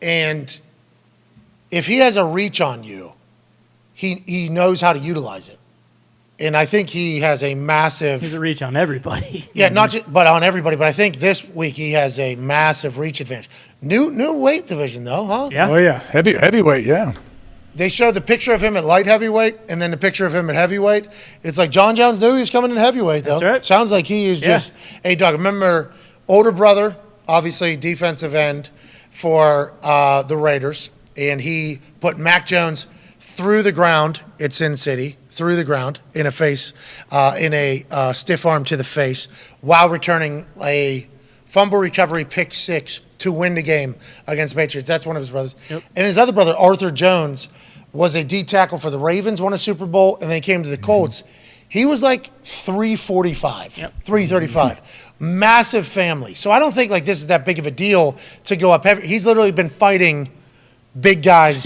And if he has a reach on you, he knows how to utilize it. And I think he has a massive... He's a reach on everybody. Yeah, not just but on everybody. But I think this week he has a massive reach advantage. New weight division, though, huh? Yeah. Oh, yeah. Heavyweight, yeah. They showed the picture of him at light heavyweight and then the picture of him at heavyweight. It's like John Jones knew he was coming in heavyweight, though. That's right. Sounds like he is just a dog. Remember, older brother, obviously defensive end for the Raiders, and he put Mac Jones through the ground at Sin City, through the ground in a stiff arm to the face while returning a fumble recovery pick six to win the game against Patriots. That's one of his brothers. Yep. And his other brother, Arthur Jones, was a D tackle for the Ravens, won a Super Bowl, and then he came to the Colts. He was like 345, 335. Massive family. So I don't think like this is that big of a deal to go up heavy. He's literally been fighting big guys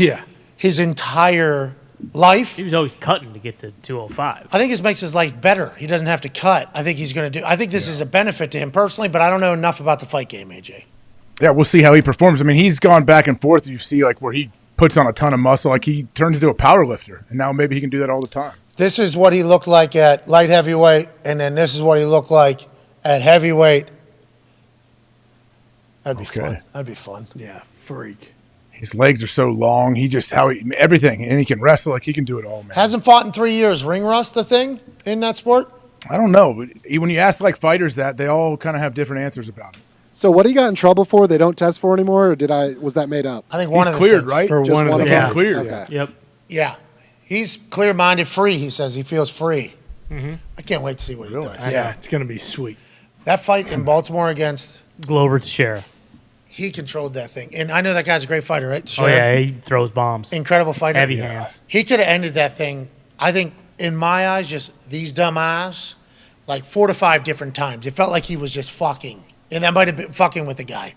his entire life. He was always cutting to get to 205. I think this makes his life better. He doesn't have to cut. I think he's going to do. I think this is a benefit to him personally, but I don't know enough about the fight game, AJ. Yeah, we'll see how he performs. I mean, he's gone back and forth. You see, like, where he puts on a ton of muscle. Like, he turns into a power lifter, and now maybe he can do that all the time. This is what he looked like at light heavyweight, and then this is what he looked like at heavyweight. That'd be fun. That'd be fun. Yeah, freak. His legs are so long. He just everything, and he can wrestle. Like, he can do it all, man. Hasn't fought in 3 years. Ring rust the thing in that sport? I don't know. But when you ask like fighters that, they all kind of have different answers about it. So what he got in trouble for, they don't test for anymore, or was that made up? I think one he's of the cleared, things. right? For Just one of one the of He's cleared. Okay. Yep. Yeah. He's clear-minded, free, he says. He feels free. I can't wait to see what he does. Yeah, it's going to be sweet. That fight in Baltimore against... Glover Teixeira. He controlled that thing. And I know that guy's a great fighter, right? Oh, yeah, he throws bombs. Incredible fighter. Heavy hands. He could have ended that thing, I think, in my eyes, just these dumb eyes, like 4 to 5 different times. It felt like he was just fucking. And that might have been fucking with the guy.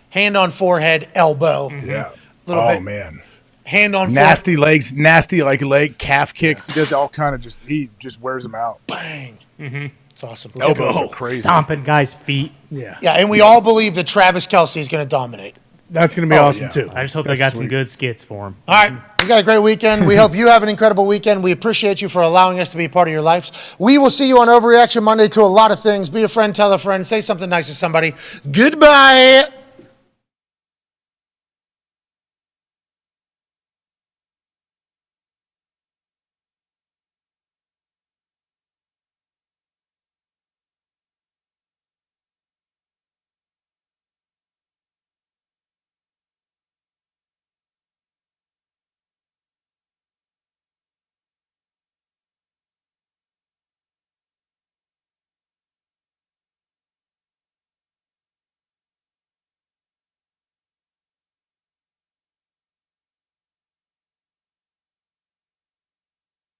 Hand on forehead, elbow. Yeah. Little oh, bit. man. Hand on nasty legs, nasty like leg, calf kicks. He does all kind of he just wears them out. Bang. It's awesome. Elbows are crazy. Stomping guys' feet. Yeah. Yeah, and we all believe that Travis Kelce is going to dominate. That's going to be awesome, too. I just hope they got some good skits for him. All right. We got a great weekend. We hope you have an incredible weekend. We appreciate you for allowing us to be a part of your lives. We will see you on Overreaction Monday to a lot of things. Be a friend, tell a friend, say something nice to somebody. Goodbye.